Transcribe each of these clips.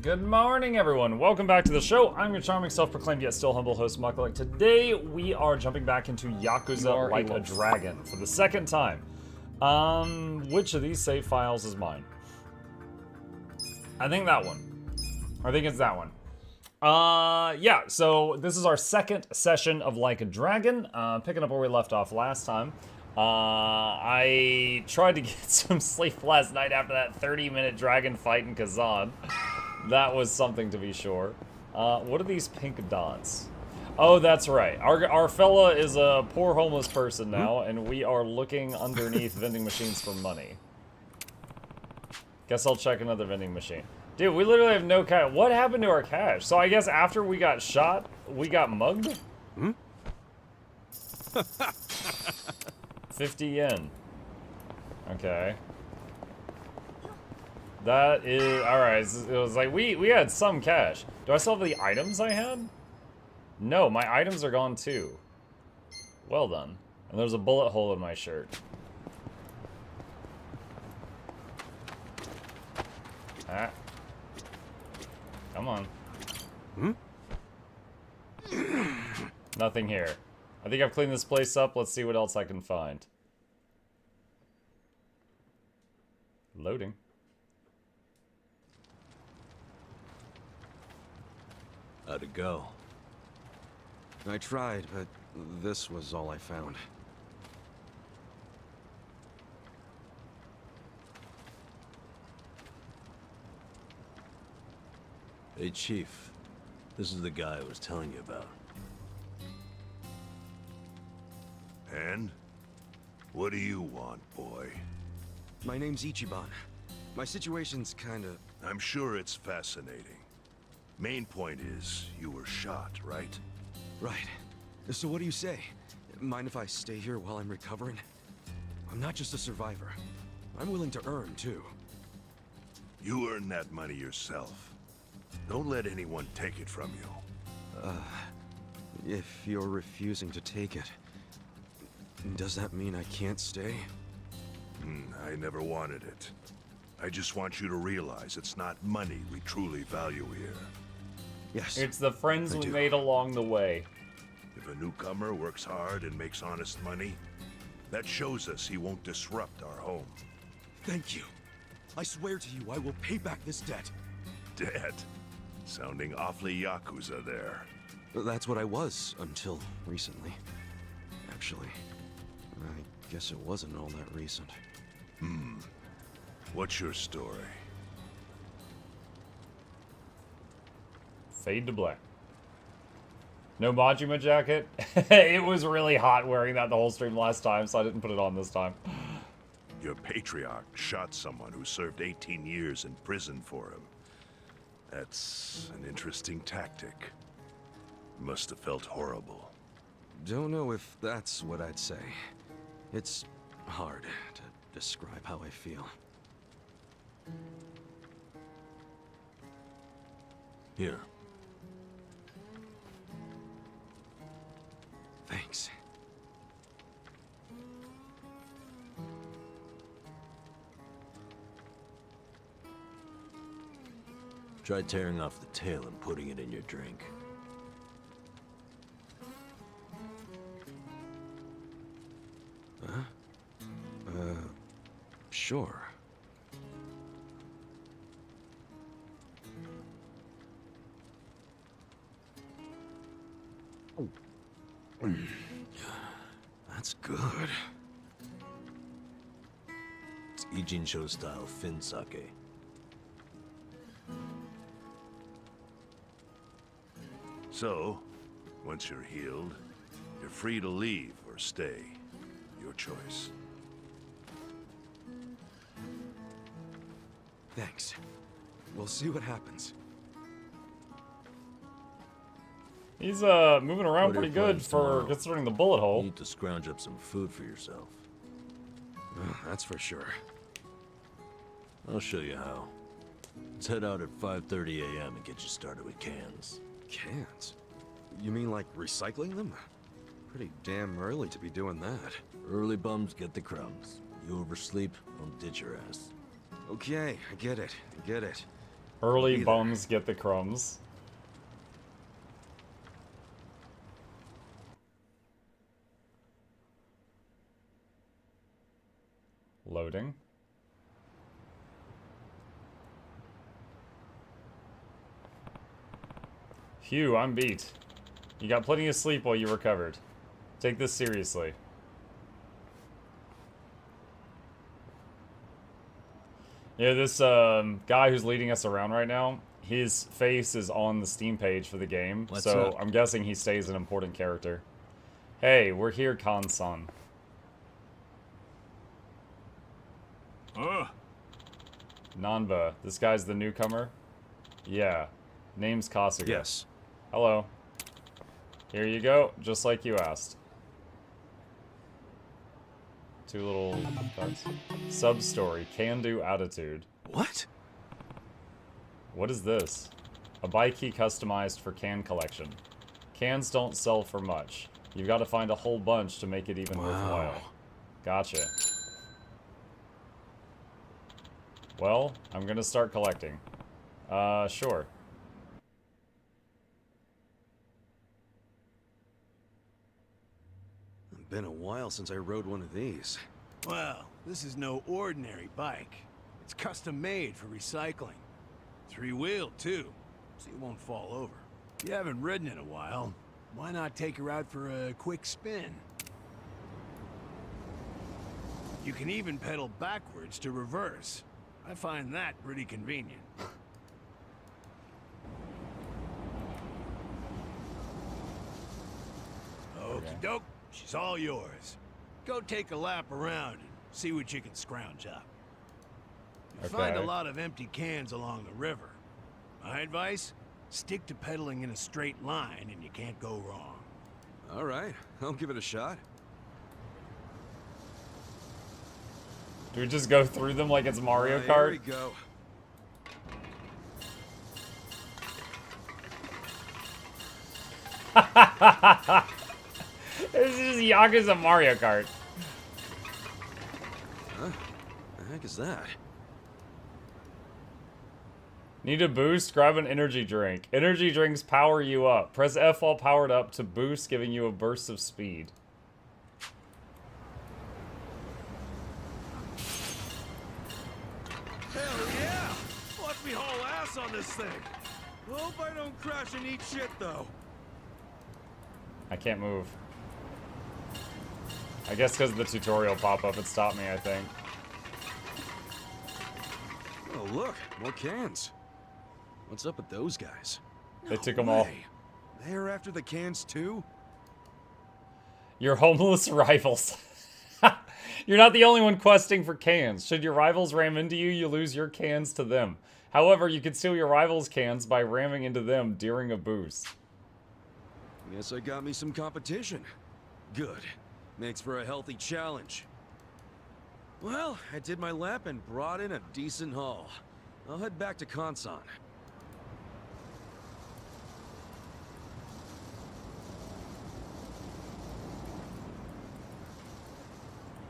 Good morning, everyone. Welcome back to the show. I'm your charming, self-proclaimed yet still humble host, Mukluk. Today, we are jumping back into Yakuza Like a Dragon for the second time. Which of these save files is mine? I think that one. I think it's that one. Yeah, so this is our second session of Like a Dragon, picking up where we left off last time. I tried to get some sleep last night after that 30-minute dragon fight in Kazan. That was something to be sure. What are these pink dots? Oh, that's right. Our fella is a poor homeless person now, and we are looking underneath vending machines for money. Guess I'll check another vending machine. Dude, we literally have no cash. What happened to our cash? So I guess after we got shot, we got mugged? 50 yen. Okay. That is... Alright, it was like, we had some cash. Do I still have the items I had? No, my items are gone too. Well done. And there's a bullet hole in my shirt. Ah. Come on. Nothing here. I think I've cleaned this place up. Let's see what else I can find. Loading. How'd it go? I tried, but this was all I found. Hey, Chief. This is the guy I was telling you about. And? What do you want, boy? My name's Ichiban. My situation's kinda... I'm sure it's fascinating. Main point is, you were shot, right? Right. So what do you say? Mind if I stay here while I'm recovering? I'm not just a survivor. I'm willing to earn, too. You earn that money yourself. Don't let anyone take it from you. If you're refusing to take it, does that mean I can't stay? I never wanted it. I just want you to realize it's not money we truly value here. Yes. It's the friends I we do. made along the way. If a newcomer works hard and makes honest money, that shows us he won't disrupt our home. Thank you. I swear to you I will pay back this debt. Dead. Sounding awfully Yakuza there. That's what I was until recently. Actually, I guess it wasn't all that recent. What's your story? Fade to black. No Majima jacket? It was really hot wearing that the whole stream last time, so I didn't put it on this time. Your patriarch shot someone who served 18 years in prison for him. That's an interesting tactic. Must have felt horrible. Don't know if that's what I'd say. It's hard to describe how I feel. Here. Thanks. Try tearing off the tail and putting it in your drink. Sure. That's good. It's Ijincho style fin sake. So, once you're healed, you're free to leave or stay. Your choice. Thanks. We'll see what happens. He's moving around What are pretty your good plans for tomorrow? considering the bullet You hole. need to scrounge up some food for yourself. That's for sure. I'll show you how. Let's head out at 5:30 a.m. and get you started with cans. Cans? You mean like recycling them? Pretty damn early to be doing that. Early bums get the crumbs. You oversleep, I'll ditch your ass. Okay, I get it. I get it. Early bums get the crumbs. Loading. Phew, I'm beat. You got plenty of sleep while you recovered. Take this seriously. Yeah, this guy who's leading us around right now, his face is on the Steam page for the game, so I'm guessing he stays an important character. Hey, we're here, Kan-san. Nanba, this guy's the newcomer? Yeah. Name's Kasuga. Yes. Hello. Here you go, just like you asked. 2 little cards. Sub-story, can-do attitude. What? What is this? A bike key customized for can collection. Cans don't sell for much. You've got to find a whole bunch to make it even worthwhile. Gotcha. Well, I'm gonna start collecting. Sure. It's been a while since I rode one of these. Well, this is no ordinary bike. It's custom made for recycling. 3-wheeled, too, so you won't fall over. If you haven't ridden in a while, why not take her out for a quick spin? You can even pedal backwards to reverse. I find that pretty convenient. Okie doke, she's all yours. Go take a lap around and see what you can scrounge up. You'll find a lot of empty cans along the river. My advice? Stick to pedaling in a straight line and you can't go wrong. All right, I'll give it a shot. Do we just go through them like it's Mario Kart? Here we go. This is Yakuza Mario Kart. Huh? The heck is that? Need a boost? Grab an energy drink. Energy drinks power you up. Press F while powered up to boost, giving you a burst of speed. Hell yeah! Watch me haul ass on this thing. Hope I don't crash and eat shit though. I can't move. I guess because of the tutorial pop-up, it stopped me, I think. Oh look, more cans. What's up with those guys? They took them all. They're after the cans too? Your homeless rivals. You're not the only one questing for cans. Should your rivals ram into you, you lose your cans to them. However, you can steal your rivals' cans by ramming into them during a boost. Guess I got me some competition. Good. Makes for a healthy challenge. Well, I did my lap and brought in a decent haul. I'll head back to Kansan.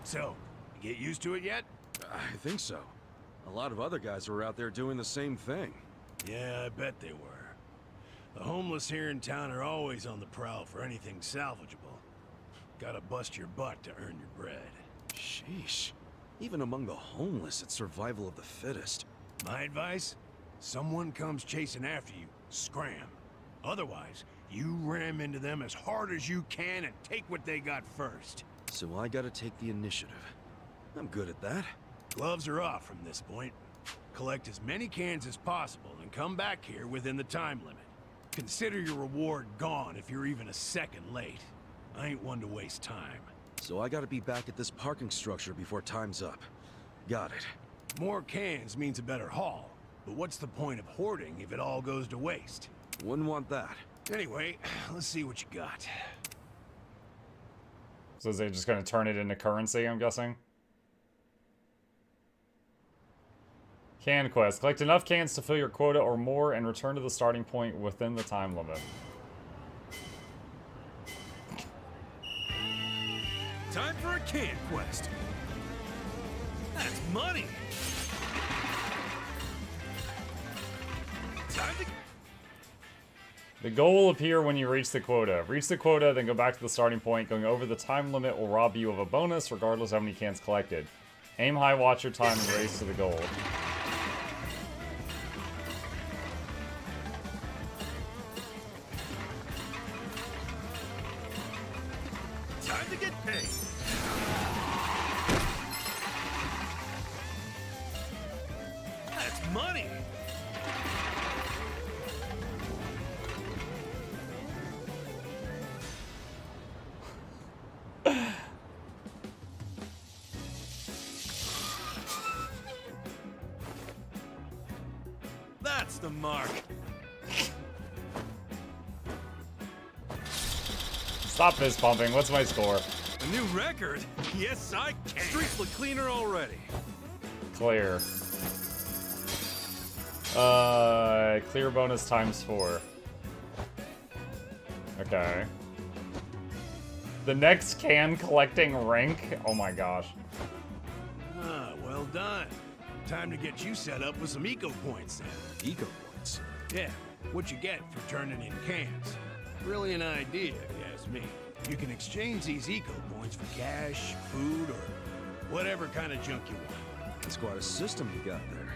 So, you get used to it yet? I think so. A lot of other guys were out there doing the same thing. Yeah, I bet they were. The homeless here in town are always on the prowl for anything salvageable. Gotta bust your butt to earn your bread. Sheesh. Even among the homeless, it's survival of the fittest. My advice? Someone comes chasing after you, scram. Otherwise, you ram into them as hard as you can and take what they got first. So I gotta take the initiative. I'm good at that. Gloves are off from this point. Collect as many cans as possible and come back here within the time limit. Consider your reward gone if you're even a second late. I ain't one to waste time. So I gotta be back at this parking structure before time's up. Got it. More cans means a better haul. But what's the point of hoarding if it all goes to waste? Wouldn't want that. Anyway, let's see what you got. So is they just going to turn it into currency, I'm guessing? Can quest. Collect enough cans to fill your quota or more and return to the starting point within the time limit. Time for a can quest. That's money. Time to... The goal will appear when you reach the quota. Reach the quota, then go back to the starting point. Going over the time limit will rob you of a bonus, regardless of how many cans collected. Aim high, watch your time, and race to the goal. Time to get paid. That's money. That's the mark. Stop fist pumping. What's my score? A new record? Yes, I can. Streets look cleaner already. Clear. Clear bonus ×4. Okay. The next can collecting rank? Oh my gosh. Ah, well done. Time to get you set up with some eco points then. Eco points. Yeah, what you get for turning in cans. Brilliant idea, if you ask me. You can exchange these eco points for cash, food, or whatever kind of junk you want. That's quite a system you got there.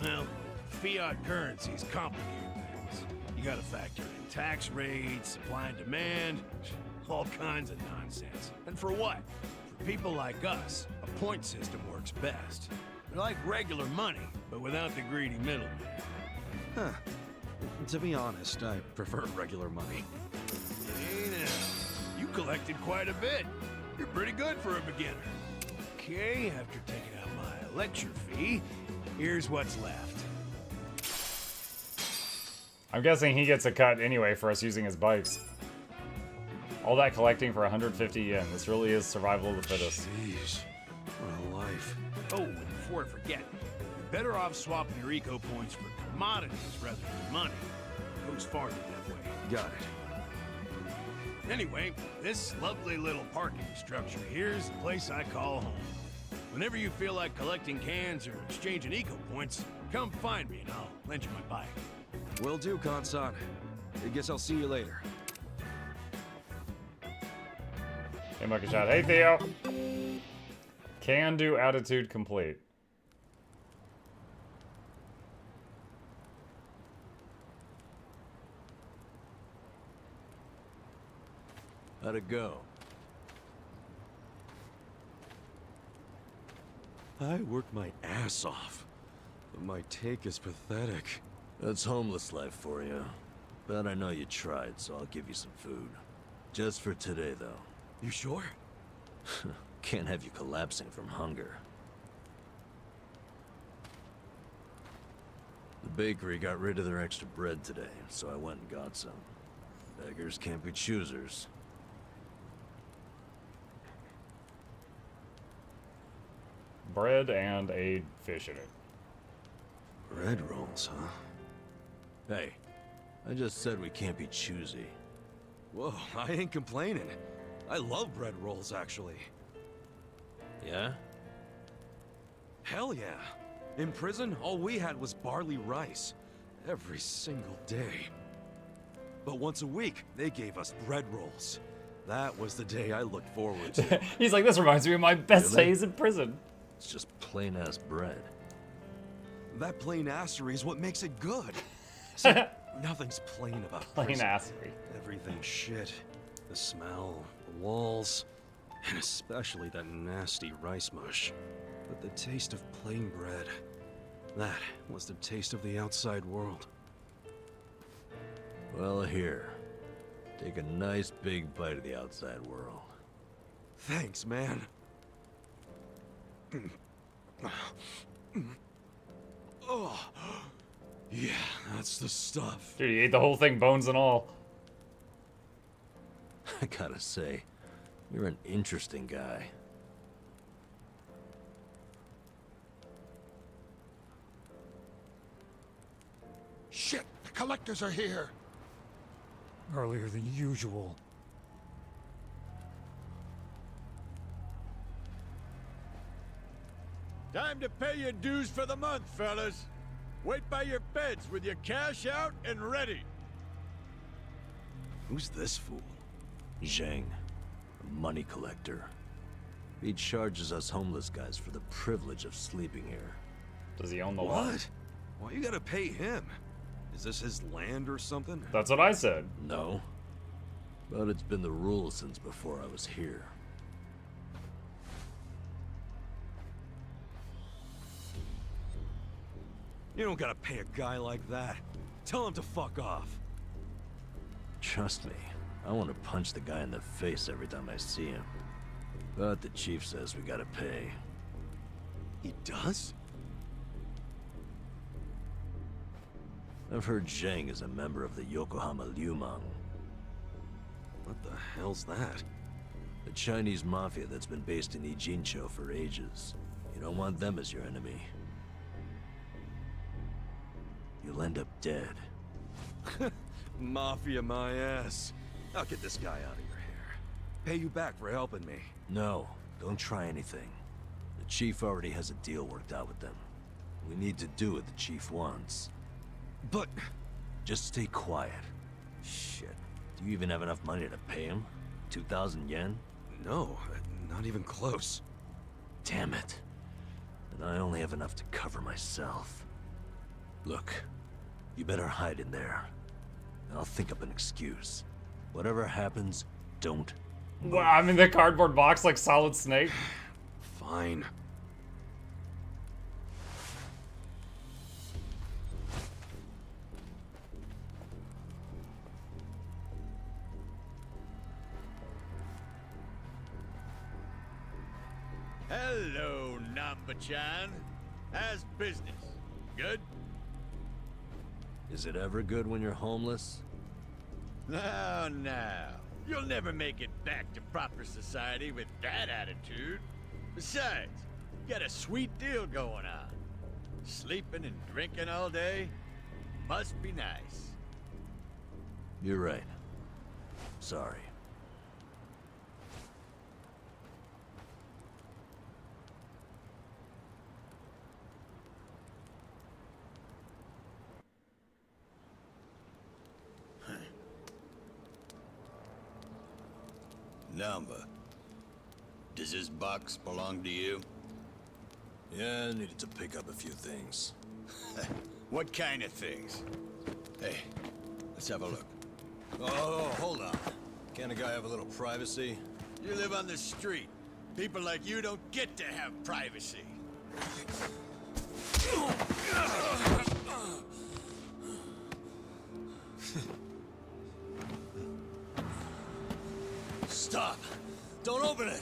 Well, fiat currencies complicate things. You gotta factor in tax rates, supply and demand, all kinds of nonsense. And for what? For people like us, a point system works best. They're like regular money, but without the greedy middleman. Huh. To be honest, I prefer regular money. Hey now, you collected quite a bit. You're pretty good for a beginner. Okay, after taking out my lecture fee, here's what's left. I'm guessing he gets a cut anyway for us using his bikes. All that collecting for 150 yen. This really is survival of the fittest. Jeez, what a life. Oh, and before I forget, you're better off swapping your eco points for commodities rather than money. It goes farther that way. Got it. Anyway, this lovely little parking structure here is the place I call home. Whenever you feel like collecting cans or exchanging eco points, come find me and I'll lend you my bike. Will do, Kansan. I guess I'll see you later. Hey, Monkey Shot. Hey, Theo. Can do attitude complete. How'd it go? I worked my ass off, but my take is pathetic. That's homeless life for you. But I know you tried, so I'll give you some food. Just for today, though. You sure? Can't have you collapsing from hunger. The bakery got rid of their extra bread today, so I went and got some. Beggars can't be choosers. Bread and a fish in it. Bread rolls, huh? Hey, I just said we can't be choosy. Whoa, I ain't complaining. I love bread rolls, actually. Yeah? Hell yeah. In prison, all we had was barley rice. Every single day. But once a week, they gave us bread rolls. That was the day I looked forward to. He's like, this reminds me of my best Really? days in prison. It's just plain-ass bread. That plain assery is what makes it good. See, nothing's plain about Plain prison. assery. Everything's shit. The smell, the walls, and especially that nasty rice mush. But the taste of plain bread, that was the taste of the outside world. Well, here. Take a nice big bite of the outside world. Thanks, man. Oh, yeah, that's the stuff. Dude, he ate the whole thing, bones and all. I gotta say, you're an interesting guy. Shit! The collectors are here! Earlier than usual. Time to pay your dues for the month, fellas. Wait by your beds with your cash out and ready. Who's this fool? Zhang, a money collector. He charges us homeless guys for the privilege of sleeping here. Does he own the lot? What? Why you gotta pay him? Is this his land or something? That's what I said. No. But it's been the rule since before I was here. You don't gotta pay a guy like that. Tell him to fuck off. Trust me, I want to punch the guy in the face every time I see him. But the chief says we gotta pay. He does? I've heard Zhang is a member of the Yokohama Liumang, What the hell's that? the Chinese mafia that's been based in Ijincho for ages. You don't want them as your enemy. You'll end up dead. Mafia my ass. I'll get this guy out of your hair. Pay you back for helping me. No, don't try anything. The chief already has a deal worked out with them. We need to do what the chief wants. But... Just stay quiet. Shit. Do you even have enough money to pay him? 2,000 yen? no, not even close. Damn it. And I only have enough to cover myself. Look, you better hide in there. And I'll think up an excuse. Whatever happens, don't move. Well, I'm in the cardboard box like Solid Snake. Fine. Hello, Namba-chan. How's business? Good? Is it ever good when you're homeless? No, no. You'll never make it back to proper society with that attitude. Besides, you got a sweet deal going on. Sleeping and drinking all day? Must be nice. You're right. Sorry. Namba, does this box belong to you? Yeah, I needed to pick up a few things. What kind of things? Hey, let's have a look. Oh, hold on. Can't a guy have a little privacy? You live on the street. People like you don't get to have privacy. Stop! Don't open it!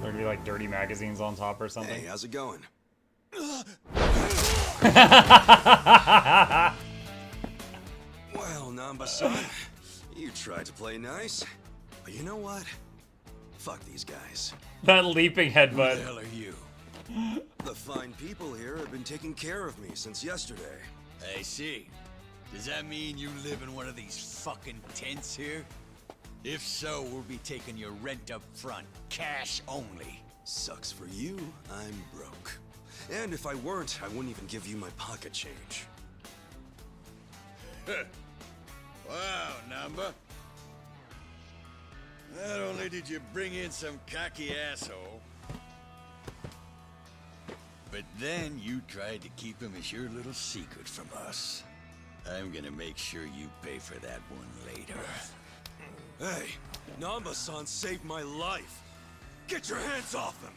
There could be like dirty magazines on top or something. Hey, how's it going? Well, Namba-san, you tried to play nice. But you know what? Fuck these guys. That leaping Who the headbutt. hell are you? The fine people here have been taking care of me since yesterday. I see. Does that mean you live in one of these fucking tents here? If so, we'll be taking your rent up front, cash only. Sucks for you, I'm broke. And if I weren't, I wouldn't even give you my pocket change. Wow, Namba. Not only did you bring in some cocky asshole, but then you tried to keep him as your little secret from us. I'm gonna make sure you pay for that one later. Hey, Namba-san saved my life. Get your hands off him!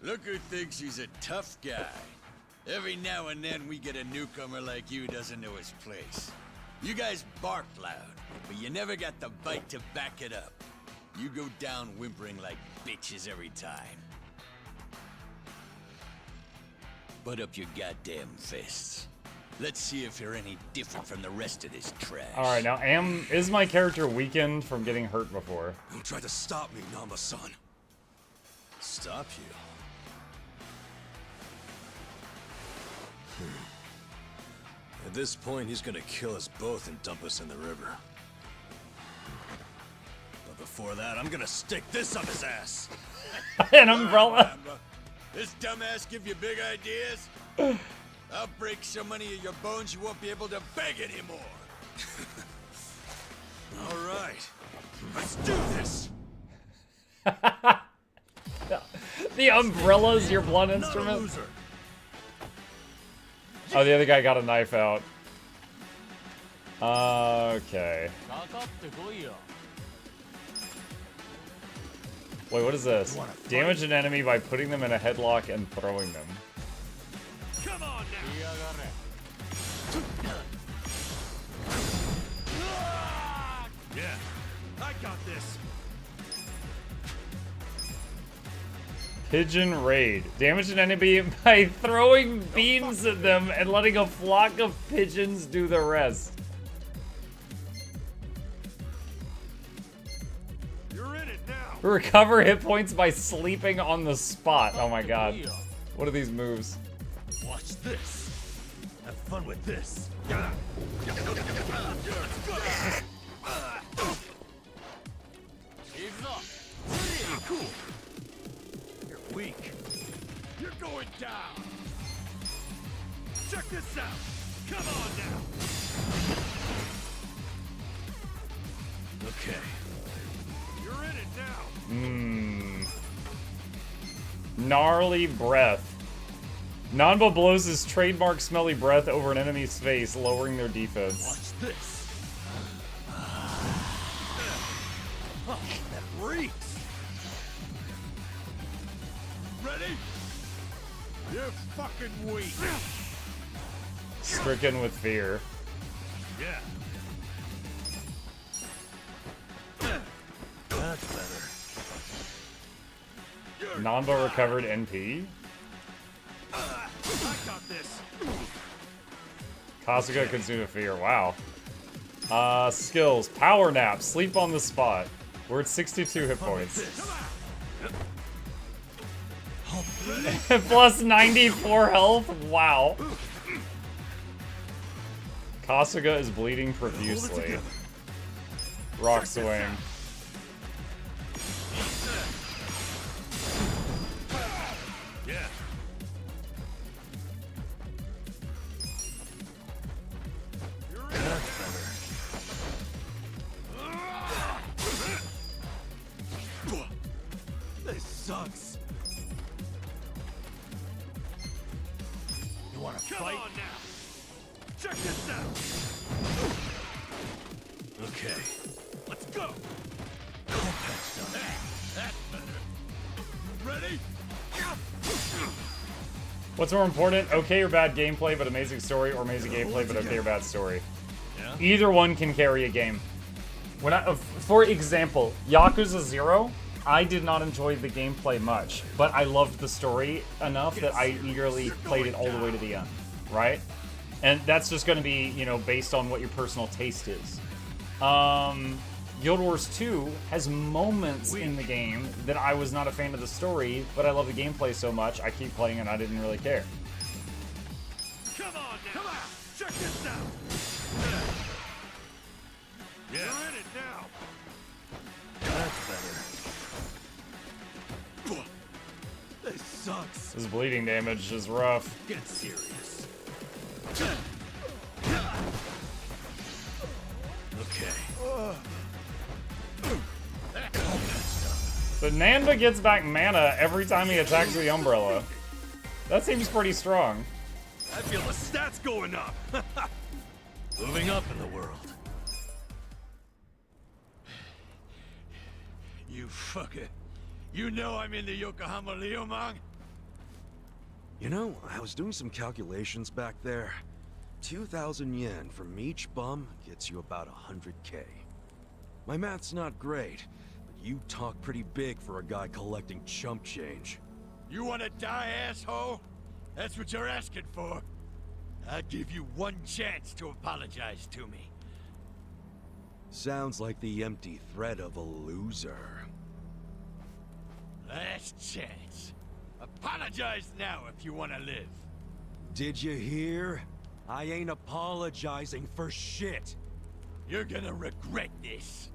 Look who thinks he's a tough guy. Every now and then we get a newcomer like you who doesn't know his place. You guys bark loud, but you never got the bite to back it up. You go down whimpering like bitches every time. Put up your goddamn fists. Let's see if you're any different from the rest of this trash. All right, now is my character weakened from getting hurt before? Don't try to stop me, Namba-san. Stop you? At this point, he's gonna kill us both and dump us in the river. But before that, I'm gonna stick this up his ass! An umbrella. This dumbass give you big ideas? I'll break so many of your bones you won't be able to beg anymore. All right, let's do this. The umbrella's your blunt instrument? Oh, the other guy got a knife out. Okay. Wait, what is this? Damage an enemy by putting them in a headlock and throwing them. Come on now. Yeah, I got this. Pigeon Raid. Damage an enemy by throwing beans at them and letting a flock of pigeons do the rest. You're in it now. Recover hit points by sleeping on the spot. Oh my god. What are these moves? Watch this. Have fun with this. Cool. You're weak. You're going down. Check this out. Come on now. Okay. You're in it now. Gnarly breath. Nanba blows his trademark smelly breath over an enemy's face, lowering their defense. Watch this. Oh, that reeks. Ready? You're fucking weak. Stricken with fear. Yeah. That's better. Nanba recovered NP. I got this. Kasuga consumed a fear. Wow. Skills. Power nap. Sleep on the spot. We're at 62 hit points. Plus 94 health? Wow. Kasuga is bleeding profusely. Rock swing. Yeah. This sucks. You wanna Come fight? on now. Check this out. Okay. Let's go. That's better. Ready? What's more important? Okay or bad gameplay, but amazing story, or amazing gameplay, but okay or bad story? Yeah. Either one can carry a game. When for example, Yakuza 0, I did not enjoy the gameplay much, but I loved the story enough that I eagerly played it all the way to the end, right? And that's just going to be, you know, based on what your personal taste is. Guild Wars 2 has moments in the game that I was not a fan of the story, but I love the gameplay so much, I keep playing and I didn't really care. Come on now. Come on. Check this out. Yeah. You're in it now. That's better. This sucks. This bleeding damage is rough. Get serious. Okay. So Nanda gets back mana every time he attacks the Umbrella. That seems pretty strong. I feel the stats going up. Moving up in the world. You fucker. You know I'm in the Yokohama Liumang? You know, I was doing some calculations back there. 2,000 yen from each bum gets you about 100K. My math's not great, but you talk pretty big for a guy collecting chump change. You wanna die, asshole? That's what you're asking for. I'll give you one chance to apologize to me. Sounds like the empty threat of a loser. Last chance. Apologize now if you wanna live. Did you hear? I ain't apologizing for shit. You're gonna regret this.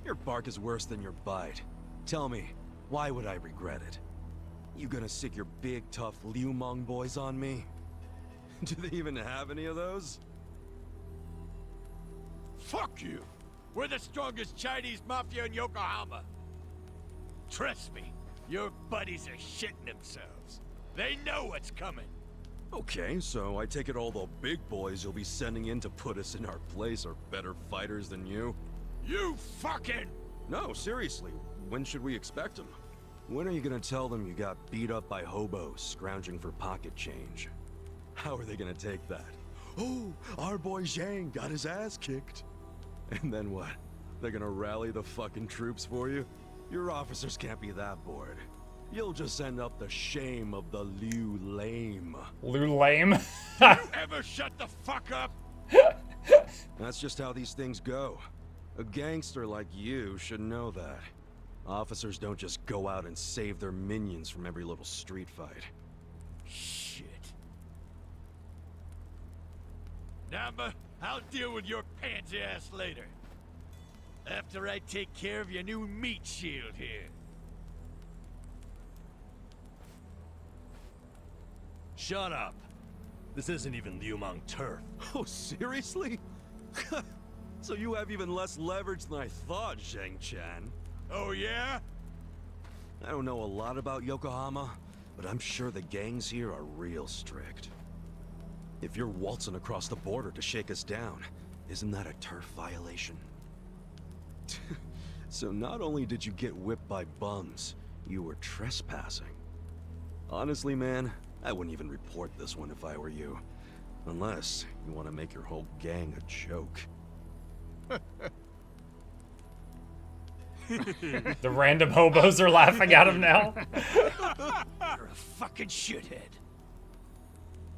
Your bark is worse than your bite. Tell me, Why would I regret it? You gonna sick your big, tough Liu Meng boys on me? Do they even have any of those? Fuck you! We're the strongest Chinese mafia in Yokohama. Trust me, your buddies are shitting themselves. They know what's coming. Okay, so I take it all the big boys you'll be sending in to put us in our place are better fighters than you? You fucking... No, seriously, when should we expect them? When are you gonna tell them you got beat up by hobos scrounging for pocket change? How are they gonna take that? Oh, our boy Zhang got his ass kicked. And then what? They're gonna rally the fucking troops for you? Your officers can't be that bored. You'll just end up the shame of the Liu Lame. Liu Lame? Ever shut the fuck up? That's just how these things go. A gangster like you should know that. Officers don't just go out and save their minions from every little street fight. Shit. Namba, I'll deal with your pansy ass later. After I take care of your new meat shield here. Shut up. This isn't even Liu Meng turf. Oh, seriously? So you have even less leverage than I thought, Zhang Chan. Oh yeah? I don't know a lot about Yokohama, but I'm sure the gangs here are real strict. If you're waltzing across the border to shake us down, isn't that a turf violation? So not only did you get whipped by bums, you were trespassing. Honestly, man, I wouldn't even report this one if I were you. Unless you want to make your whole gang a joke. The random hobos are laughing at him now. You're a fucking shithead.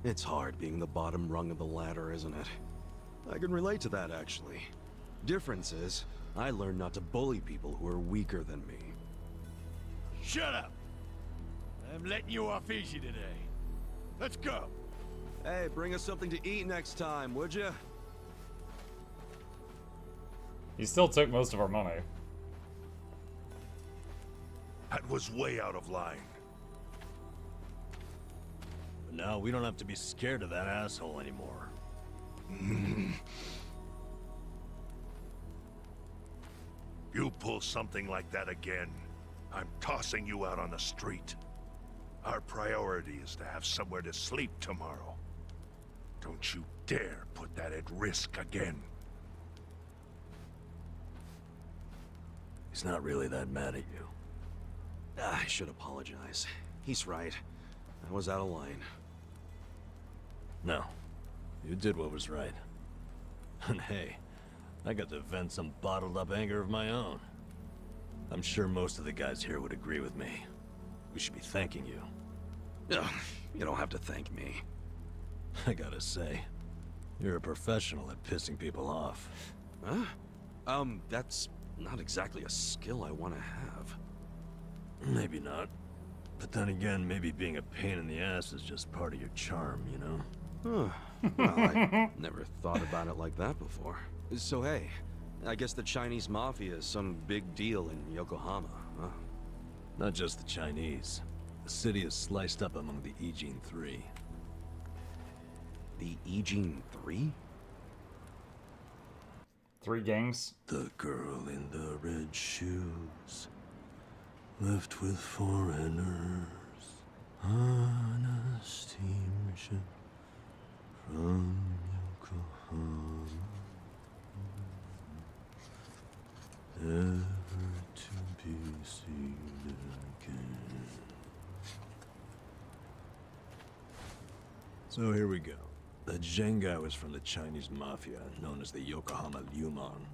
It's hard being the bottom rung of the ladder, isn't it? I can relate to that, actually. Difference is, I learned not to bully people who are weaker than me. Shut up. I'm letting you off easy today. Let's go. Hey, bring us something to eat next time, would you? He still took most of our money. That was way out of line. But now we don't have to be scared of that asshole anymore. You pull something like that again, I'm tossing you out on the street. Our priority is to have somewhere to sleep tomorrow. Don't you dare put that at risk again. He's not really that mad at you. I should apologize. He's right. I was out of line. No. You did what was right. And hey, I got to vent some bottled up anger of my own. I'm sure most of the guys here would agree with me. We should be thanking you. Ugh, you don't have to thank me. I gotta say, you're a professional at pissing people off. Huh? That's not exactly a skill I want to have. Maybe not. But then again, maybe being a pain in the ass is just part of your charm, you know? Huh. Well, I never thought about it like that before. So hey, I guess the Chinese Mafia is some big deal in Yokohama, huh? Not just the Chinese. The city is sliced up among the Ijin Three. The Ijin Three? 3 gangs. The girl in the red shoes left with foreigners on a steamship from Yokohama, never to be seen again. So here we go. The Zheng guy was from the Chinese Mafia, known as the Yokohama Liu Meng.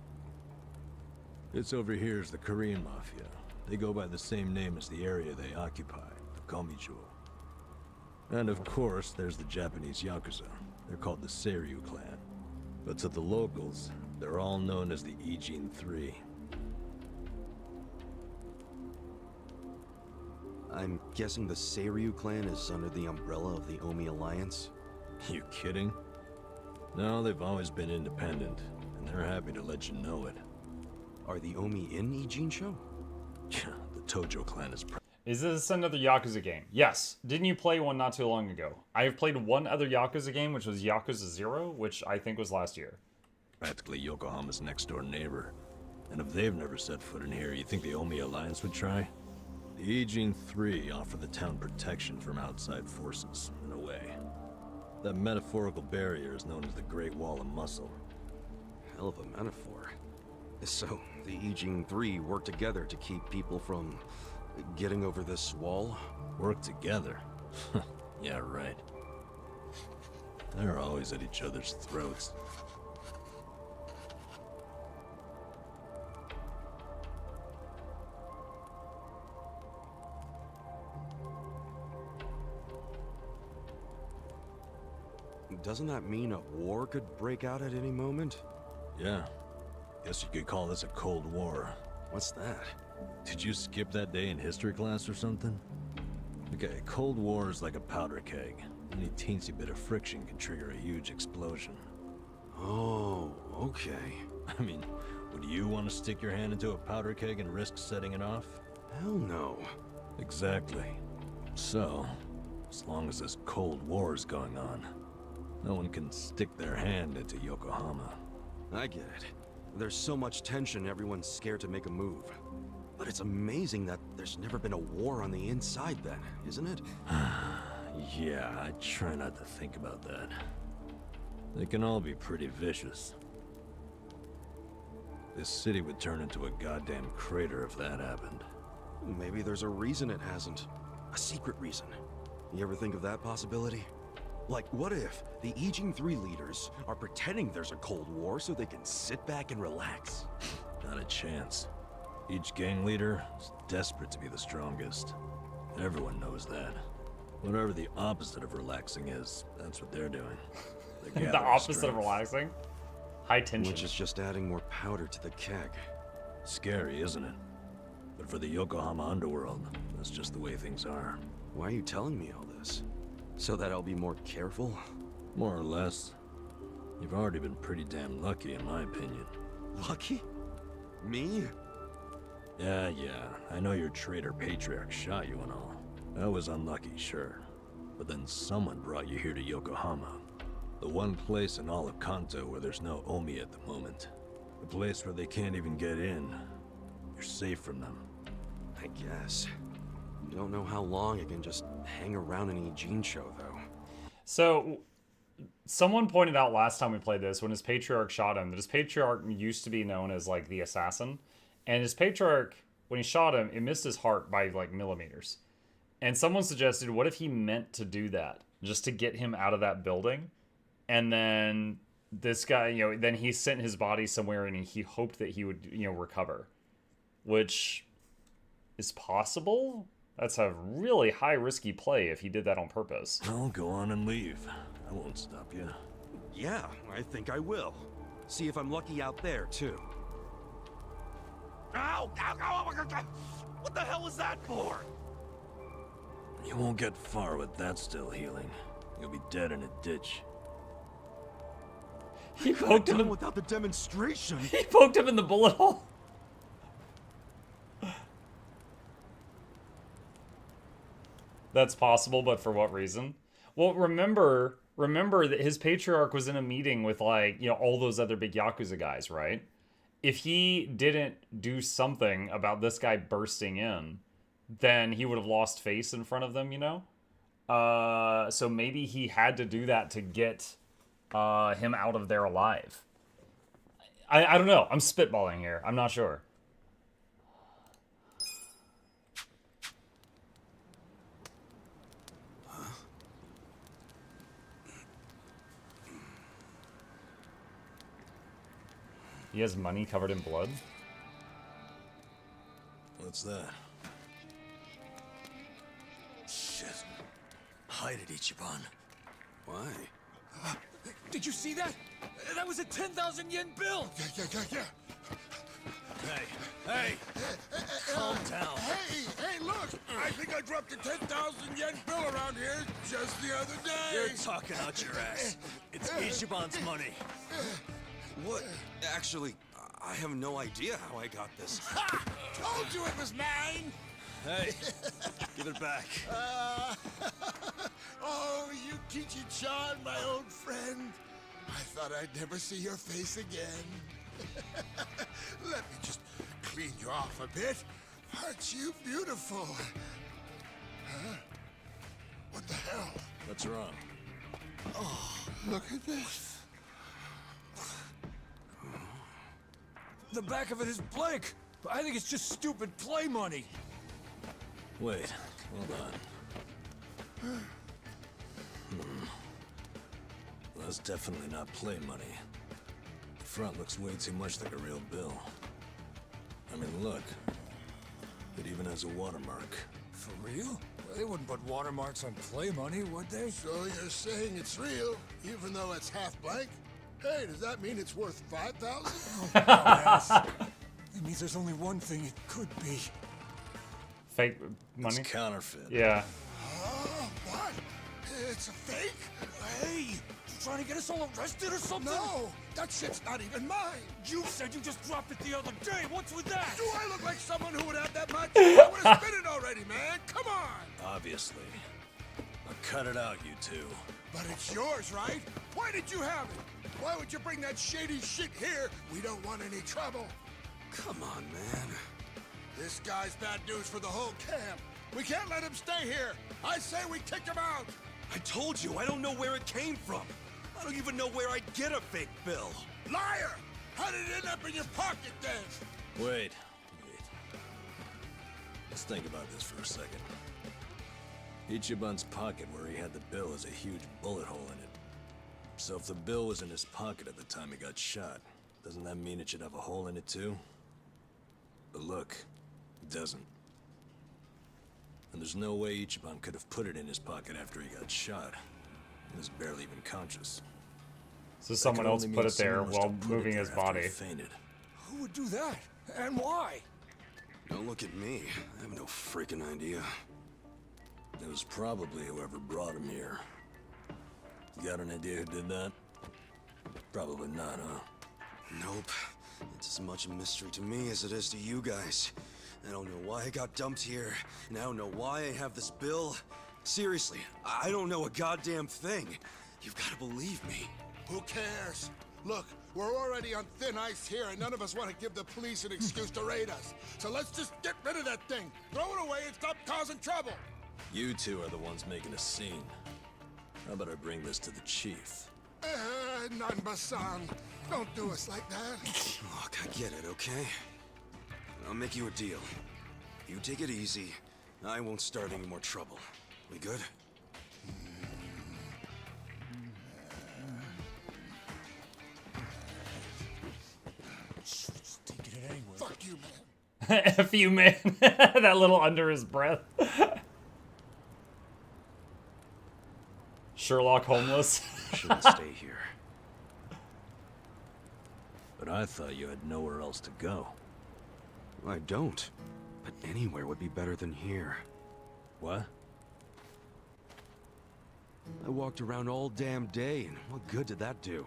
It's over here is the Korean Mafia. They go by the same name as the area they occupy, the Gomijo. And of course, there's the Japanese Yakuza. They're called the Seiryu clan. But to the locals, they're all known as the Ijin Three. I'm guessing the Seiryu clan is under the umbrella of the Omi Alliance? You kidding? No, they've always been independent, and they're happy to let you know it. Are the Omi in Ijin-sho? The Tojo clan is Is this another Yakuza game? Yes. Didn't you play one not too long ago? I have played one other Yakuza game, which was Yakuza 0, which I think was last year. practically Yokohama's next-door neighbor. And if they've never set foot in here, you think the Omi Alliance would try? The Aging 3 offer the town protection from outside forces, in a way. That metaphorical barrier is known as the Great Wall of Muscle. Hell of a metaphor. So, the Aging 3 work together to keep people from getting over this wall? Work together? Yeah, right. They're always at each other's throats. Doesn't that mean a war could break out at any moment? Yeah. Guess you could call this a Cold War. What's that? Did you skip that day in history class or something? Okay, Cold War is like a powder keg. Any teensy bit of friction can trigger a huge explosion. Oh, okay. I mean, would you want to stick your hand into a powder keg and risk setting it off? Hell no. Exactly. So, as long as this Cold War is going on, no one can stick their hand into Yokohama. I get it. There's so much tension, everyone's scared to make a move. But it's amazing that there's never been a war on the inside then, isn't it? Yeah, I try not to think about that. They can all be pretty vicious. This city would turn into a goddamn crater if that happened. Maybe there's a reason it hasn't. A secret reason. You ever think of that possibility? Like, what if the Aging 3 leaders are pretending there's a Cold War so they can sit back and relax? Not a chance. Each gang leader is desperate to be the strongest. Everyone knows that. Whatever the opposite of relaxing is, that's what they're doing. The opposite of relaxing? High tension. Which is just adding more powder to the keg. Scary, isn't it? But for the Yokohama underworld, that's just the way things are. Why are you telling me all this? So that I'll be more careful? More or less. You've already been pretty damn lucky, in my opinion. Lucky? Me? Yeah. I know your traitor patriarch shot you and all. That was unlucky, sure. But then someone brought you here to Yokohama. The one place in all of Kanto where there's no Omi at the moment. The place where they can't even get in. You're safe from them. I guess. Don't know how long I can just hang around an Eugene show, though. So, someone pointed out last time we played this, when his patriarch shot him, that his patriarch used to be known as, like, the assassin. And his patriarch, when he shot him, it missed his heart by, like, millimeters. And someone suggested, what if he meant to do that? Just to get him out of that building? And then this guy, then he sent his body somewhere and he hoped that he would, recover. Which is possible? That's a really high risky play if he did that on purpose. Well, go on and leave. I won't stop you. Yeah, I think I will. See if I'm lucky out there, too. Ow! Ow! Ow! Ow! What the hell was that for? You won't get far with that still healing. You'll be dead in a ditch. He poked him without the demonstration. He poked him in the bullet hole. That's possible, but for what reason? Well, remember that his patriarch was in a meeting with, like, all those other big Yakuza guys, right? If he didn't do something about this guy bursting in, then he would have lost face in front of them, So maybe he had to do that to get him out of there alive. I don't know. I'm spitballing here. I'm not sure. He has money covered in blood? What's that? Shit. Hide it, Ichiban. Why? Did you see that? That was a 10,000 yen bill! Yeah. Hey! Calm down. Hey, look! I think I dropped a 10,000 yen bill around here just the other day! You're talking out your ass. It's Ichiban's money. What? Actually, I have no idea how I got this. Ha! Told you it was mine! Hey, give it back. Oh, you Kichi-chan, my old friend. I thought I'd never see your face again. Let me just clean you off a bit. Aren't you beautiful? Huh? What the hell? What's wrong? Oh, look at this. The back of it is blank. But I think it's just stupid play money. Wait, hold on. Well, that's definitely not play money. The front looks way too much like a real bill. I mean, look. It even has a watermark. For real? Well, they wouldn't put watermarks on play money, would they? So you're saying it's real, even though it's half blank? Hey, does that mean it's worth 5,000? Yes. It means there's only one thing it could be. Fake money? It's counterfeit. Yeah. What? It's a fake? Hey, you trying to get us all arrested or something? No, that shit's not even mine. You said you just dropped it the other day. What's with that? Do I look like someone who would have that much? I would have spent it already, man. Come on. Obviously. Now cut it out, you two. But it's yours, right? Why did you have it? Why would you bring that shady shit here? We don't want any trouble. Come on, man. This guy's bad news for the whole camp. We can't let him stay here. I say we kick him out. I told you, I don't know where it came from. I don't even know where I'd get a fake bill. Liar! How did it end up in your pocket then? Wait. Let's think about this for a second. Ichiban's pocket where he had the bill has a huge bullet hole in it. So if the bill was in his pocket at the time he got shot, doesn't that mean it should have a hole in it too? But look, it doesn't. And there's no way Ichiban could have put it in his pocket after he got shot. He was barely even conscious. So someone else put it there while moving his body. Fainted. Who would do that? And why? Don't look at me. I have no freaking idea. It was probably whoever brought him here. You got an idea who did that? Probably not, huh? Nope. It's as much a mystery to me as it is to you guys. I don't know why I got dumped here, and I don't know why I have this bill. Seriously, I don't know a goddamn thing. You've got to believe me. Who cares? Look, we're already on thin ice here, and none of us want to give the police an excuse to raid us. So let's just get rid of that thing. Throw it away and stop causing trouble. You two are the ones making a scene. How about I bring this to the chief? Nanba-san, don't do us like that. Look, I get it, okay? I'll make you a deal. You take it easy. I won't start any more trouble. We good? Just taking it anyway. Fuck you, man. F you, man. That little under his breath. Sherlock homeless. Shouldn't stay here. But I thought you had nowhere else to go. I don't. But anywhere would be better than here. What? I walked around all damn day, and what good did that do?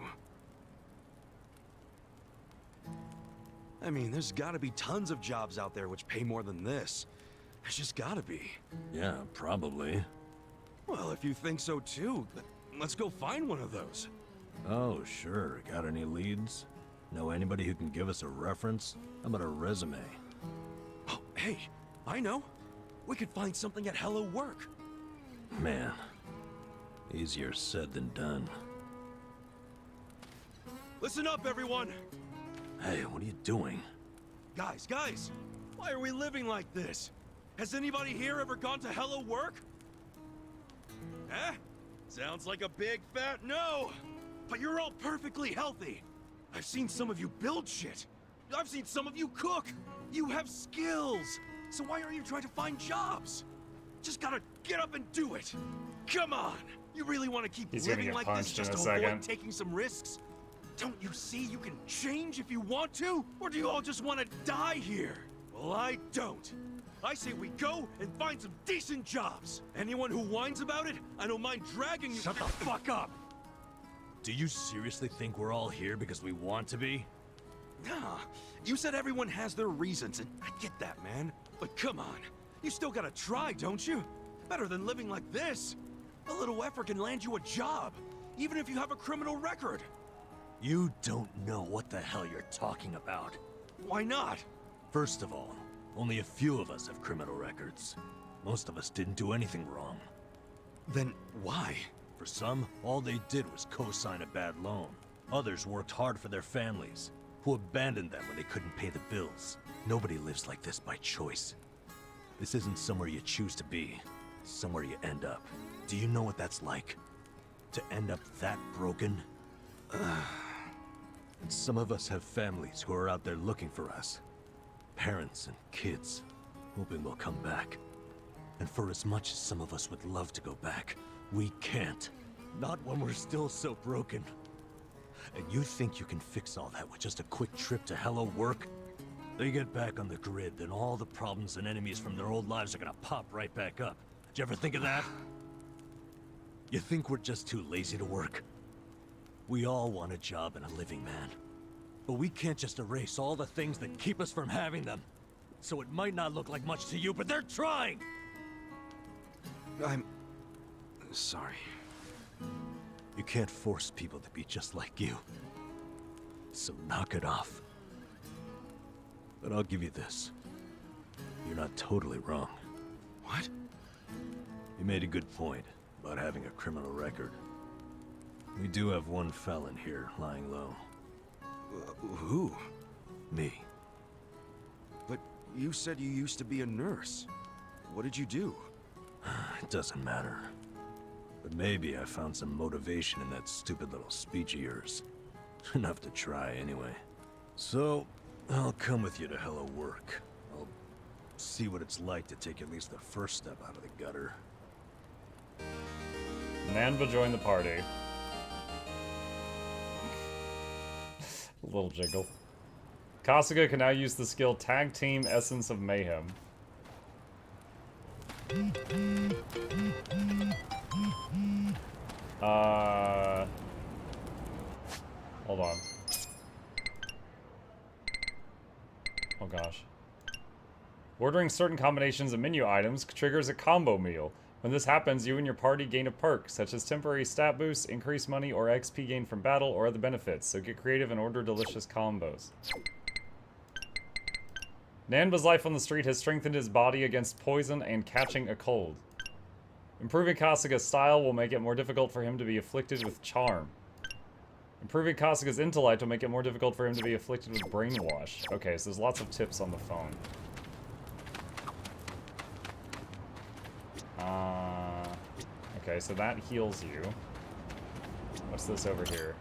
I mean, there's gotta be tons of jobs out there which pay more than this. There's just gotta be. Yeah, probably. Well, if you think so too, let's go find one of those. Oh, sure. Got any leads? Know anybody who can give us a reference? How about a resume? Oh, hey, I know. We could find something at Hello Work. Man, easier said than done. Listen up, everyone! Hey, what are you doing? Guys, why are we living like this? Has anybody here ever gone to Hello Work? Eh? Sounds like a big fat no! But you're all perfectly healthy! I've seen some of you build shit! I've seen some of you cook! You have skills! So why aren't you trying to find jobs? Just gotta get up and do it! Come on! You really want to keep living like this just to avoid taking some risks? Don't you see you can change if you want to? Or do you all just want to die here? Well, I don't. I say we go and find some decent jobs. Anyone who whines about it, I don't mind dragging you. Shut the fuck up! Do you seriously think we're all here because we want to be? Nah, you said everyone has their reasons, and I get that, man. But come on, you still gotta try, don't you? Better than living like this. A little effort can land you a job, even if you have a criminal record. You don't know what the hell you're talking about. Why not? First of all, only a few of us have criminal records. Most of us didn't do anything wrong. Then why? For some, all they did was co-sign a bad loan. Others worked hard for their families, who abandoned them when they couldn't pay the bills. Nobody lives like this by choice. This isn't somewhere you choose to be. It's somewhere you end up. Do you know what that's like? To end up that broken? And some of us have families who are out there looking for us. Parents and kids, hoping we'll come back. And for as much as some of us would love to go back, we can't. Not when we're still so broken. And you think you can fix all that with just a quick trip to Hello Work? They get back on the grid, then all the problems and enemies from their old lives are gonna pop right back up. Did you ever think of that? You think we're just too lazy to work? We all want a job and a living, man. But we can't just erase all the things that keep us from having them. So it might not look like much to you, but they're trying! I'm... sorry. You can't force people to be just like you. So knock it off. But I'll give you this. You're not totally wrong. What? You made a good point about having a criminal record. We do have one felon here, lying low. Who? Me. But you said you used to be a nurse. What did you do? It doesn't matter. But maybe I found some motivation in that stupid little speech of yours. Enough to try, anyway. So, I'll come with you to Hello Work. I'll see what it's like to take at least the first step out of the gutter. Nanba joined the party. A little jiggle. Kasuga can now use the skill Tag Team Essence of Mayhem. Hold on. Oh gosh. Ordering certain combinations of menu items triggers a combo meal. When this happens, you and your party gain a perk, such as temporary stat boosts, increased money, or XP gained from battle, or other benefits, so get creative and order delicious combos. Nanba's life on the street has strengthened his body against poison and catching a cold. Improving Kasuga's style will make it more difficult for him to be afflicted with charm. Improving Kasuga's intellect will make it more difficult for him to be afflicted with brainwash. Okay, so there's lots of tips on the phone. Okay, so that heals you. What's this over here?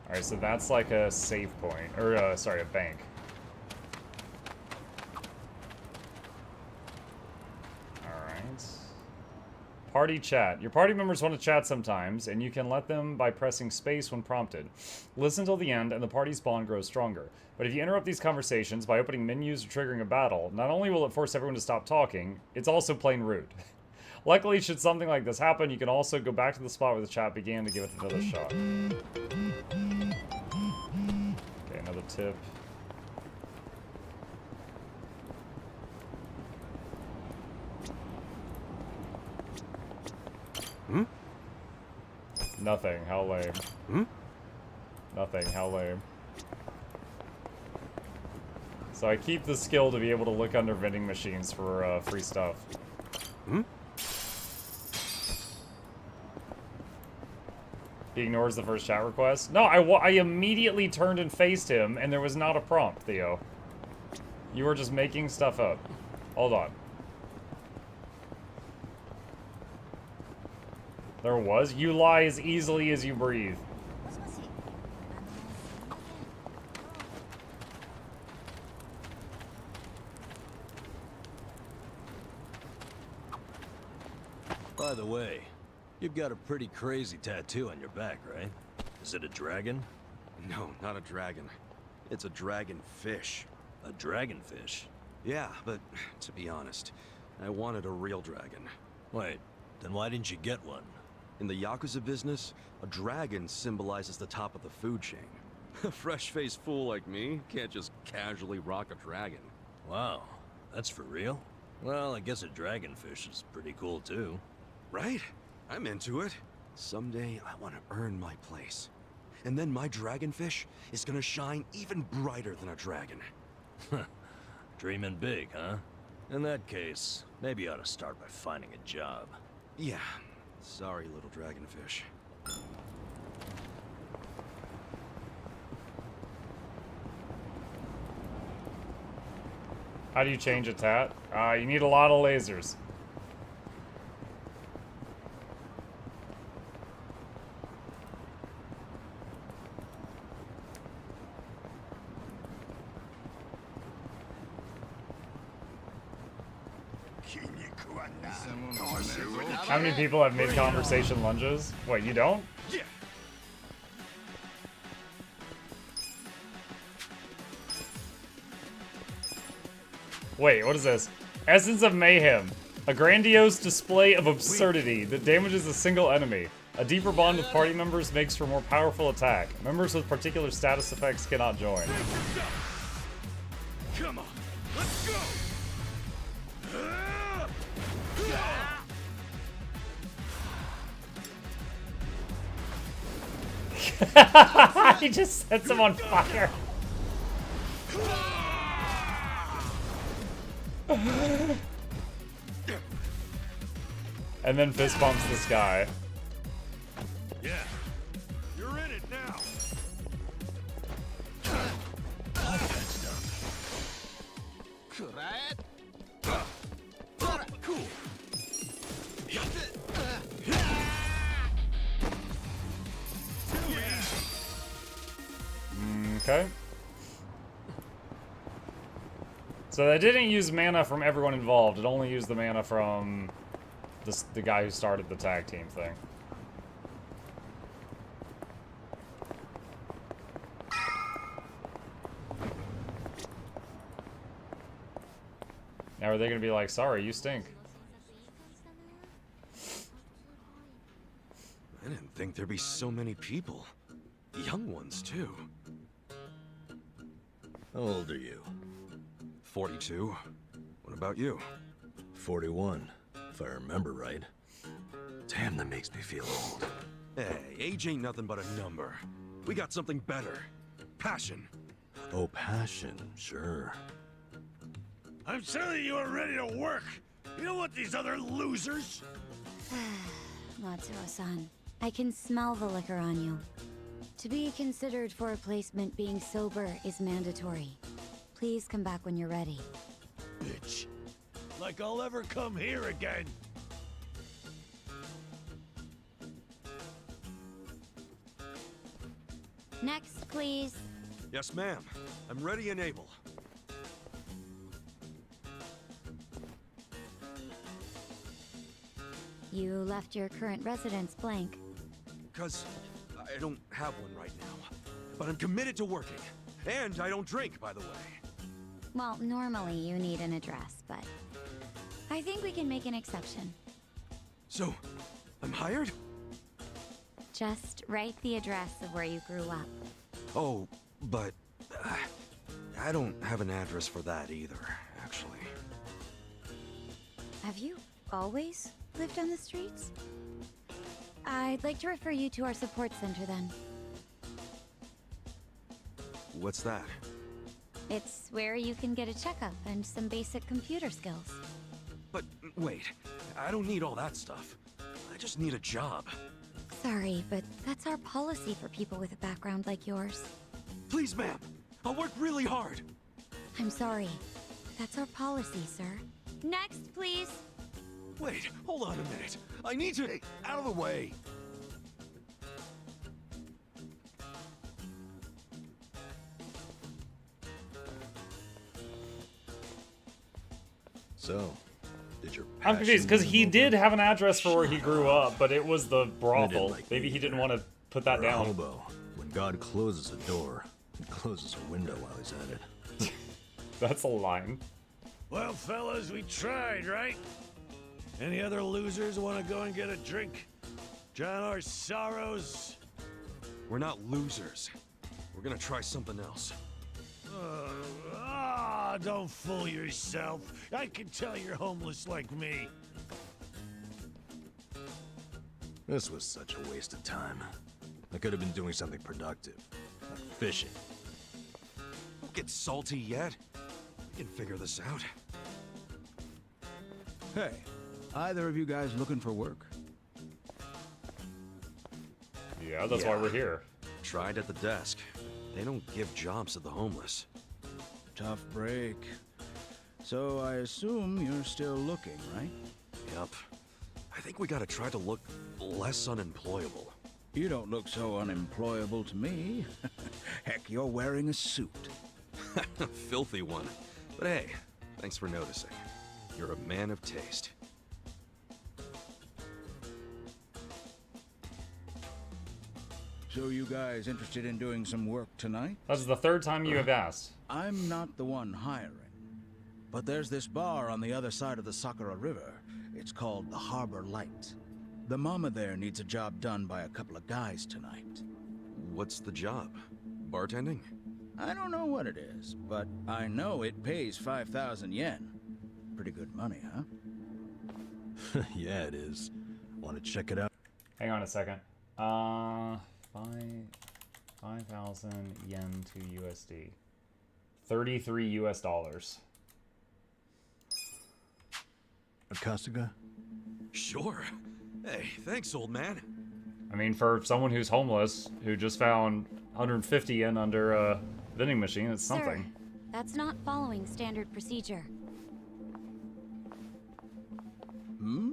Alright, so that's like a save point. Or, sorry, a bank. Alright. Party chat. Your party members want to chat sometimes, and you can let them by pressing space when prompted. Listen till the end, and the party's bond grows stronger. But if you interrupt these conversations by opening menus or triggering a battle, not only will it force everyone to stop talking, it's also plain rude. Luckily, should something like this happen, you can also go back to the spot where the chat began to give it another shot. Okay, another tip. Nothing, how lame. Nothing, how lame. So I keep the skill to be able to look under vending machines for free stuff. He ignores the first chat request. No, I immediately turned and faced him, and there was not a prompt, Theo. You were just making stuff up. Hold on. There was? You lie as easily as you breathe. By the way, you've got a pretty crazy tattoo on your back, right? Is it a dragon? No, not a dragon. It's a dragon fish. A dragonfish? Yeah, but to be honest, I wanted a real dragon. Wait, then why didn't you get one? In the Yakuza business, a dragon symbolizes the top of the food chain. A fresh-faced fool like me can't just casually rock a dragon. Wow, that's for real? Well, I guess a dragonfish is pretty cool too. Right? I'm into it. Someday I want to earn my place. And then my dragonfish is gonna shine even brighter than a dragon. Dreaming big, huh? In that case, maybe you ought to start by finding a job. Yeah. Sorry, little dragonfish. How do you change a tat? You need a lot of lasers. How many people have mid-conversation lunges? Wait, you don't? Yeah. Wait, what is this? Essence of Mayhem. A grandiose display of absurdity that damages a single enemy. A deeper bond with party members makes for a more powerful attack. Members with particular status effects cannot join. Come on, let's go! He just sets him on fire. And then fist bumps this guy. Yeah, you're in it now. Cool. Okay. So they didn't use mana from everyone involved. It only used the mana from the guy who started the tag team thing. Now are they gonna be like, sorry, you stink? I didn't think there'd be so many people. Young ones, too. How old are you? 42. What about you? 41, if I remember right. Damn, that makes me feel old. Hey, age ain't nothing but a number. We got something better. Passion. Oh, passion, sure. I'm telling you, are ready to work. You don't want these other losers. Matsuo-san, I can smell the liquor on you. To be considered for a placement, being sober is mandatory. Please come back when you're ready. Bitch. Like I'll ever come here again. Next, please. Yes, ma'am. I'm ready and able. You left your current residence blank. 'Cause I don't have one right now. But I'm committed to working. And I don't drink, by the way. Well, normally you need an address, but I think we can make an exception. So, I'm hired? Just write the address of where you grew up. Oh, but I don't have an address for that either, actually. Have you always lived on the streets? I'd like to refer you to our support center then. What's that? It's where you can get a checkup and some basic computer skills. But wait, I don't need all that stuff. I just need a job. Sorry, but that's our policy for people with a background like yours. Please, ma'am. I'll work really hard. I'm sorry. That's our policy, sir. Next, please. Wait, hold on a minute. I need to... Hey, out of the way. So, did your I'm confused because passion he win did over? have an address for where he grew up, but it was the brothel. like Maybe me he didn't either. want to put that You're a down. hobo. When God closes a door, he closes a window while he's at it. That's a line. Well, fellas, we tried, right? Any other losers want to go and get a drink? Drown our sorrows? We're not losers. We're gonna try something else. Don't fool yourself. I can tell you're homeless like me. This was such a waste of time. I could have been doing something productive, like fishing. Don't get salty yet. We can figure this out. Hey, either of you guys looking for work? Yeah, that's why we're here. Tried at the desk. They don't give jobs to the homeless. Tough break. So I assume you're still looking, right? Yup. I think we gotta try to look less unemployable. You don't look so unemployable to me. Heck, you're wearing a suit. Filthy one. But hey, thanks for noticing. You're a man of taste. So you guys interested in doing some work tonight? That's the third time you have asked. I'm not the one hiring. But there's this bar on the other side of the Sakura River. It's called the Harbor Light. The mama there needs a job done by a couple of guys tonight. What's the job? Bartending? I don't know what it is, but I know it pays 5,000 yen. Pretty good money, huh? Yeah, it is. Want to check it out? Hang on a second. 5,000 yen to USD. 33 US dollars. Akasuga? Sure. Hey, thanks, old man. I mean, for someone who's homeless, who just found 150 yen under a vending machine, it's something. Sir, that's not following standard procedure. Hmm?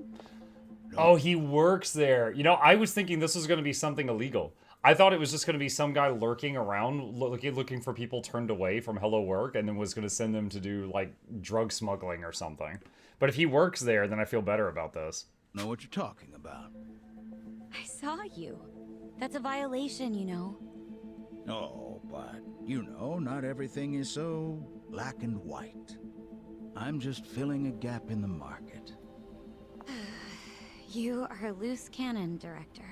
Oh, he works there. You know, I was thinking this was going to be something illegal. I thought it was just going to be some guy lurking around, looking for people turned away from Hello Work, and then was going to send them to do, like, drug smuggling or something. But if he works there, then I feel better about this. Know what you're talking about. I saw you. That's a violation, you know. Oh, but, you know, not everything is so black and white. I'm just filling a gap in the market. You are a loose cannon, Director.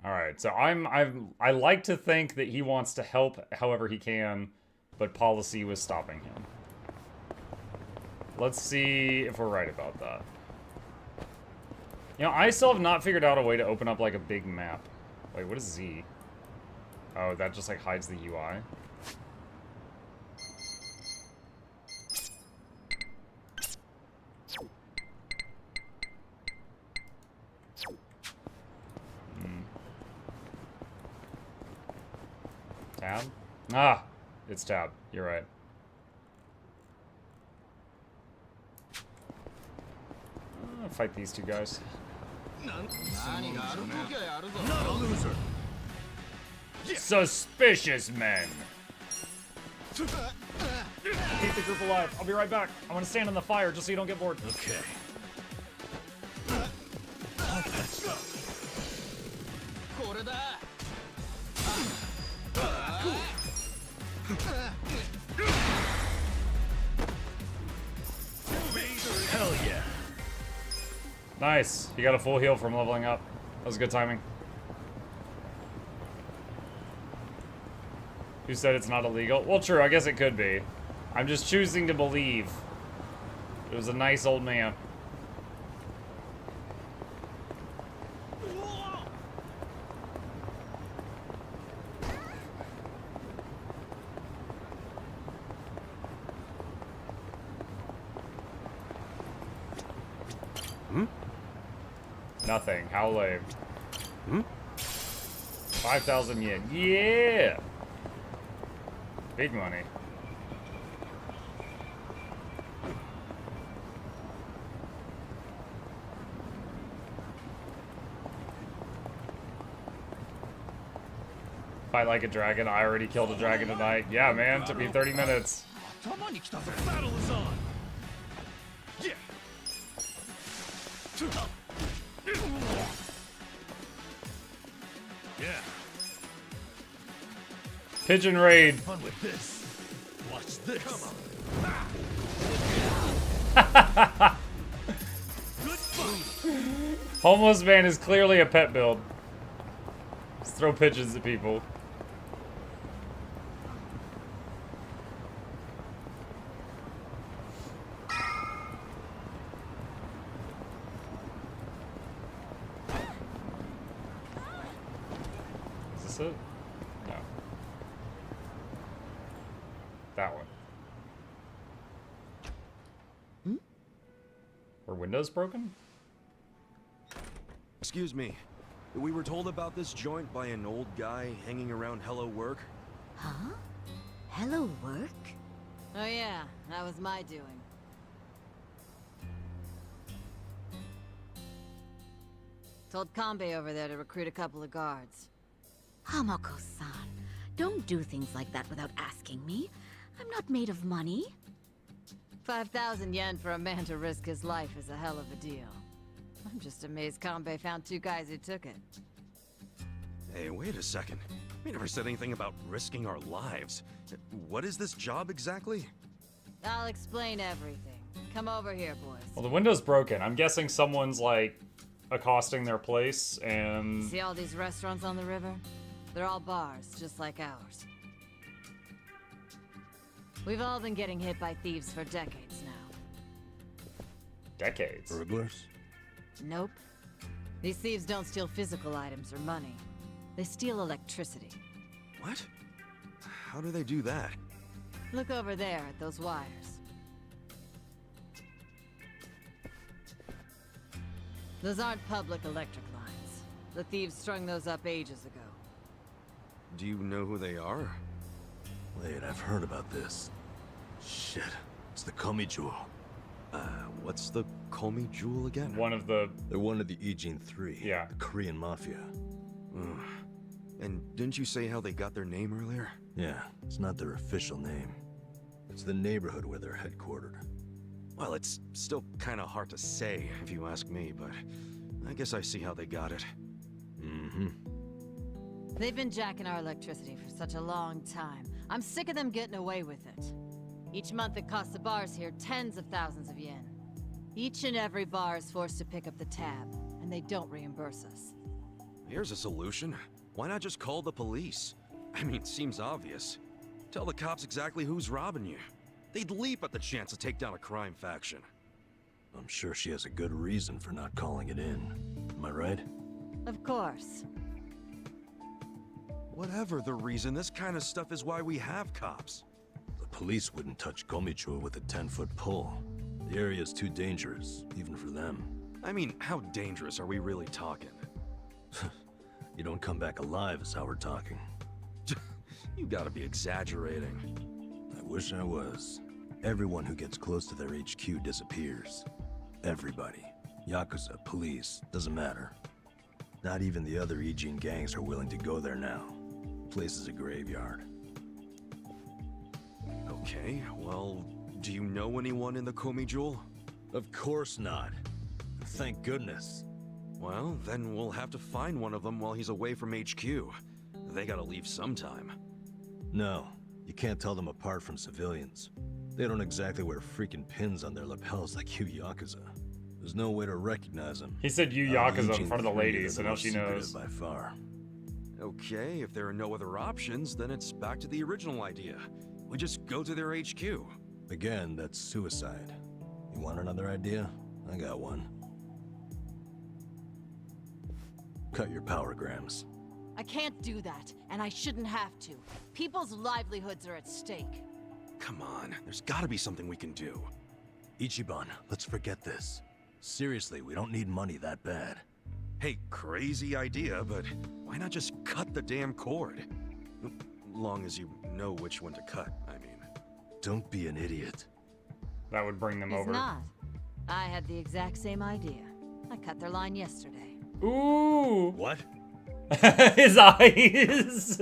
All right, so I like to think that he wants to help however he can, but policy was stopping him. Let's see if we're right about that. You know, I still have not figured out a way to open up like a big map. Wait, what is Z? Oh, that just like hides the UI. Tab? Ah, it's tab. You're right. Fight these two guys. Not a loser. Suspicious men. Keep the group alive. I'll be right back. I want to stand in the fire just so you don't get bored. Okay. Hell yeah. Nice. You got a full heal from leveling up. That was good timing. Who said it's not illegal? Well, true. I guess it could be. I'm just choosing to believe. It was a nice old man. Nothing. How lame. 5,000 yen. Yeah! Big money. Fight like a dragon. I already killed a dragon tonight. Yeah, man. Took me 30 minutes. Battle is on. Yeah. Yeah. Pigeon raid. Fun with this. Watch this. Good fun. Homeless man is clearly a pet build. Just throw pigeons at people. Is this it? No. That one. Were windows broken? Excuse me. We were told about this joint by an old guy hanging around Hello Work. Huh? Hello, work? Oh yeah, that was my doing. Told Kanbei over there to recruit a couple of guards. Hamako-san, don't do things like that without asking me. I'm not made of money. 5,000 yen for a man to risk his life is a hell of a deal. I'm just amazed Kanbei found 2 guys who took it. Hey, wait a second. We never said anything about risking our lives. What is this job exactly? I'll explain everything. Come over here, boys. Well, the window's broken. I'm guessing someone's, like, accosting their place, and... See all these restaurants on the river? They're all bars, just like ours. We've all been getting hit by thieves for decades now. Decades? Burglars? Nope. These thieves don't steal physical items or money. They steal electricity. What? How do they do that? Look over there at those wires. Those aren't public electric lines. The thieves strung those up ages ago. Do you know who they are? Wait, I've heard about this. Shit, it's the Komi Jewel. What's the Komi Jewel again? One of the... They're one of the Ijin 3. Yeah. The Korean Mafia. Ugh. And didn't you say how they got their name earlier? Yeah, it's not their official name. It's the neighborhood where they're headquartered. Well, it's still kind of hard to say, if you ask me, but I guess I see how they got it. Mm-hmm. They've been jacking our electricity for such a long time. I'm sick of them getting away with it. Each month it costs the bars here tens of thousands of yen. Each and every bar is forced to pick up the tab, and they don't reimburse us. Here's a solution. Why not just call the police? I mean, it seems obvious. Tell the cops exactly who's robbing you. They'd leap at the chance to take down a crime faction. I'm sure she has a good reason for not calling it in. Am I right? Of course. Whatever the reason, this kind of stuff is why we have cops. The police wouldn't touch Komichua with a 10-foot pole. The area's too dangerous, even for them. I mean, how dangerous are we really talking? You don't come back alive is how we're talking. You gotta be exaggerating. I wish I was. Everyone who gets close to their HQ disappears. Everybody. Yakuza, police, doesn't matter. Not even the other Ijin gangs are willing to go there now. The place is a graveyard. Okay, well, do you know anyone in the Komi Jewel? Of course not. Thank goodness. Well, then we'll have to find one of them while he's away from HQ. They gotta leave sometime. No, you can't tell them apart from civilians. They don't exactly wear freaking pins on their lapels like you Yakuza. There's no way to recognize them. He said you Yakuza in front of the ladies, so now she knows. By far. Okay, if there are no other options, then it's back to the original idea. We just go to their HQ. Again, that's suicide. You want another idea? I got one. Cut your power grams. I can't do that, and I shouldn't have to. People's livelihoods are at stake. Come on, there's gotta be something we can do. Ichiban, let's forget this. Seriously, we don't need money that bad. Hey, crazy idea, but why not just cut the damn cord? Long as you know which one to cut, I mean. Don't be an idiot. That would bring them He's over. not. I had the exact same idea. I cut their line yesterday. Ooh! What? His eyes!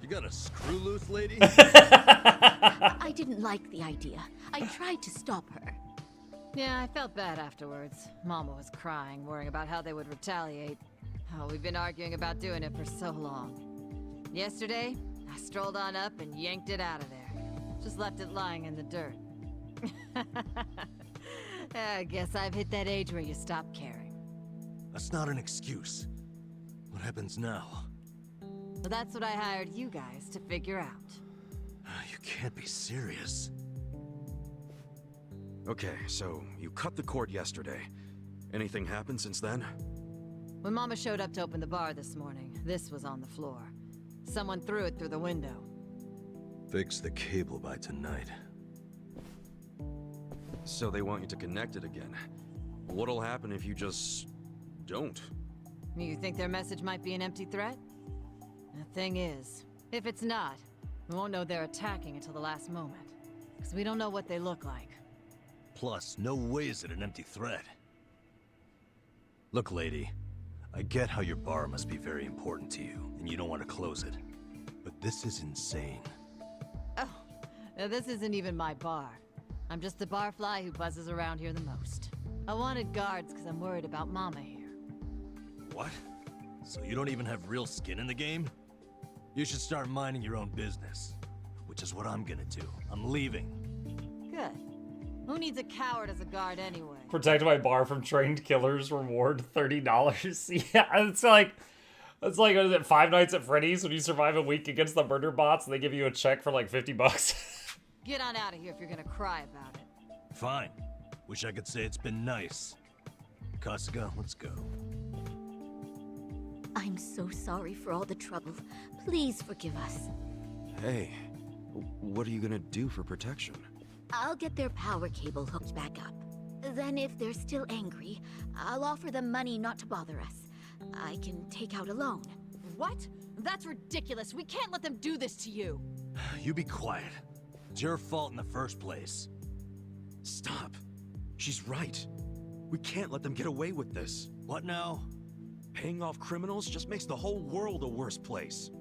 You got a screw loose, lady? I didn't like the idea. I tried to stop her. Yeah, I felt bad afterwards. Mama was crying, worrying about how they would retaliate. Oh, we've been arguing about doing it for so long. Yesterday, I strolled on up and yanked it out of there. Just left it lying in the dirt. I guess I've hit that age where you stop caring. That's not an excuse. What happens now? Well, that's what I hired you guys to figure out. You can't be serious. Okay, so you cut the cord yesterday. Anything happened since then? When Mama showed up to open the bar this morning, this was on the floor. Someone threw it through the window. Fix the cable by tonight. So they want you to connect it again. What'll happen if you just... don't? You think their message might be an empty threat? The thing is, if it's not, we won't know they're attacking until the last moment. Because we don't know what they look like. Plus, no way is it an empty threat. Look, lady, I get how your bar must be very important to you, and you don't want to close it. But this is insane. Oh, now this isn't even my bar. I'm just the barfly who buzzes around here the most. I wanted guards because I'm worried about Mama here. What? So you don't even have real skin in the game? You should start minding your own business. Which is what I'm gonna do. I'm leaving. Good. Who needs a coward as a guard anyway? Protect my bar from trained killers. Reward $30. Yeah, it's like what is it, Five Nights at Freddy's when you survive a week against the murder bots and they give you a check for like $50. Get on out of here if you're gonna cry about it. Fine. Wish I could say it's been nice. Kasuga, let's go. I'm so sorry for all the trouble. Please forgive us. Hey, what are you gonna do for protection? I'll get their power cable hooked back up. Then if they're still angry, I'll offer them money not to bother us. I can take out a loan. What? That's ridiculous. We can't let them do this to you. You be quiet. It's your fault in the first place. Stop. She's right. We can't let them get away with this. What now? Paying off criminals just makes the whole world a worse place.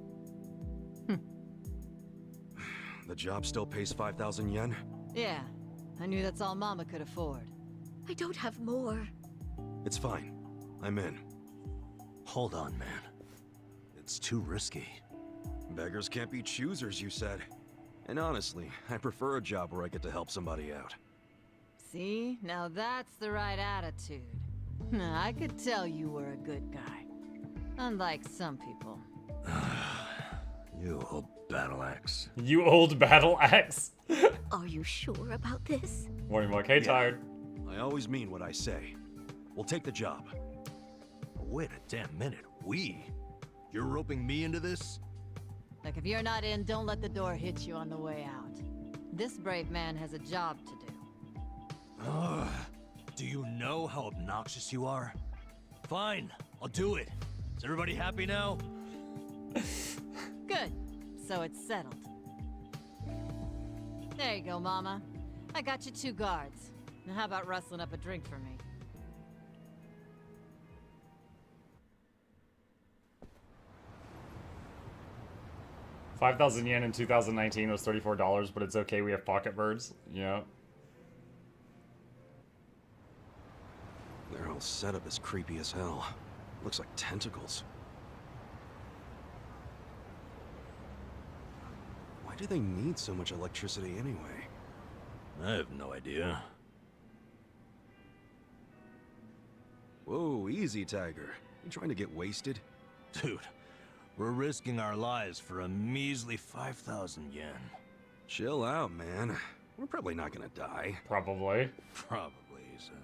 The job still pays 5,000 yen? Yeah, I knew that's all Mama could afford. I don't have more. It's fine. I'm in. Hold on, man. It's too risky. Beggars can't be choosers, you said. And honestly, I prefer a job where I get to help somebody out. See? Now that's the right attitude. I could tell you were a good guy. Unlike some people. You old battle axe. You old battle axe. Are you sure about this? Morning, Muk. Hey, tired. I always mean what I say. We'll take the job. Wait a damn minute. We? You're roping me into this? Like, if you're not in, don't let the door hit you on the way out. This brave man has a job to do. Ugh. Do you know how obnoxious you are? Fine, I'll do it. Is everybody happy now? Good. So it's settled. There you go, Mama. I got you 2 guards. Now how about rustling up a drink for me? $5,000 yen in 2019 was $34, but it's okay. We have pocket birds. Yeah. Their whole setup is creepy as hell. Looks like tentacles. Why do they need so much electricity anyway? I have no idea. Whoa, easy, Tiger. You trying to get wasted? Dude, we're risking our lives for a measly 5,000 yen. Chill out, man. We're probably not gonna die. Probably. Probably, he said.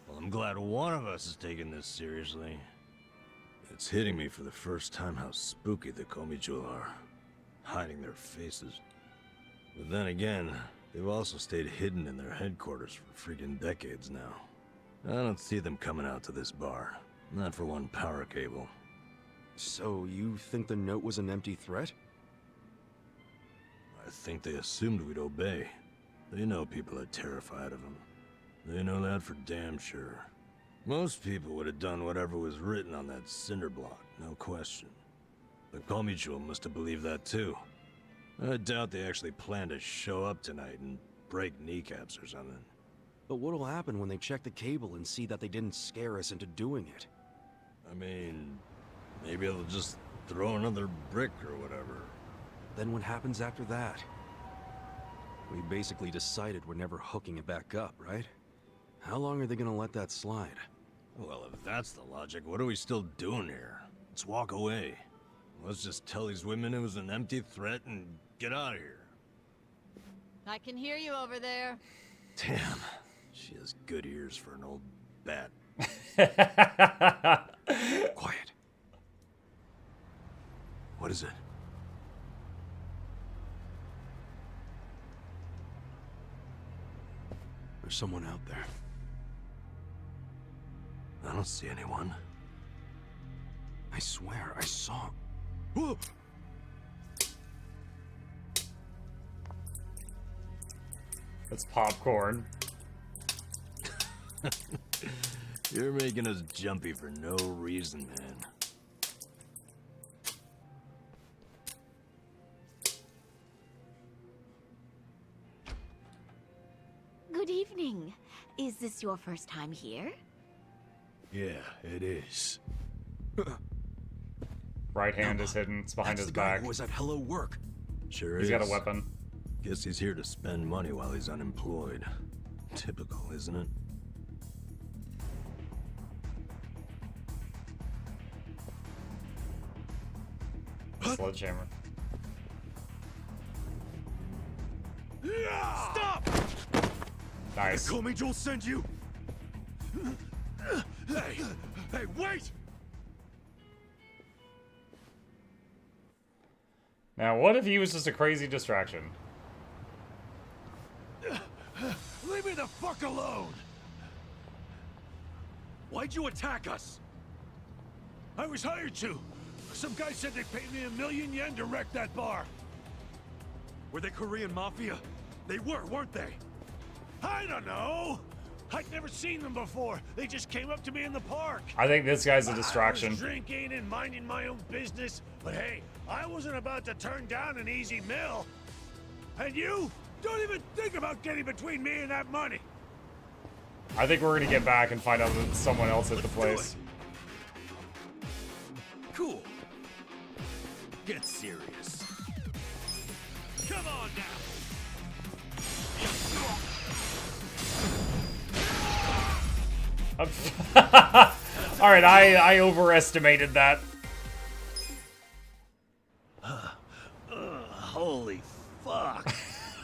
Well, I'm glad one of us is taking this seriously. It's hitting me for the first time how spooky the Komichu are. Hiding their faces. But then again, they've also stayed hidden in their headquarters for freaking decades now. I don't see them coming out to this bar. Not for one power cable. So you think the note was an empty threat? I think they assumed we'd obey. They know people are terrified of them. They know that for damn sure. Most people would have done whatever was written on that cinder block, no question. The Komichu must have believed that too. I doubt they actually plan to show up tonight and break kneecaps or something. But what'll happen when they check the cable and see that they didn't scare us into doing it? I mean, maybe they'll just throw another brick or whatever. Then what happens after that? We basically decided we're never hooking it back up, right? How long are they gonna let that slide? Well, if that's the logic, what are we still doing here? Let's walk away. Let's just tell these women it was an empty threat and get out of here. I can hear you over there. Damn, she has good ears for an old bat. Quiet. What is it? There's someone out there. I don't see anyone. I swear, I saw... Whoa! It's popcorn. You're making us jumpy for no reason, man. Good evening. Is this your first time here? Yeah, it is. Right hand is hidden. It's behind his the guy back. who was at Hello Work. Sure He's is. got a weapon. Guess he's here to spend money while he's unemployed. Typical, isn't it? Sledgehammer. Stop! Nice. Call me, Joel send you. Hey, hey, wait! Now, what if he was just a crazy distraction? Leave me the fuck alone! Why'd you attack us? I was hired to. Some guy said they paid me $1 million yen to wreck that bar. Were they Korean mafia? They were, weren't they? I don't know. I'd never seen them before. They just came up to me in the park. I think this guy's a I distraction. was drinking and minding my own business, but hey, I wasn't about to turn down an easy meal. And you don't even think about getting between me and that money. I think we're gonna get back and find out that someone else hit the place. Cool. Get serious. Come on now. Alright, I overestimated that. Holy fuck.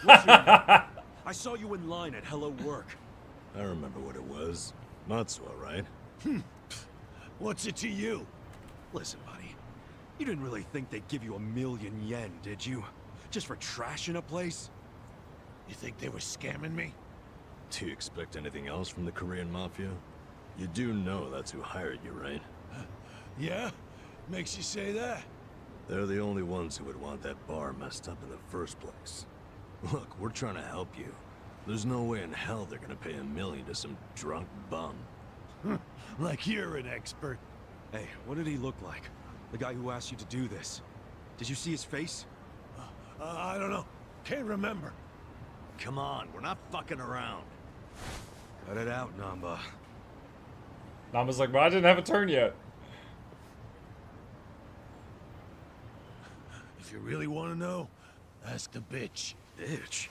I saw you in line at Hello Work. I remember what it was. Matsuo, right? What's it to you? Listen, buddy. You didn't really think they'd give you $1 million yen, did you? Just for trashing a place? You think they were scamming me? Do you expect anything else from the Korean Mafia? You do know that's who hired you, right? Yeah? Makes you say that? They're the only ones who would want that bar messed up in the first place. Look, we're trying to help you. There's no way in hell they're gonna pay $1 million to some drunk bum. Like you're an expert. Hey, what did he look like? The guy who asked you to do this. Did you see his face? I don't know. Can't remember. Come on, we're not fucking around. Cut it out, Namba. Namba's like, but I didn't have a turn yet. If you really want to know, ask the bitch. Bitch?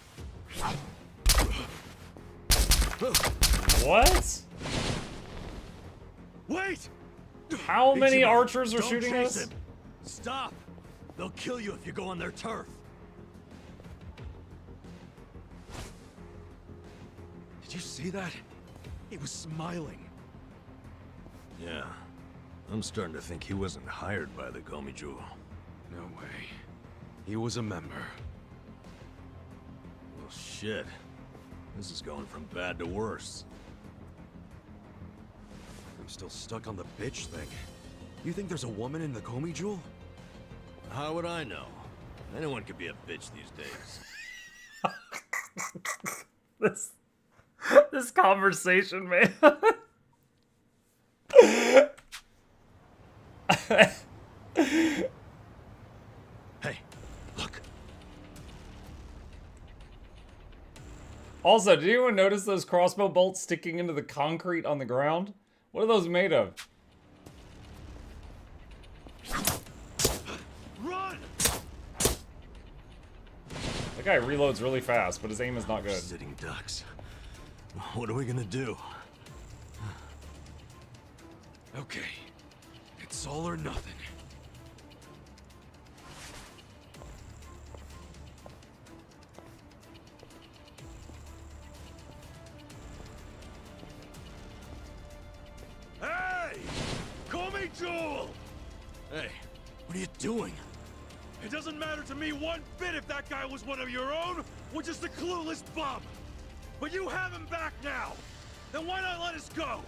What? Wait! How many Ichiban, archers are don't shooting chase us? him. Stop! They'll kill you if you go on their turf. Did you see that? He was smiling. Yeah. I'm starting to think he wasn't hired by the Gomiju. No way. He was a member. Well, shit. This is going from bad to worse. I'm still stuck on the bitch thing. You think there's a woman in the Komi Jewel? How would I know? Anyone could be a bitch these days. This conversation, man. Hey, look. Also, did anyone notice those crossbow bolts sticking into the concrete on the ground? What are those made of? Run! That guy reloads really fast, but his aim is not good. Sitting ducks. What are we gonna do? Okay. It's all or nothing. Hey! Call me Joel! Hey, what are you doing? It doesn't matter to me one bit if that guy was one of your own or just a clueless bum. But you have him back now. Then why not let us go?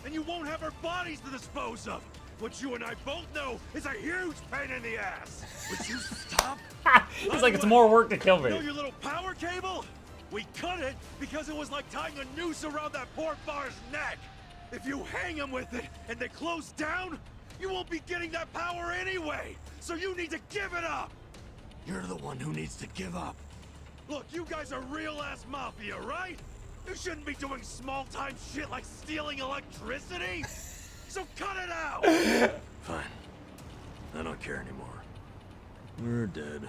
And you won't have our bodies to dispose of. What you and I both know is a huge pain in the ass. Would you stop? It's like it's more work to kill me. You know your little power cable? We cut it because it was like tying a noose around that poor bar's neck. If you hang him with it and they close down, you won't be getting that power anyway. So you need to give it up. You're the one who needs to give up. Look, you guys are real-ass mafia, right? You shouldn't be doing small-time shit like stealing electricity. So cut it out! Fine. I don't care anymore. We're dead.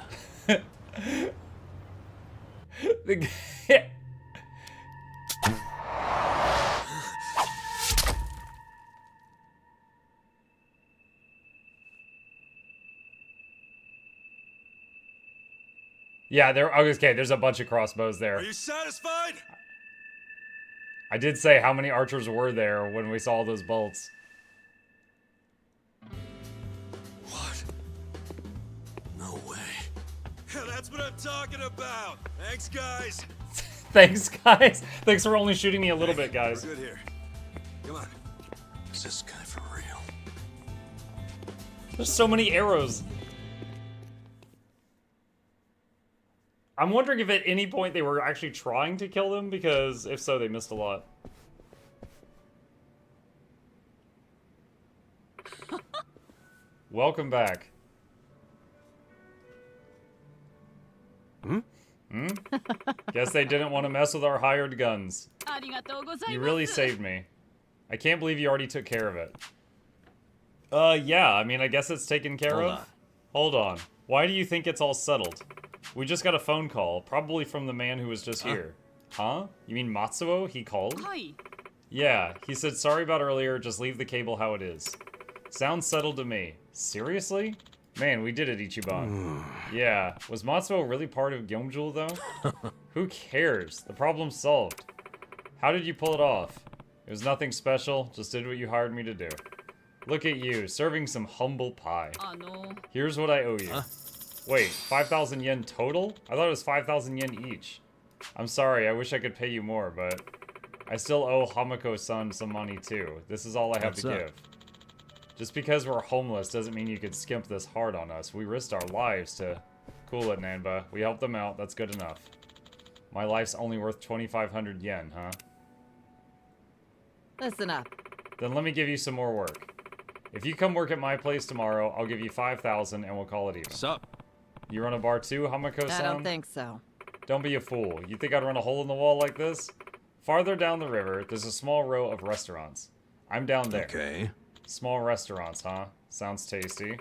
Yeah, there's a bunch of crossbows there. Are you satisfied? I did say how many archers were there when we saw those bolts. What? No way. Yeah, that's what I'm talking about. Thanks, guys. Thanks, guys. Thanks for only shooting me a little bit, guys. We're good here. Come on. Is this guy for real? There's so many arrows. I'm wondering if at any point they were actually trying to kill them, because if so, they missed a lot. Welcome back. Guess they didn't want to mess with our hired guns. You really saved me. I can't believe you already took care of it. Yeah, I mean, I guess it's taken care of. Hold on. Why do you think it's all settled? We just got a phone call, probably from the man who was just here. Huh? You mean Matsuo? He called? Yeah, he said sorry about earlier, just leave the cable how it is. Sounds settled to me. Seriously? Man, we did it, Ichiban. Yeah, was Matsuo really part of Gyeongju though? Who cares? The problem's solved. How did you pull it off? It was nothing special, just did what you hired me to do. Look at you, serving some humble pie. Here's what I owe you. Wait, 5,000 yen total? I thought it was 5,000 yen each. I'm sorry, I wish I could pay you more, but I still owe Hamako-san some money too. This is all I have to give. Just because we're homeless doesn't mean you could skimp this hard on us. We risked our lives to... Cool it, Nanba. We helped them out, that's good enough. My life's only worth 2,500 yen, huh? Listen up. Then let me give you some more work. If you come work at my place tomorrow, I'll give you 5,000 and we'll call it even. Sup? You run a bar too, Hamako-san? I don't think so. Don't be a fool. You think I'd run a hole in the wall like this? Farther down the river, there's a small row of restaurants. I'm down there. Okay. Small restaurants, huh? Sounds tasty.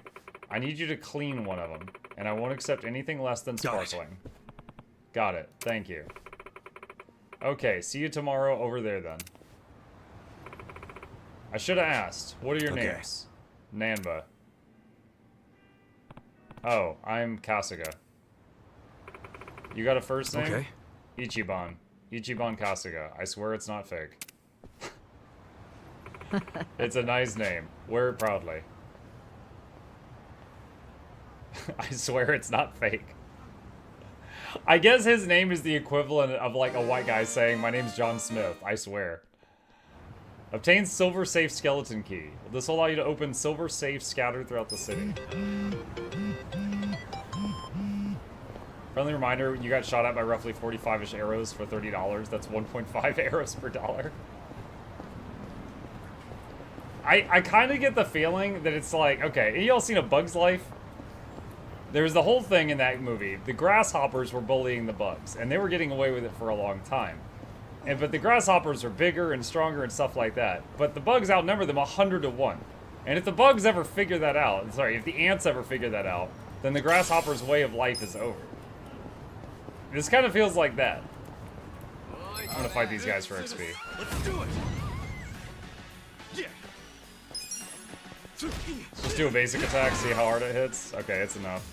I need you to clean one of them, and I won't accept anything less than sparkling. Got it. Thank you. Okay, see you tomorrow over there then. I should have asked. What are your names? Nanba. Oh, I'm Kasuga. You got a first name? Okay. Ichiban. Ichiban Kasuga. I swear it's not fake. It's a nice name. Wear it proudly. I swear it's not fake. I guess his name is the equivalent of like a white guy saying, my name's John Smith. I swear. Obtain silver safe skeleton key. This will allow you to open silver safes scattered throughout the city. Friendly reminder, you got shot at by roughly 45-ish arrows for $30. That's 1.5 arrows per dollar. I kind of get the feeling that it's like, okay, y'all seen A Bug's Life? There's the whole thing in that movie. The grasshoppers were bullying the bugs, and they were getting away with it for a long time. But the grasshoppers are bigger and stronger and stuff like that. But the bugs outnumber them 100 to 1. And if the bugs ever figure that out, sorry, if the ants ever figure that out, then the grasshopper's way of life is over. This kind of feels like that. I'm gonna fight these guys for XP. Let's do it. Yeah. Let's just do a basic attack, see how hard it hits. Okay, it's enough.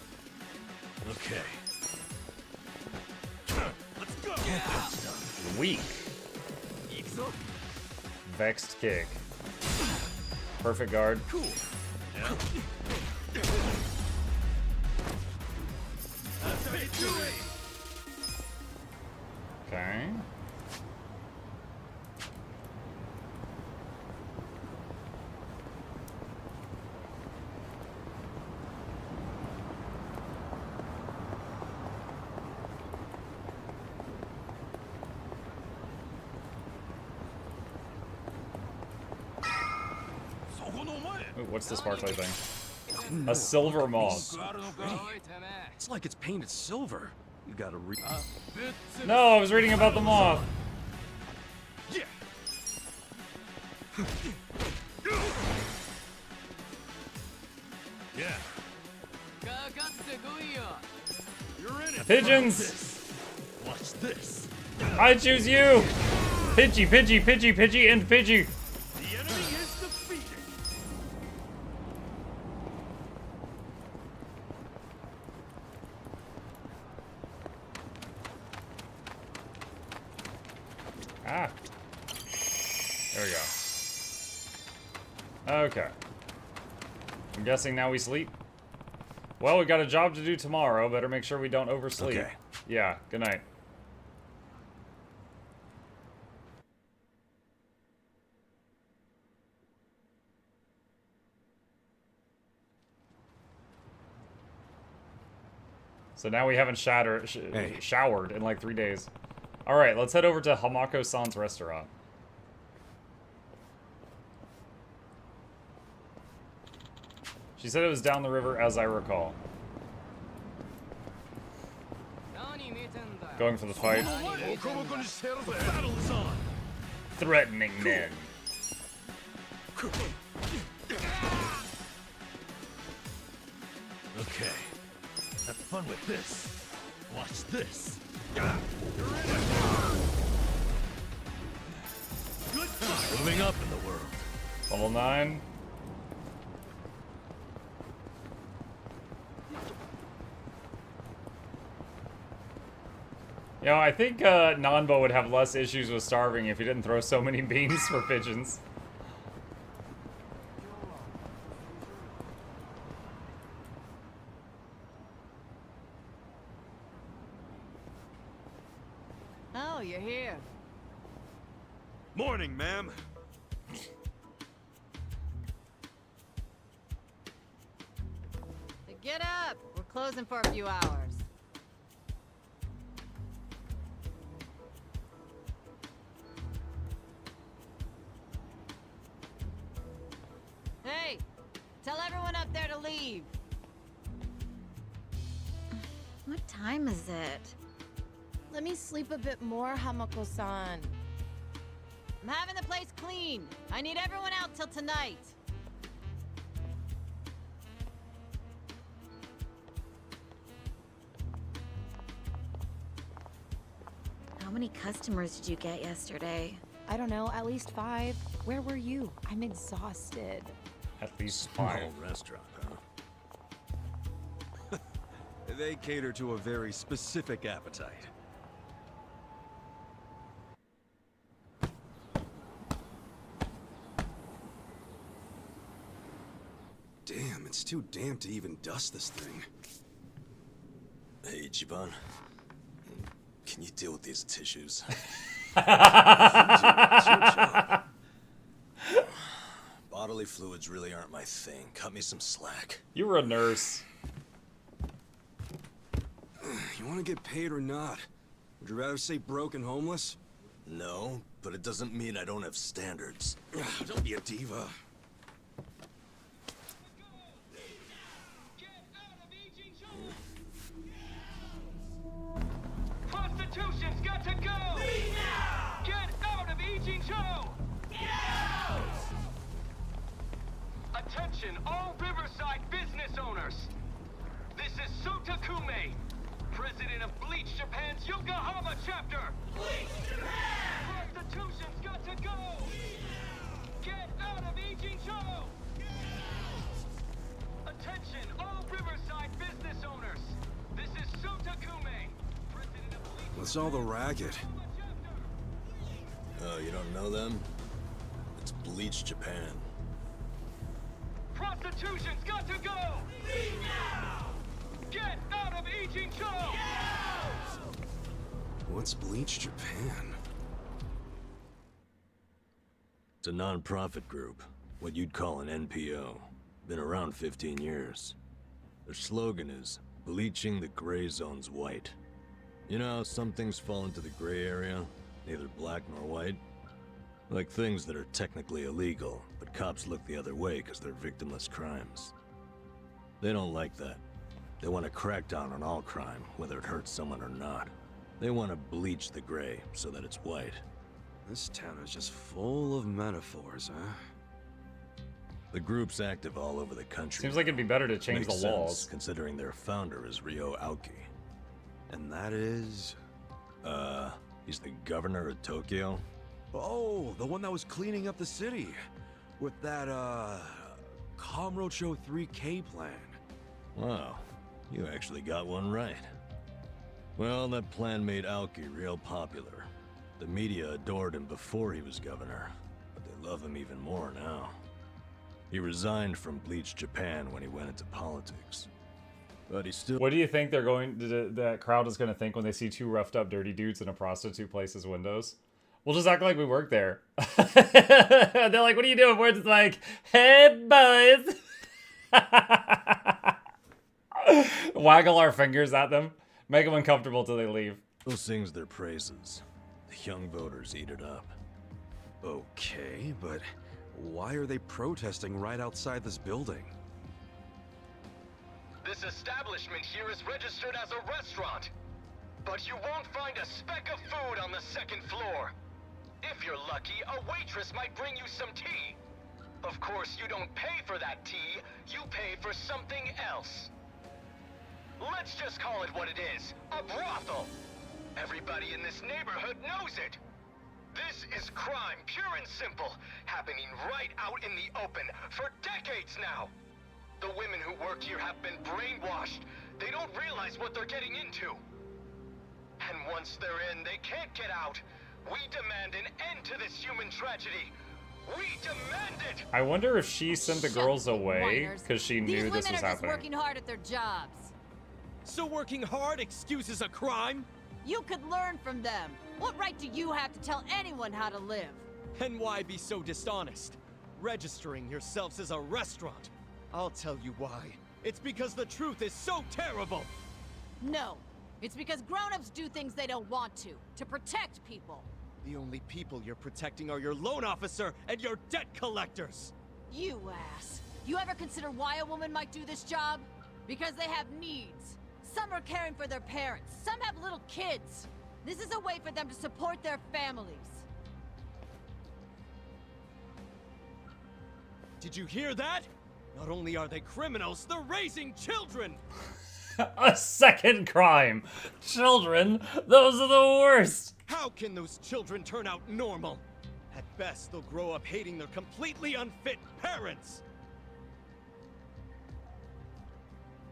Okay. Let's go. Weak. Vexed kick. Perfect guard. Cool. Yeah. Okay. Ooh, what's the sparkly thing? A silver moth. It's like it's painted silver. You gotta read. No, I was reading about the moth. Yeah. Yeah. You're in it. Pigeons! Watch this. I choose you! Pidgey, Pidgey, Pidgey, Pidgey, and Pidgey. The enemy is defeated. Ah. There we go. Okay. I'm guessing now we sleep. Well, we got a job to do tomorrow. Better make sure we don't oversleep. Okay. Yeah, good night. So now we haven't showered in like 3 days. Alright, let's head over to Hamako-san's restaurant. She said it was down the river, as I recall. Going for the fight. Battle is on. Threatening men. Okay. Have fun with this. Watch this. Good fight. Moving up in the world. Level 9. You know, I think Nanbo would have less issues with starving if he didn't throw so many beans for pigeons. Oh, you're here. Morning, ma'am. Get up! We're closing for a few hours. Hey! Tell everyone up there to leave. What time is it? Let me sleep a bit more, Hamako-san. I'm having the place clean. I need everyone out till tonight. How many customers did you get yesterday? I don't know, at least 5. Where were you? I'm exhausted. At least Small 5. restaurant, huh? They cater to a very specific appetite. Damn, it's too damp to even dust this thing. Hey, Ichiban. Can you deal with these tissues? Bodily fluids really aren't my thing. Cut me some slack. You were a nurse. You want to get paid or not? Would you rather say broke and homeless? No, but it doesn't mean I don't have standards. Don't be a diva. Prostitution's got to go! Leave now! Get out of Ijincho! Get out! Attention, all Riverside business owners! This is Sotakume, president of Bleach Japan's Yokohama chapter! Bleach Japan! Prostitution's got to go! Get out of Ijincho! What's all the racket? Oh, you don't know them? It's Bleach Japan. Prostitution's got to go! Leave now! Get out of Ijincho! What's Bleach Japan? It's a non-profit group, what you'd call an NPO. Been around 15 years. Their slogan is, bleaching the gray zones white. You know how some things fall into the gray area, neither black nor white? Like things that are technically illegal, but cops look the other way because they're victimless crimes. They don't like that. They want to crack down on all crime, whether it hurts someone or not. They want to bleach the gray so that it's white. This town is just full of metaphors, huh? The group's active all over the country. Seems like it'd be better to change Makes the laws. sense, considering their founder is Ryo Aoki. And that is... He's the governor of Tokyo. Oh, the one that was cleaning up the city. With that, Kamurocho 3K plan. Wow, you actually got one right. Well, that plan made Aoki real popular. The media adored him before he was governor, but they love him even more now. He resigned from Bleach Japan when he went into politics. But he still... What do you think they're going to, that crowd is going to think when they see two roughed up dirty dudes in a prostitute place's windows? We'll just act like we work there. They're like, what are you doing? We're just like, hey, boys. Waggle our fingers at them. Make them uncomfortable till they leave. Who sings their praises? The young voters eat it up. Okay, but why are they protesting right outside this building? This establishment here is registered as a restaurant, but you won't find a speck of food on the second floor. If you're lucky, a waitress might bring you some tea. Of course, you don't pay for that tea, you pay for something else. Let's just call it what it is, a brothel. Everybody in this neighborhood knows it. This is crime, pure and simple, happening right out in the open for decades now. The women who work here have been brainwashed. They don't realize what they're getting into. And once they're in, they can't get out. We demand an end to this human tragedy. We demand it! I wonder if she sent the girls away because she knew this was These women are just happening. working hard at their jobs. So working hard excuses a crime? You could learn from them. What right do you have to tell anyone how to live? And why be so dishonest? Registering yourselves as a restaurant. I'll tell you why. It's because the truth is so terrible. No. It's because grown-ups do things they don't want to protect people. The only people you're protecting are your loan officer and your debt collectors. You ass. You ever consider why a woman might do this job? Because they have needs. Some are caring for their parents. Some have little kids. This is a way for them to support their families. Did you hear that? Not only are they criminals, they're raising children! A second crime. Children, those are the worst. How can those children turn out normal? At best, they'll grow up hating their completely unfit parents.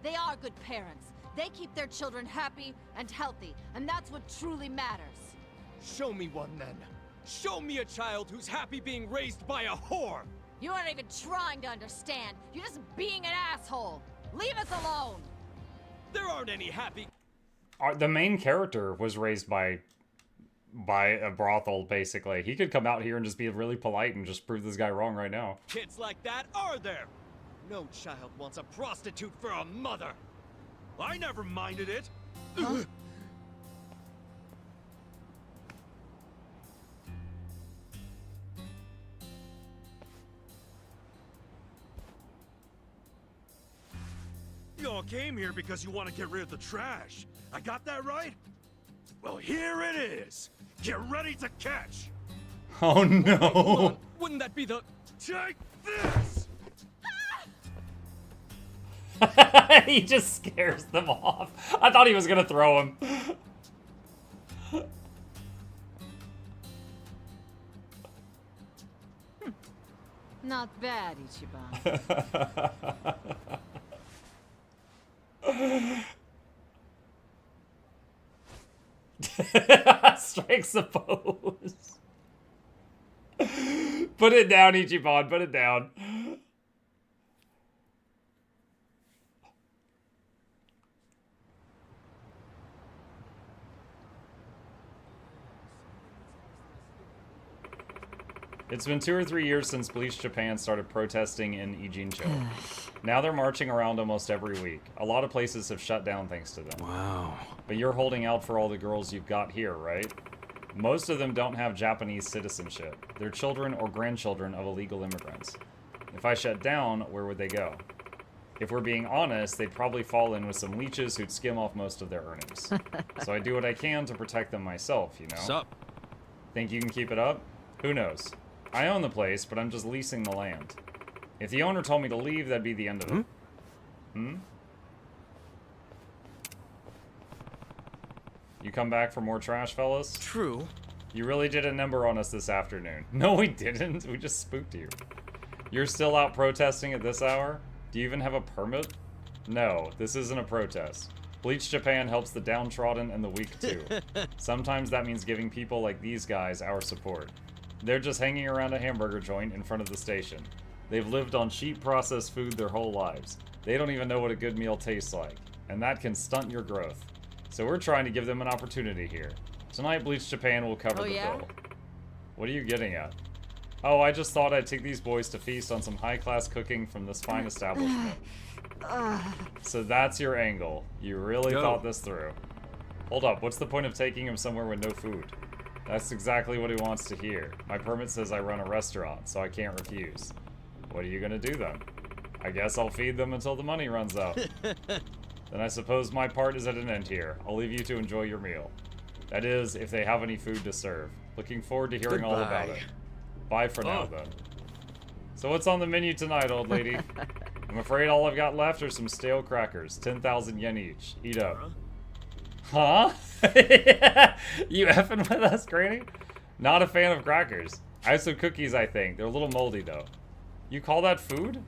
They are good parents. They keep their children happy and healthy, and that's what truly matters. Show me one then. Show me a child who's happy being raised by a whore! You aren't even trying to understand. You're just being an asshole. Leave us alone. There aren't any happy... The main character was raised by a brothel, basically. He could come out here and just be really polite and just prove this guy wrong right now. kids like that, are there? No child wants a prostitute for a mother. I never minded it. Huh? You all came here because you want to get rid of the trash. I got that right? Well, here it is. Get ready to catch. Oh no! Wouldn't that be the... Take this! He just scares them off. I thought he was gonna throw him. Not bad, Ichiban. Strikes a pose. Put it down, Ichiban. Put it down. It's been 2 or 3 years since Bleach Japan started protesting in Ijincho. Now they're marching around almost every week. A lot of places have shut down thanks to them. Wow. But you're holding out for all the girls you've got here, right? Most of them don't have Japanese citizenship. They're children or grandchildren of illegal immigrants. If I shut down, where would they go? If we're being honest, they'd probably fall in with some leeches who'd skim off most of their earnings. So I do what I can to protect them myself, you know? Sup? Think you can keep it up? Who knows? I own the place, but I'm just leasing the land. If the owner told me to leave, that'd be the end of it. You come back for more trash, fellas? True. You really did a number on us this afternoon. No, we didn't. We just spooked you. You're still out protesting at this hour? Do you even have a permit? No, this isn't a protest. Bleach Japan helps the downtrodden and the weak too. Sometimes that means giving people like these guys our support. They're just hanging around a hamburger joint in front of the station. They've lived on cheap processed food their whole lives. They don't even know what a good meal tastes like, and that can stunt your growth. So we're trying to give them an opportunity here. Tonight, Bleach Japan will cover the bill. What are you getting at? Oh, I just thought I'd take these boys to feast on some high-class cooking from this fine establishment. So that's your angle. You really thought this through. Hold up, what's the point of taking him somewhere with no food? That's exactly what he wants to hear. My permit says I run a restaurant, so I can't refuse. What are you gonna do then? I guess I'll feed them until the money runs out. Then I suppose my part is at an end here. I'll leave you to enjoy your meal. That is, if they have any food to serve. Looking forward to hearing all about it. Bye for now, then. So what's on the menu tonight, old lady? I'm afraid all I've got left are some stale crackers. 10,000 yen each. Eat up. Huh? You effing with us, Granny? Not a fan of crackers. I have some cookies, I think. They're a little moldy, though. You call that food?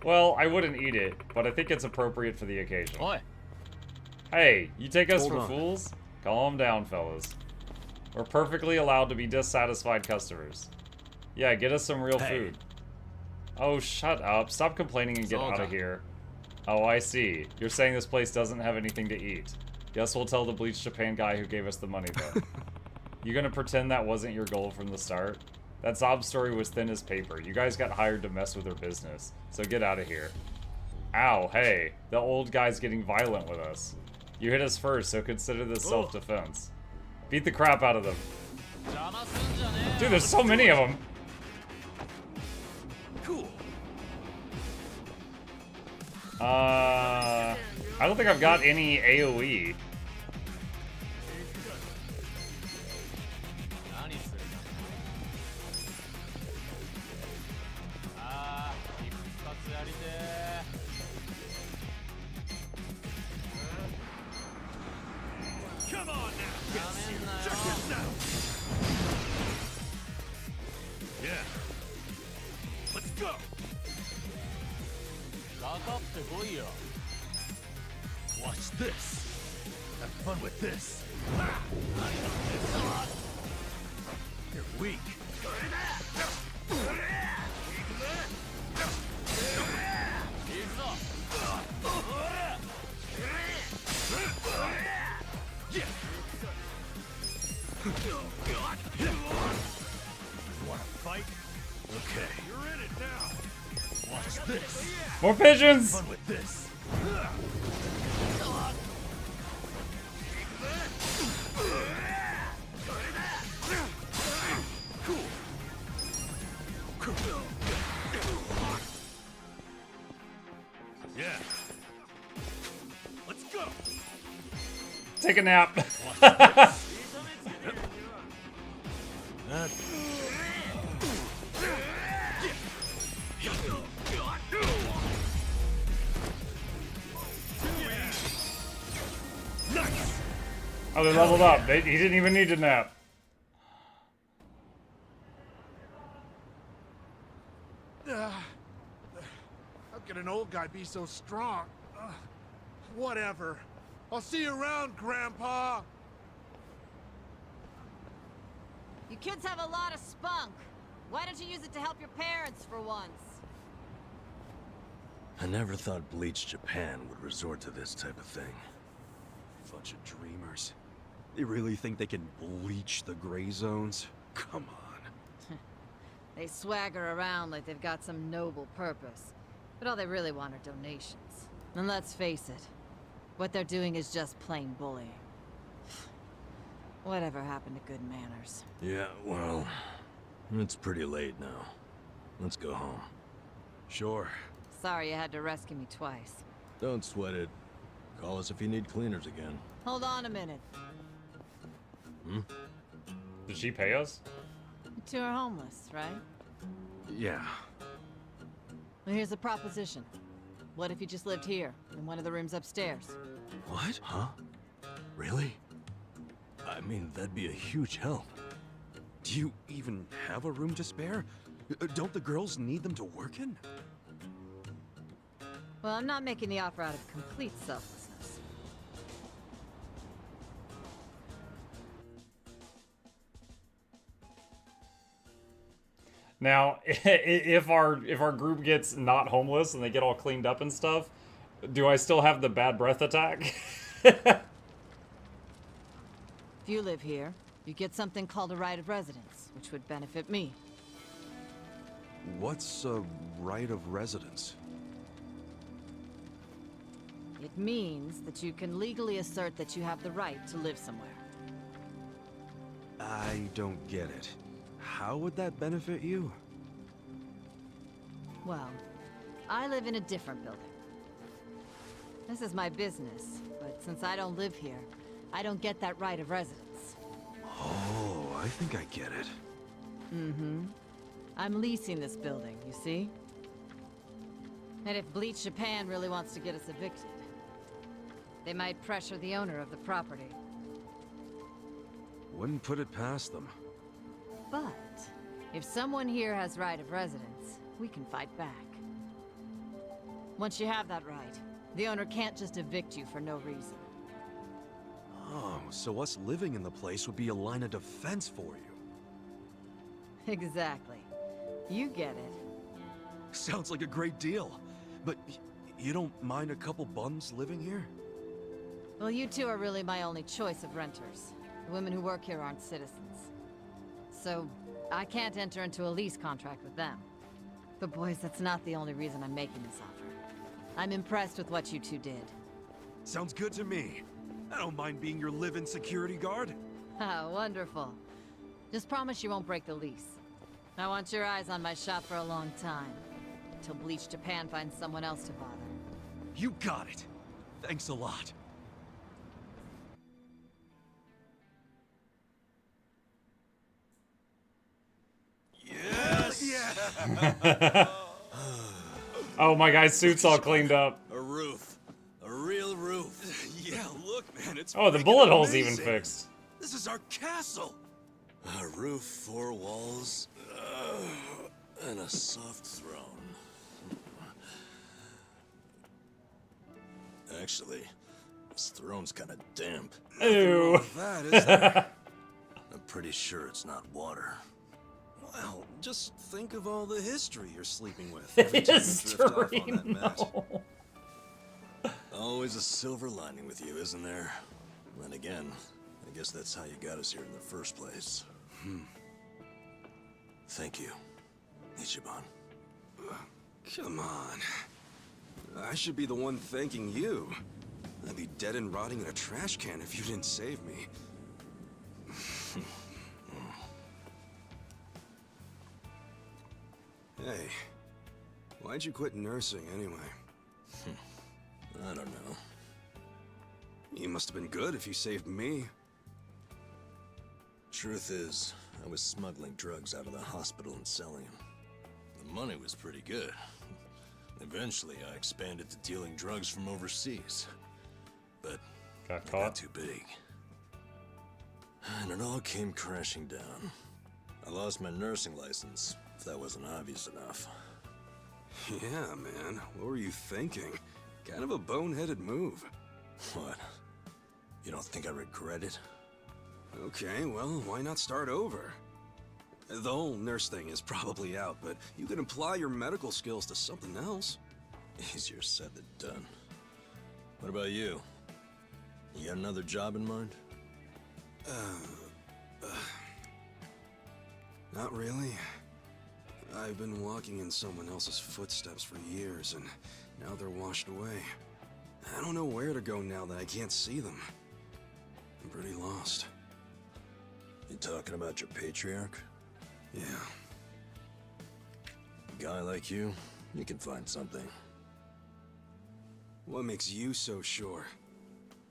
Well, I wouldn't eat it, but I think it's appropriate for the occasion. Oi. Hey, you take us for fools? Calm down, fellas. We're perfectly allowed to be dissatisfied customers. Yeah, get us some real food. Oh, shut up. Stop complaining and get out of here. Oh, I see. You're saying this place doesn't have anything to eat. Guess we'll tell the Bleach Japan guy who gave us the money, though. You gonna pretend that wasn't your goal from the start? That sob story was thin as paper. You guys got hired to mess with her business, so get out of here. Ow, hey. The old guy's getting violent with us. You hit us first, so consider this self-defense. Beat the crap out of them. Dude, there's so many of them. Cool. I don't think I've got any AoE. Come on now. Check this out. Yeah. Let's go. Watch this. Have fun with this. You're weak. Wanna fight? Okay. You're in it now. Watch this. More pigeons! Fun with this. Yeah. Let's go. Take a nap. Oh, they leveled up. He didn't even need to nap. How can an old guy be so strong? Whatever. I'll see you around, Grandpa. You kids have a lot of spunk. Why don't you use it to help your parents for once? I never thought Bleach Japan would resort to this type of thing. Bunch of dreamers. They really think they can bleach the gray zones? Come on. They swagger around like they've got some noble purpose. But all they really want are donations. And let's face it, what they're doing is just plain bullying. Whatever happened to good manners? Yeah, well, it's pretty late now. Let's go home. Sure. Sorry you had to rescue me twice. Don't sweat it. Call us if you need cleaners again. Hold on a minute. Hmm? Did she pay us? You two are homeless, right? Yeah. Well, here's a proposition. What if you just lived here, in one of the rooms upstairs? What? Huh? Really? I mean, that'd be a huge help. Do you even have a room to spare? Don't the girls need them to work in? Well, I'm not making the offer out of complete selflessness. Now, if our group gets not homeless and they get all cleaned up and stuff, do I still have the bad breath attack? If you live here, you get something called a right of residence, which would benefit me. What's a right of residence? It means that you can legally assert that you have the right to live somewhere. I don't get it. How would that benefit you? Well, I live in a different building. This is my business, but since I don't live here, I don't get that right of residence. Oh, I think I get it. Mm-hmm. I'm leasing this building, you see? And if Bleach Japan really wants to get us evicted, they might pressure the owner of the property. Wouldn't put it past them. But if someone here has right of residence, we can fight back. Once you have that right, the owner can't just evict you for no reason. Oh, so us living in the place would be a line of defense for you. Exactly. You get it. Sounds like a great deal. But you don't mind a couple bums living here? Well, you two are really my only choice of renters. The women who work here aren't citizens. So, I can't enter into a lease contract with them. But boys, that's not the only reason I'm making this offer. I'm impressed with what you two did. Sounds good to me. I don't mind being your live-in security guard. Ah, wonderful. Just promise you won't break the lease. I want your eyes on my shop for a long time. Until Bleach Japan finds someone else to bother. You got it. Thanks a lot. Yes! Yeah! Oh, my guy's suit's all cleaned up. A roof. A real roof. Yeah, look, man, it's Oh, the freaking bullet hole's amazing. even fixed. This is our castle. A roof, 4 walls, and a soft throne. Actually, this throne's kind of damp. Ew. That is there. I'm pretty sure it's not water. Well, just think of all the history you're sleeping with. Every time you drift off on that mat. No. Always a silver lining with you, isn't there? Then again, I guess that's how you got us here in the first place. Thank you, Ichiban. Come on. I should be the one thanking you. I'd be dead and rotting in a trash can if you didn't save me. Hey, why'd you quit nursing anyway? I don't know. You must have been good if you saved me. Truth is, I was smuggling drugs out of the hospital and selling them. The money was pretty good. Eventually, I expanded to dealing drugs from overseas. But Got it got caught. too big. And it all came crashing down. I lost my nursing license, if that wasn't obvious enough. Yeah, man. What were you thinking? Kind of a boneheaded move. What? You don't think I regret it? Okay, well, why not start over? The whole nurse thing is probably out, but you can apply your medical skills to something else. Easier said than done. What about you? You got another job in mind? Not really. I've been walking in someone else's footsteps for years, and now they're washed away. I don't know where to go now that I can't see them. I'm pretty lost. You talking about your patriarch? Yeah. A guy like you can find something. What makes you so sure?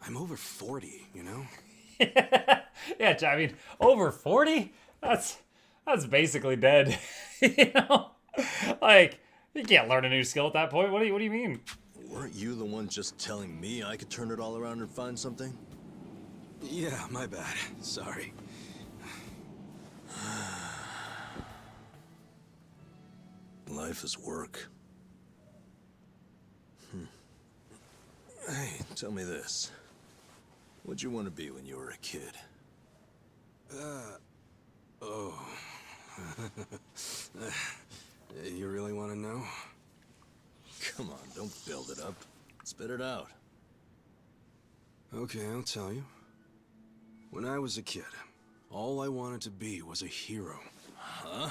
I'm over 40, you know? Yeah, I mean, over 40? That's basically dead. You know? Like, you can't learn a new skill at that point. What do you mean? Weren't you the one just telling me I could turn it all around and find something? Yeah, my bad. Sorry. Life is work. Hey, tell me this. What'd you want to be when you were a kid? Oh. You really want to know? Come on, don't build it up. Spit it out. Okay, I'll tell you. When I was a kid, all I wanted to be was a hero. Huh?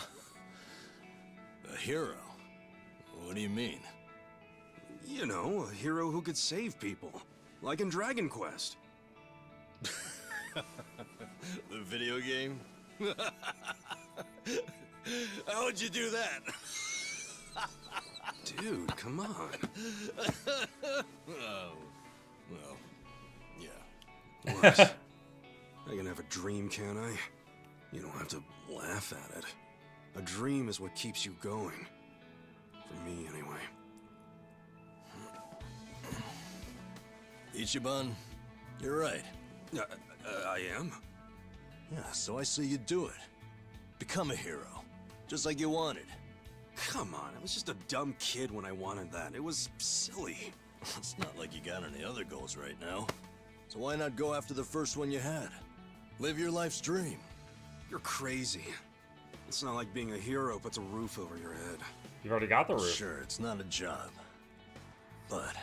A hero? What do you mean? You know, a hero who could save people. Like in Dragon Quest. The video game? How'd you do that? Dude, come on. Oh, well, yeah. What? I can have a dream, can't I? You don't have to laugh at it. A dream is what keeps you going. For me, anyway. Ichiban, you're right. I am? Yeah, so I say you do it. Become a hero. Just like you wanted. Come on, I was just a dumb kid when I wanted that. It was silly. It's not like you got any other goals right now. So why not go after the first one you had? Live your life's dream. You're crazy. It's not like being a hero puts a roof over your head. You've already got the roof. Sure, it's not a job. But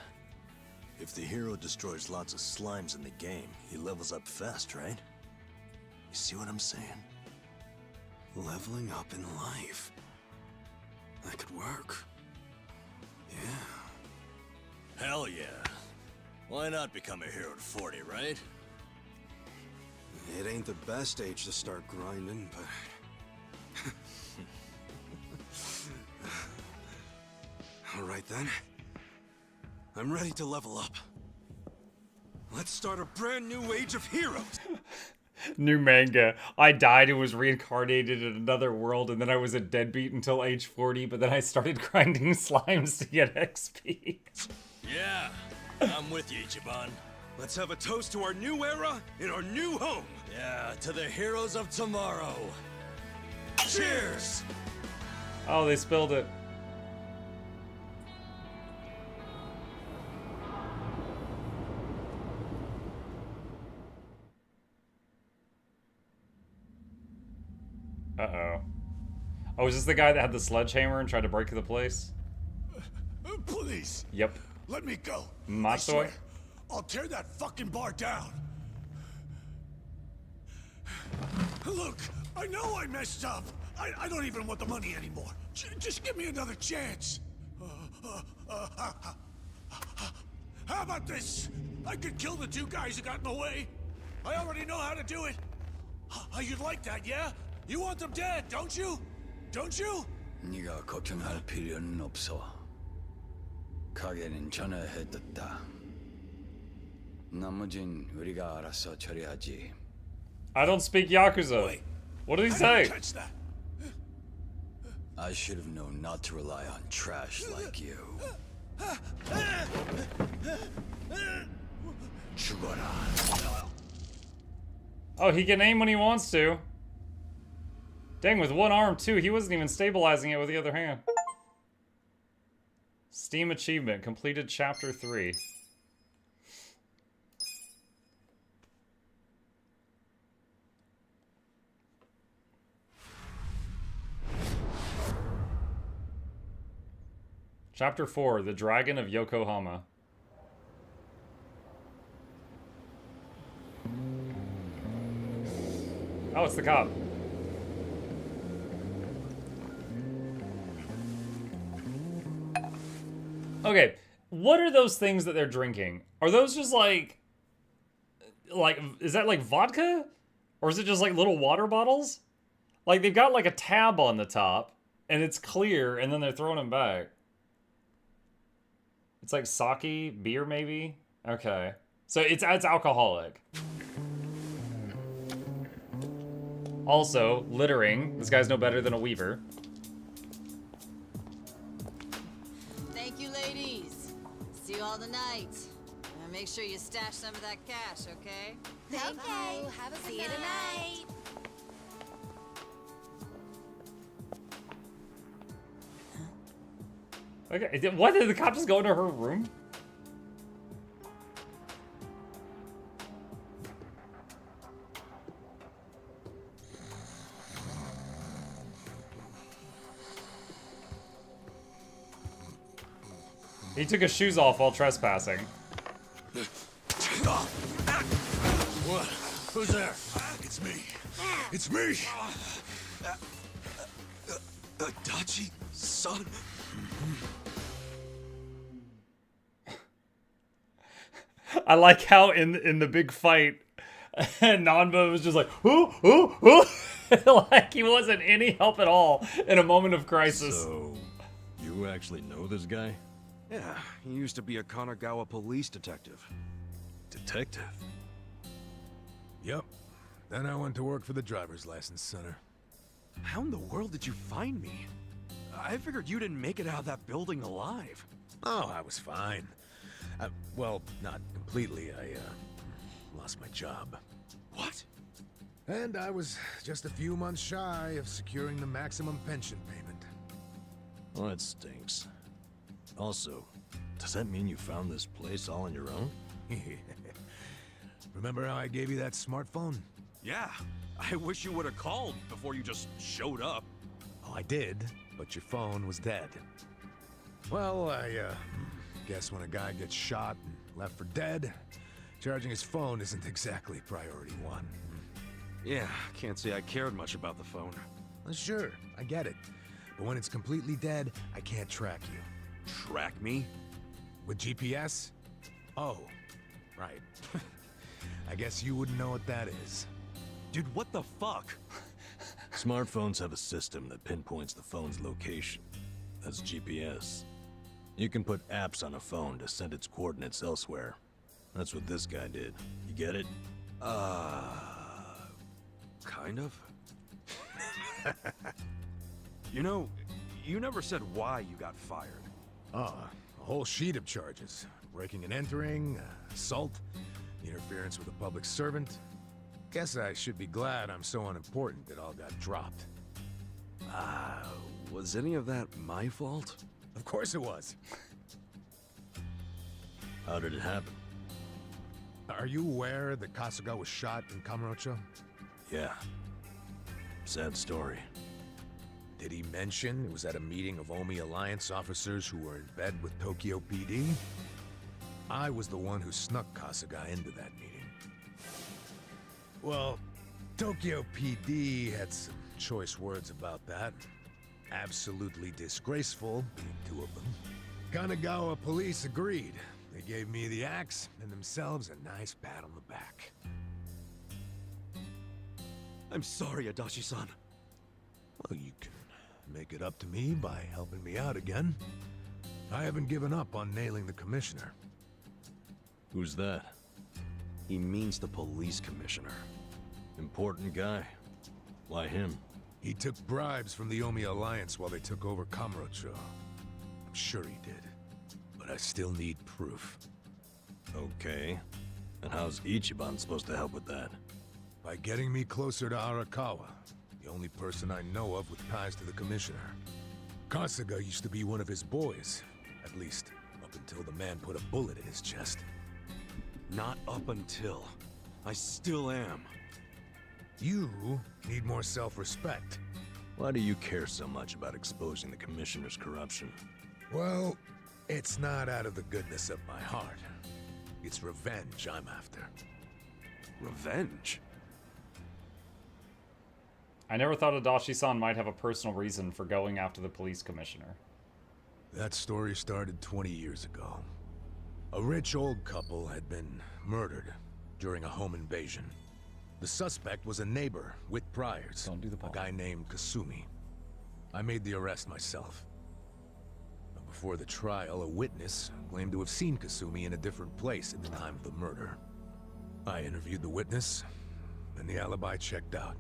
if the hero destroys lots of slimes in the game, he levels up fast, right? You see what I'm saying? Leveling up in life. That could work. Yeah. Hell yeah. Why not become a hero at 40, right? It ain't the best age to start grinding, but... Alright then. I'm ready to level up. Let's start a brand new age of heroes! New manga. I died and was reincarnated in another world, and then I was a deadbeat until age 40, but then I started grinding slimes to get XP. Yeah, I'm with you, Ichiban. Let's have a toast to our new era in our new home! Yeah, to the heroes of tomorrow. Cheers! Oh, they spilled it. Uh-oh. Oh, is this the guy that had the sledgehammer and tried to break the place? Please. Yep. Let me go. I Matsui? swear, I'll tear that fucking bar down. Look, I know I messed up. I don't even want the money anymore. Just give me another chance. How about this? I could kill the two guys who got in the way. I already know how to do it. You'd like that, yeah? You want them dead, don't you? Don't you? 네가 걱정할 필요는 없어. 가게는 전화해뒀다. 나머진 우리가 알아서 처리하지. I don't speak Yakuza. Wait, What did he I say? didn't catch that. I should have known not to rely on trash like you. 죽어라. Oh, he can aim when he wants to. Dang, with one arm too. He wasn't even stabilizing it with the other hand. Steam achievement. Completed chapter 3. Chapter 4, The Dragon of Yokohama. Oh, it's the cop. Okay, what are those things that they're drinking? Are those just like, is that like vodka? Or is it just like little water bottles? Like they've got like a tab on the top and it's clear and then they're throwing them back. It's like sake, beer maybe? Okay. So it's alcoholic. Also, littering. This guy's no better than a weaver. Thank you, ladies. See you all tonight. And make sure you stash some of that cash, okay? Thank you. Have a good night. See you tonight. Okay, what, did the cop just go into her room? He took his shoes off while trespassing. What? Who's there? It's me. It's me. Adachi, son. I like how in the big fight, Nanba was just like, ooh, ooh, ooh. Like he wasn't any help at all in a moment of crisis. So, you actually know this guy? Yeah, he used to be a Kanagawa police detective. Detective? Yep. Then I went to work for the driver's license center. How in the world did you find me? I figured you didn't make it out of that building alive. Oh, I was fine. Well, not completely. I lost my job. What? And I was just a few months shy of securing the maximum pension payment. Well, that stinks. Also, does that mean you found this place all on your own? Remember how I gave you that smartphone? Yeah, I wish you would have called before you just showed up. Oh, I did, but your phone was dead. Well, I guess when a guy gets shot and left for dead, charging his phone isn't exactly priority one. Yeah, can't say I cared much about the phone. Well, sure, I get it. But when it's completely dead, I can't track you. Track me? With GPS? Oh, right. I guess you wouldn't know what that is. Dude, what the fuck? Smartphones have a system that pinpoints the phone's location. That's GPS. You can put apps on a phone to send its coordinates elsewhere. That's what this guy did. You get it? Kind of. You know, you never said why you got fired. A whole sheet of charges. Breaking and entering, assault, interference with a public servant. Guess I should be glad I'm so unimportant it all got dropped. Was any of that my fault? Of course it was. How did it happen? Are you aware that Kasuga was shot in Kamurocho? Yeah. Sad story. Did he mention it was at a meeting of Omi Alliance officers who were in bed with Tokyo PD? I was the one who snuck Kasuga into that meeting. Well, Tokyo PD had some choice words about that. Absolutely disgraceful, being two of them. Kanagawa police agreed. They gave me the axe and themselves a nice pat on the back. I'm sorry, Adachi-san. Well, you can make it up to me by helping me out again. I haven't given up on nailing the commissioner. Who's that? He means the police commissioner. Important guy. Why him? He took bribes from the Omi Alliance while they took over Kamurocho. I'm sure he did. But I still need proof. Okay. And how's Ichiban supposed to help with that? By getting me closer to Arakawa, the only person I know of with ties to the commissioner. Kasuga used to be one of his boys. At least, up until the man put a bullet in his chest. Not up until. I still am. You need more self-respect. Why do you care so much about exposing the commissioner's corruption? Well, it's not out of the goodness of my heart. It's revenge I'm after. Revenge? I never thought Adachi-san might have a personal reason for going after the police commissioner. That story started 20 years ago. A rich old couple had been murdered during a home invasion. The suspect was a neighbor with priors, a guy named Kasumi. I made the arrest myself. But before the trial, a witness claimed to have seen Kasumi in a different place at the time of the murder. I interviewed the witness, and the alibi checked out.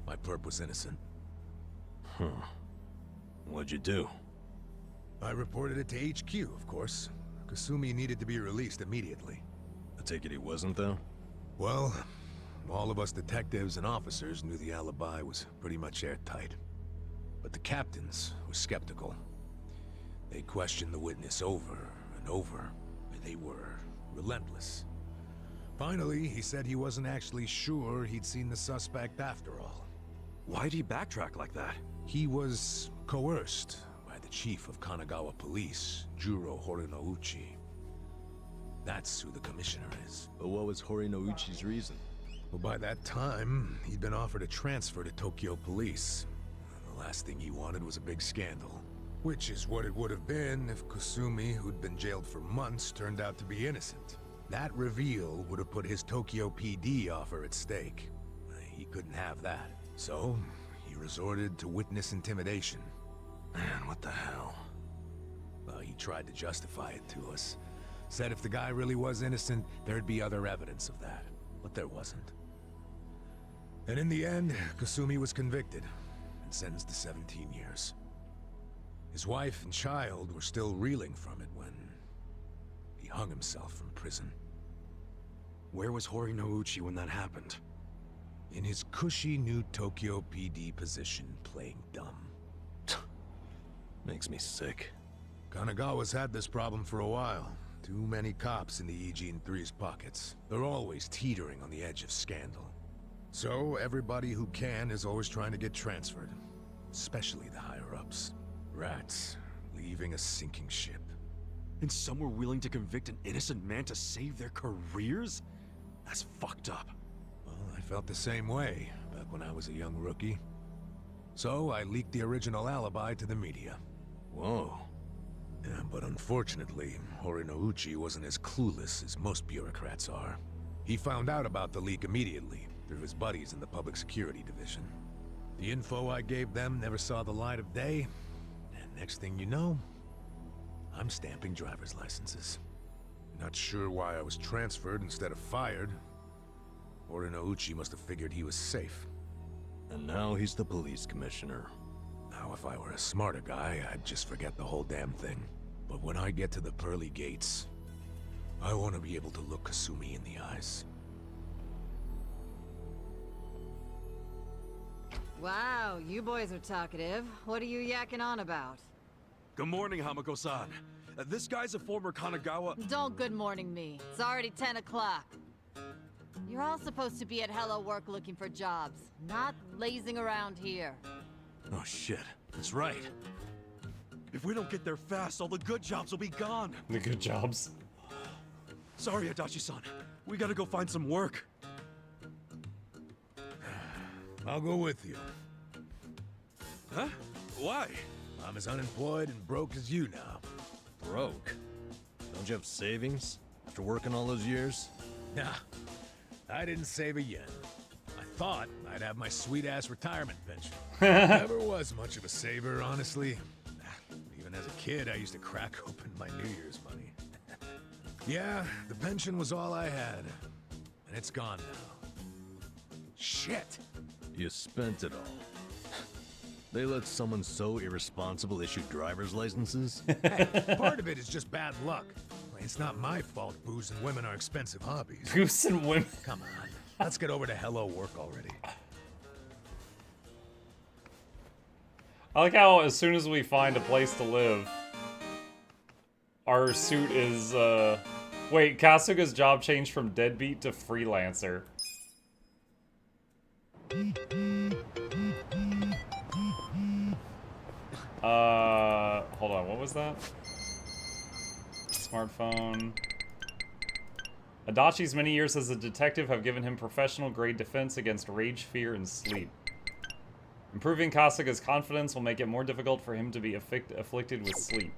My perp was innocent. Huh. What'd you do? I reported it to HQ, of course. Kasumi needed to be released immediately. I take it he wasn't, though? Well, all of us detectives and officers knew the alibi was pretty much airtight. But the captains were skeptical. They questioned the witness over and over, and they were relentless. Finally, he said he wasn't actually sure he'd seen the suspect after all. Why'd he backtrack like that? He was coerced by the chief of Kanagawa Police, Juro Horinouchi. That's who the commissioner is. But what was Horinouchi's reason? Well, by that time, he'd been offered a transfer to Tokyo Police. The last thing he wanted was a big scandal. Which is what it would have been if Kasumi, who'd been jailed for months, turned out to be innocent. That reveal would have put his Tokyo PD offer at stake. He couldn't have that. So, he resorted to witness intimidation. Man, what the hell? Well, he tried to justify it to us. Said if the guy really was innocent, there'd be other evidence of that. But there wasn't. And in the end, Kasumi was convicted and sentenced to 17 years. His wife and child were still reeling from it when he hung himself from prison. Where was Horinouchi when that happened? In his cushy new Tokyo PD position, playing dumb. Makes me sick. Kanagawa's had this problem for a while. Too many cops in the Eugene 3's pockets. They're always teetering on the edge of scandal. So everybody who can is always trying to get transferred. Especially the higher-ups. Rats, leaving a sinking ship. And some were willing to convict an innocent man to save their careers? That's fucked up. Well, I felt the same way back when I was a young rookie. So I leaked the original alibi to the media. Whoa. Yeah, but unfortunately, Horinouchi wasn't as clueless as most bureaucrats are. He found out about the leak immediately, through his buddies in the Public Security Division. The info I gave them never saw the light of day, and next thing you know, I'm stamping driver's licenses. Not sure why I was transferred instead of fired. Horinouchi must have figured he was safe. And now he's the police commissioner. Now, if I were a smarter guy, I'd just forget the whole damn thing. But when I get to the pearly gates, I want to be able to look Kasumi in the eyes. Wow, you boys are talkative. What are you yakking on about? Good morning, Hamako-san. This guy's a former Kanagawa... Don't good morning me. It's already 10 o'clock. You're all supposed to be at Hello Work looking for jobs, not lazing around here. Oh shit, that's right. If we don't get there fast, all the good jobs will be gone. The good jobs. Sorry, Adachi-san. We gotta go find some work. I'll go with you. Huh? Why? I'm as unemployed and broke as you now. Broke? Don't you have savings? After working all those years? Nah, I didn't save a yen. I thought I'd have my sweet-ass retirement pension. Never was much of a saver, honestly. Even as a kid, I used to crack open my New Year's money. Yeah, the pension was all I had. And it's gone now. Shit! You spent it all. They let someone so irresponsible issue driver's licenses? Hey, part of it is just bad luck. It's not my fault booze and women are expensive hobbies. Booze and women? Come on, let's get over to Hello Work already. I like how as soon as we find a place to live, our suit is, Wait, Kasuga's job changed from deadbeat to freelancer. hold on, what was that? Smartphone. Adachi's many years as a detective have given him professional-grade defense against rage, fear, and sleep. Improving Kasuga's confidence will make it more difficult for him to be afflicted with sleep.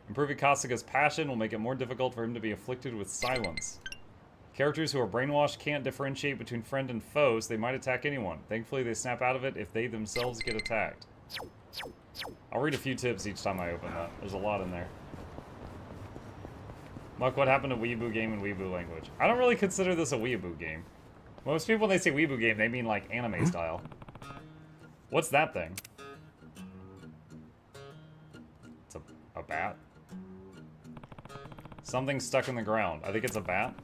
Improving Kasuga's passion will make it more difficult for him to be afflicted with silence. Characters who are brainwashed can't differentiate between friend and foe, so they might attack anyone. Thankfully, they snap out of it if they themselves get attacked. I'll read a few tips each time I open that. There's a lot in there. Muck, what happened to Weeaboo game in Weeaboo language? I don't really consider this a Weeaboo game. Most people, when they say Weeaboo game, they mean like anime style. What's that thing? It's a bat? Something stuck in the ground. I think it's a bat.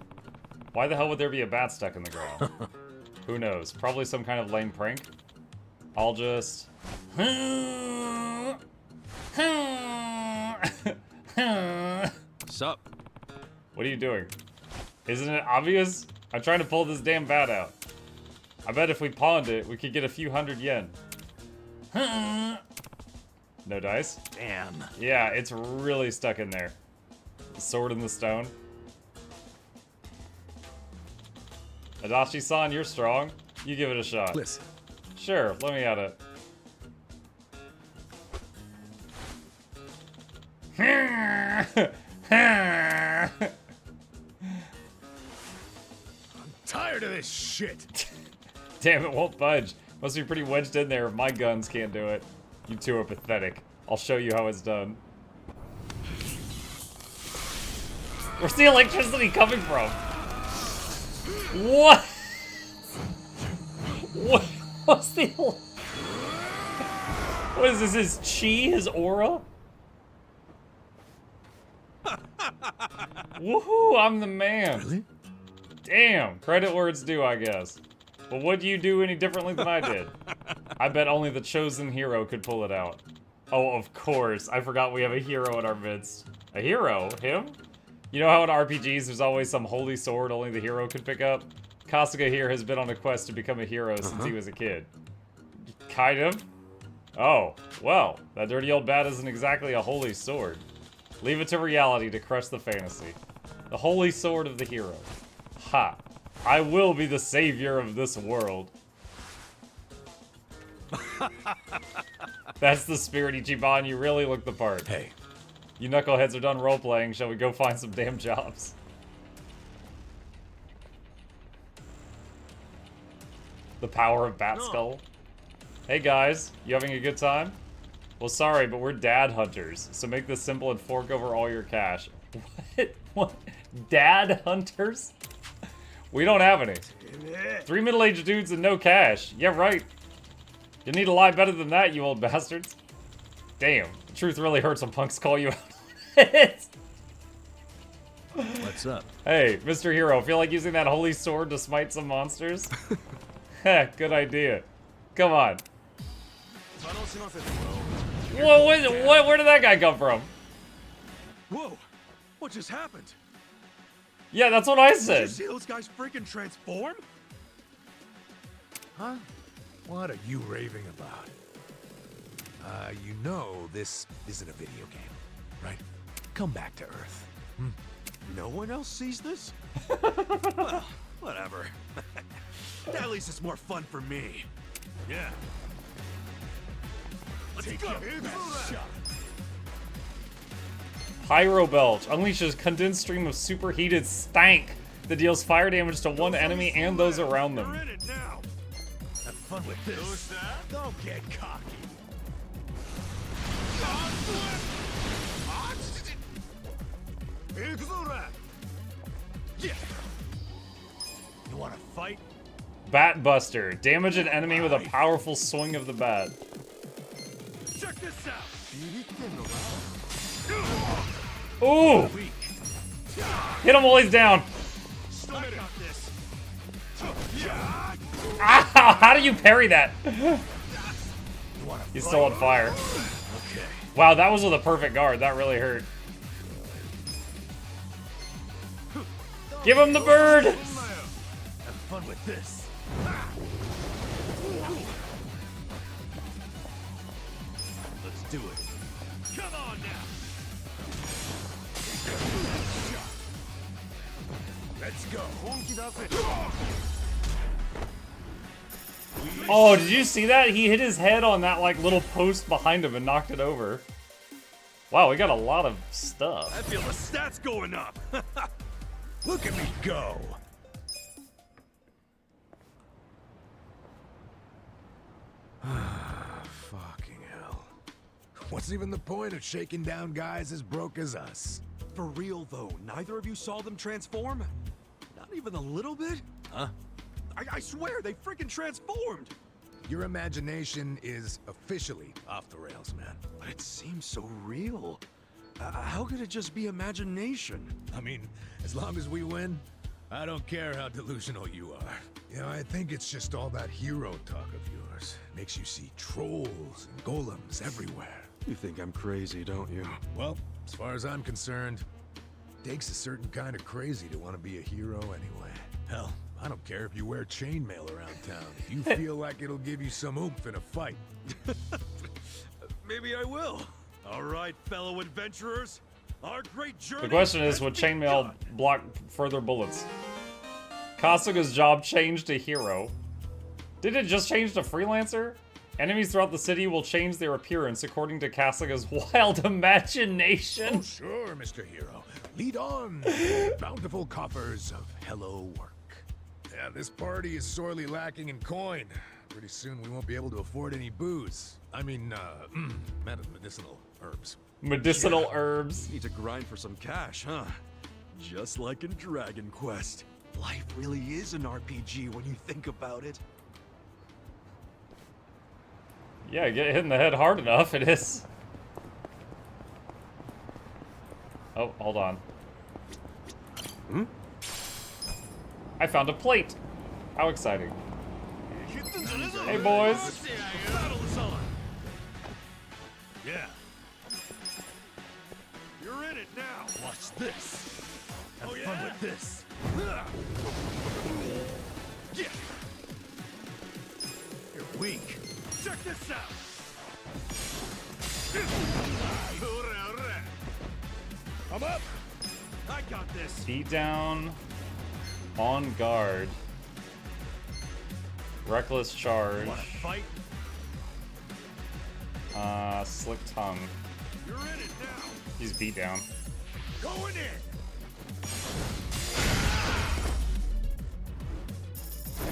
Why the hell would there be a bat stuck in the ground? Who knows? Probably some kind of lame prank. I'll just... Sup? What are you doing? Isn't it obvious? I'm trying to pull this damn bat out. I bet if we pawned it, we could get a few hundred yen. No dice? Damn. Yeah, it's really stuck in there. Sword in the stone. Adachi-san, you're strong. You give it a shot. Listen. Sure, let me at it. I'm tired of this shit. Damn, it won't budge. Must be pretty wedged in there if my guns can't do it. You two are pathetic. I'll show you how it's done. Where's the electricity coming from? What? What's the... What is this, his chi? His aura? Woohoo, I'm the man. Really? Damn, credit where it's due, I guess. But what do you do any differently than I did? I bet only the chosen hero could pull it out. Oh, of course. I forgot we have a hero in our midst. A hero? Him? You know how in RPGs there's always some holy sword only the hero could pick up? Kasuga here has been on a quest to become a hero since he was a kid. Kind of? Oh, well, that dirty old bat isn't exactly a holy sword. Leave it to reality to crush the fantasy. The holy sword of the hero. Ha! I will be the savior of this world. That's the spirit, Ichiban. You really look the part. Hey. You knuckleheads are done role-playing. Shall we go find some damn jobs? The power of Bat Skull. Hey guys, you having a good time? Well, sorry, but we're dad hunters, so make this simple and fork over all your cash. What? What? Dad hunters? We don't have any. 3 middle-aged dudes and no cash. Yeah, right. You need to lie better than that, you old bastards. Damn, the truth really hurts when punks call you out. What's up? Hey, Mr. Hero, feel like using that holy sword to smite some monsters? Heh, good idea. Come on. Whoa, what, where did that guy come from? Whoa, what just happened? Yeah, that's what I said. Did you see those guys freaking transform? Huh? What are you raving about? You know this isn't a video game, right? Come back to Earth. No one else sees this? Well, whatever. At least it's more fun for me. Yeah. Let's Take go. your best shot. Pyro Belch unleashes condensed stream of superheated stank that deals fire damage to one enemy and those around them. You're in it now. Have fun with this. Don't get cocky. Yeah. You want to fight? Bat Buster. Damage an enemy with a powerful swing of the bat. Check this out. Ooh! Hit him while he's down. Ow! How do you parry that? He's still on fire. Okay. Wow, that was with a perfect guard. That really hurt. Give him the bird! Have fun with this. Let's do it. Come on now. Let's go. Oh, did you see that? He hit his head on that like little post behind him and knocked it over. Wow, we got a lot of stuff. I feel the stats going up. Look at me go. Fucking hell. What's even the point of shaking down guys as broke as us? For real though, neither of you saw them transform? Not even a little bit? Huh? I swear they freaking transformed. Your imagination is officially off the rails, man. But it seems so real. How could it just be imagination? I mean, as long as we win, I don't care how delusional you are. You know, I think it's just all that hero talk of yours. Makes you see trolls and golems everywhere. You think I'm crazy, don't you? Well, as far as I'm concerned, it takes a certain kind of crazy to want to be a hero anyway. Hell, I don't care if you wear chainmail around town. If you feel like it'll give you some oomph in a fight. Maybe I will. All right, fellow adventurers. Our great journey. The question is, would chainmail block further bullets? Kasuga's job changed to hero. Did it just change to freelancer? Enemies throughout the city will change their appearance according to Kasuga's wild imagination. Oh, sure, Mr. Hero. Lead on, bountiful coffers of hello work. Yeah, this party is sorely lacking in coin. Pretty soon we won't be able to afford any booze. I mean, medicinal herbs. Medicinal herbs. Need to grind for some cash, huh? Just like in Dragon Quest. Life really is an RPG when you think about it. Yeah, get hit in the head hard enough, it is. Oh, hold on. I found a plate. How exciting. Hey, boys. Battle is on. Yeah. You're in it now. Watch this. Have Oh, fun yeah? with this. Yeah. You're weak. Check this out. I'm up. I got this. Beat down. On guard. Reckless charge. Wanna fight? Slick tongue. You're in it now. He's beat down. Going in.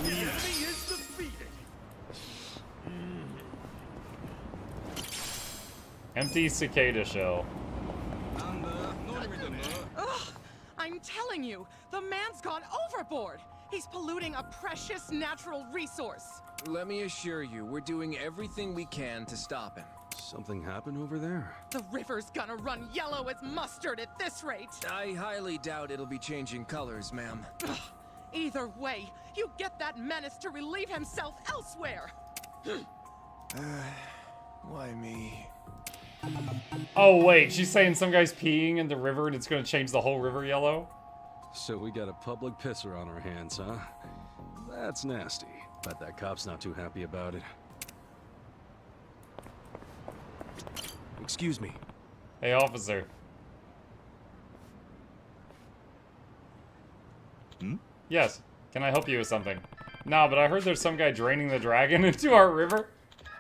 The enemy is defeated. Empty cicada shell. Ugh, I'm telling you, the man's gone overboard. He's polluting a precious natural resource. Let me assure you, we're doing everything we can to stop him. Something happened over there? The river's gonna run yellow as mustard at this rate. I highly doubt it'll be changing colors, ma'am. Ugh, either way, you get that menace to relieve himself elsewhere. Why me? Oh, wait, she's saying some guy's peeing in the river and it's gonna change the whole river yellow? So we got a public pisser on our hands, huh? That's nasty. Bet that cop's not too happy about it. Excuse me. Hey, officer. Yes. Can I help you with something? Nah, but I heard there's some guy draining the dragon into our river.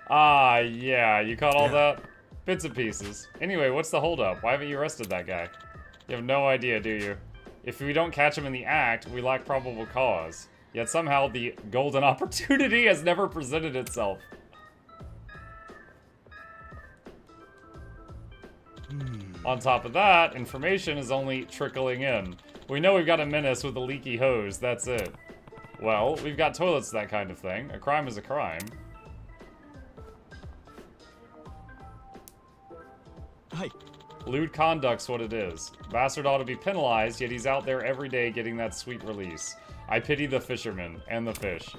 Ah, yeah. You caught all that? Bits and pieces. Anyway, what's the holdup? Why haven't you arrested that guy? You have no idea, do you? If we don't catch him in the act, we lack probable cause. Yet somehow the golden opportunity has never presented itself. On top of that, information is only trickling in. We know we've got a menace with a leaky hose, that's it. Well, we've got toilets, that kind of thing. A crime is a crime. Hi. Lewd conduct's what it is. Bastard ought to be penalized, yet he's out there every day getting that sweet release. I pity the fisherman and the fish.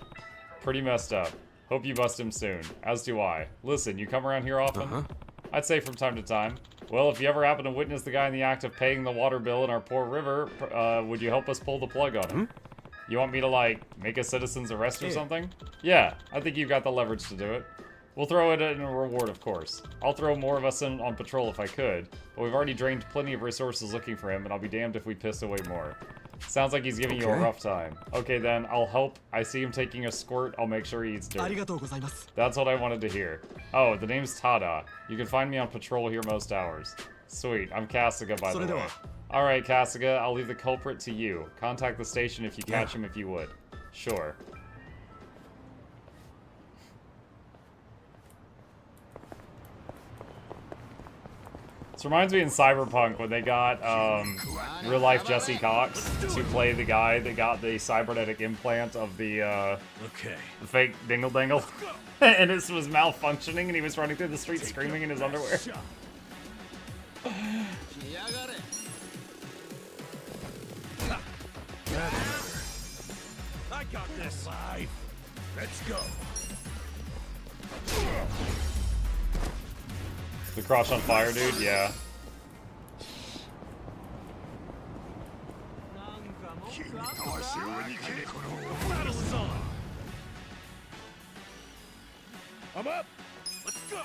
Pretty messed up. Hope you bust him soon. As do I. Listen, you come around here often? I'd say from time to time. Well, if you ever happen to witness the guy in the act of paying the water bill in our poor river, would you help us pull the plug on him? You want me to, like, make a citizen's arrest or something? Yeah, I think you've got the leverage to do it. We'll throw it in a reward, of course. I'll throw more of us in on patrol if I could, but we've already drained plenty of resources looking for him, and I'll be damned if we piss away more. Sounds like he's giving you a rough time. Okay then, I'll help. I see him taking a squirt, I'll make sure he eats dirt. That's what I wanted to hear. Oh, the name's Tada. You can find me on patrol here most hours. Sweet, I'm Kasuga by the way. Alright, Kasuga, I'll leave the culprit to you. Contact the station if you catch him if you would. Sure. This reminds me in Cyberpunk when they got real-life Jesse Cox to play the guy that got the cybernetic implant of the fake dingle-dangle. And it was malfunctioning and he was running through the street screaming in his underwear. I got this. Let's go. The crush on fire, dude? Yeah. Battle is on. I'm up. Let's go.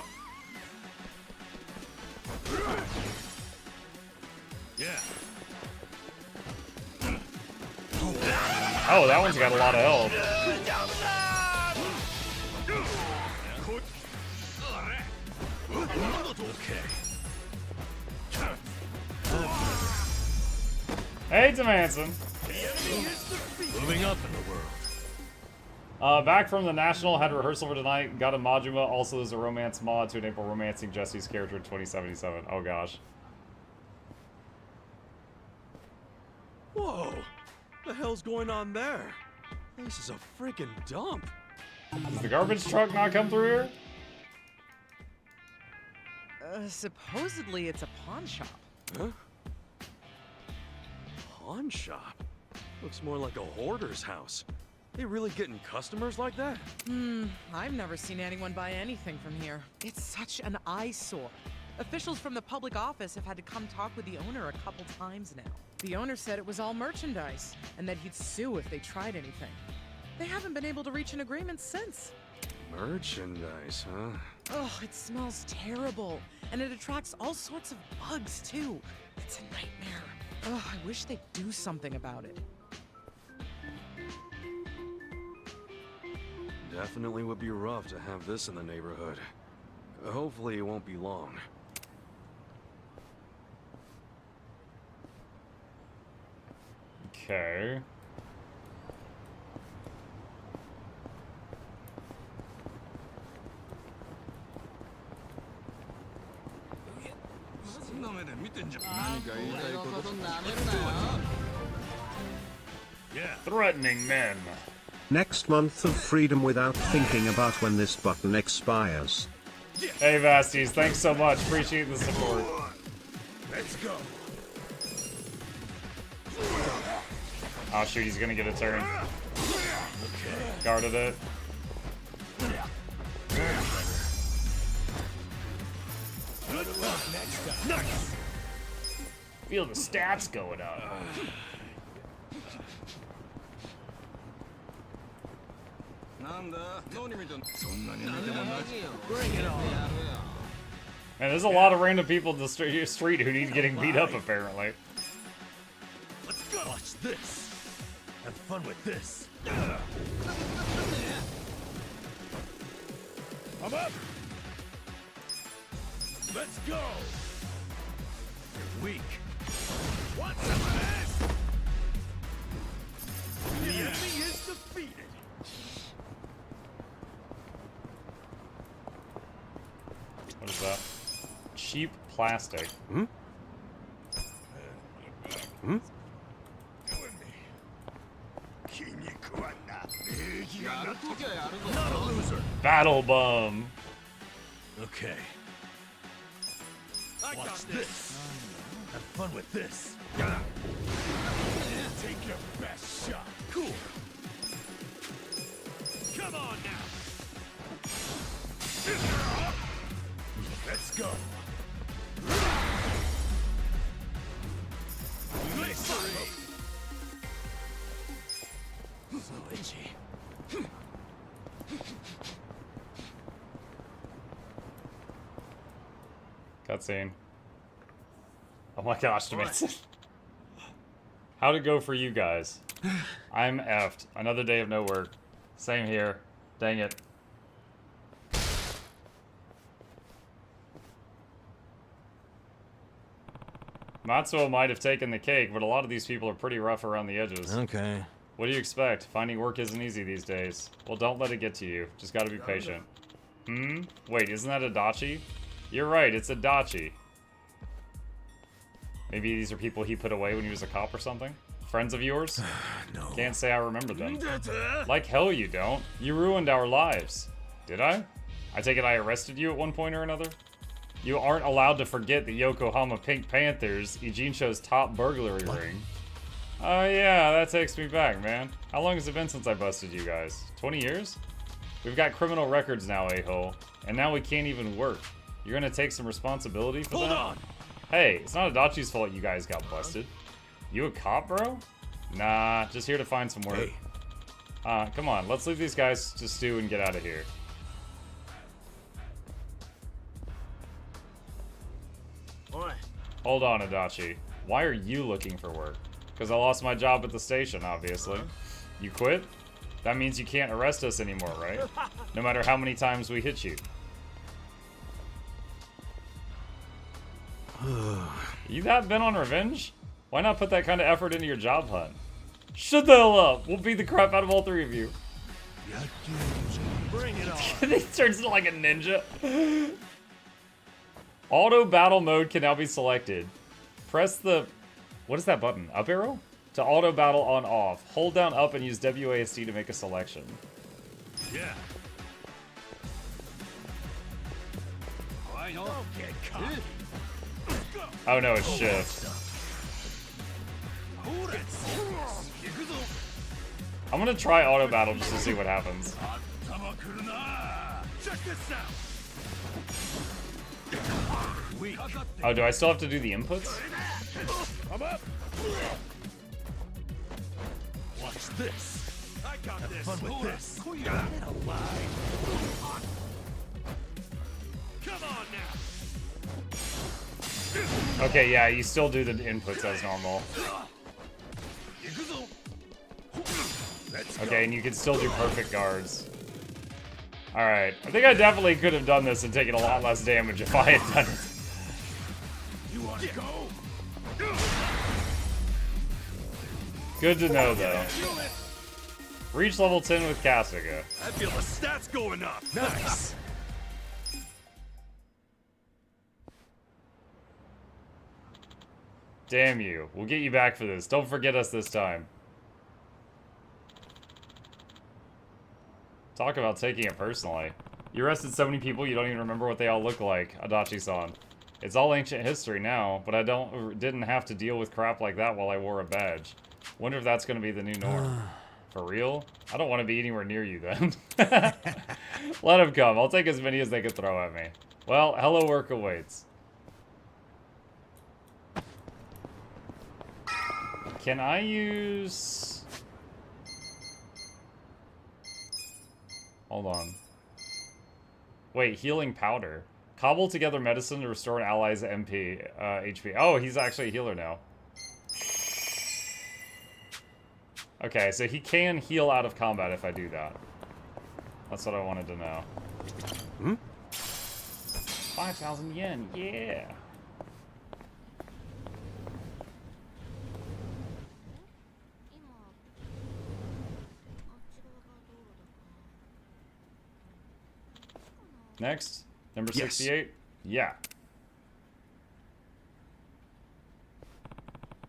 Yeah. Oh, that one's got a lot of health. Hey, Tim Hansen. Moving up in the world. Back from the National, had rehearsal for tonight. Got a Majima. Also, there's a romance mod to enable romancing Jesse's character in 2077. Oh gosh. Whoa! What the hell's going on there? This is a freaking dump. Does the garbage truck not come through here? Supposedly it's a pawn shop. Huh? Pawn shop? Looks more like a hoarder's house. They really getting customers like that? I've never seen anyone buy anything from here. It's such an eyesore. Officials from the public office have had to come talk with the owner a couple times now. The owner said it was all merchandise, and that he'd sue if they tried anything. They haven't been able to reach an agreement since. Merchandise, huh? Oh, it smells terrible, and it attracts all sorts of bugs, too. It's a nightmare. Oh, I wish they'd do something about it. Definitely would be rough to have this in the neighborhood. Hopefully it won't be long. Okay. Threatening men. Next month of freedom without thinking about when this button expires. Hey Vasties, thanks so much. Appreciate the support. Let's go. Oh shoot, he's gonna get a turn. Guarded it. Nice. Feel the stats going up. Man, there's a lot of random people in the street who need getting beat up, apparently. Let's go. Watch this. Have fun with this. I'm up. Let's go. You're weak. Want some of this? The enemy is defeated. What is that? Cheap plastic. Hmm? Hmm? Not a loser. Battle bum. Okay. Watch this. Have fun with this. Take your best shot. Cool. Come on now. Let's go. So itchy. Cutscene. Oh my gosh, Dimension. How'd it go for you guys? I'm effed. Another day of no work. Same here. Dang it. Matsuo might have taken the cake, but a lot of these people are pretty rough around the edges. Okay. What do you expect? Finding work isn't easy these days. Well, don't let it get to you. Just gotta be patient. Hmm? Wait, isn't that Adachi? You're right, it's Adachi. Maybe these are people he put away when he was a cop or something? Friends of yours? No. Can't say I remember them. Like hell you don't. You ruined our lives. Did I? I take it I arrested you at one point or another? You aren't allowed to forget the Yokohama Pink Panthers, Ijincho's top burglary ring. Oh yeah, that takes me back, man. How long has it been since I busted you guys? 20 years? We've got criminal records now, a-hole. And now we can't even work. You're gonna take some responsibility for that? Hold on! Hey, it's not Adachi's fault you guys got busted. You a cop, bro? Nah, just here to find some work. Hey. Come on, let's leave these guys to stew and get out of here. Hold on, Adachi. Why are you looking for work? Because I lost my job at the station, obviously. You quit? That means you can't arrest us anymore, right? No matter how many times we hit you. You that bent on revenge? Why not put that kind of effort into your job hunt? Shut the hell up! We'll beat the crap out of all three of you. Bring it on. He turns into like a ninja. Auto battle mode can now be selected. Press the... What is that button? Up arrow? To auto battle on off. Hold down up and use WASD to make a selection. Yeah. Don't get cocky. Oh no, it's shift. I'm gonna try auto battle just to see what happens. Check this out. Oh, do I still have to do the inputs? I'm up. Watch this. I got this. Fun with this. Got it alive. Come on now. Okay, yeah, you still do the inputs as normal. Okay, and you can still do perfect guards. Alright, I think I definitely could have done this and taken a lot less damage if I had done it. You want to go? Good to know, though. Reach level 10 with Kasuga. I feel the stats going up. Nice. Damn you. We'll get you back for this. Don't forget us this time. Talk about taking it personally. You arrested so many people you don't even remember what they all look like, Adachi-san. It's all ancient history now, but I didn't have to deal with crap like that while I wore a badge. Wonder if that's gonna be the new norm. For real? I don't want to be anywhere near you then. Let them come. I'll take as many as they can throw at me. Well, hello work awaits. Can I use... Hold on. Wait, healing powder. Cobble together medicine to restore an ally's HP. Oh, he's actually a healer now. Okay, so he can heal out of combat if I do that. That's what I wanted to know. 5,000 yen, yeah. Next, number 68. Yeah.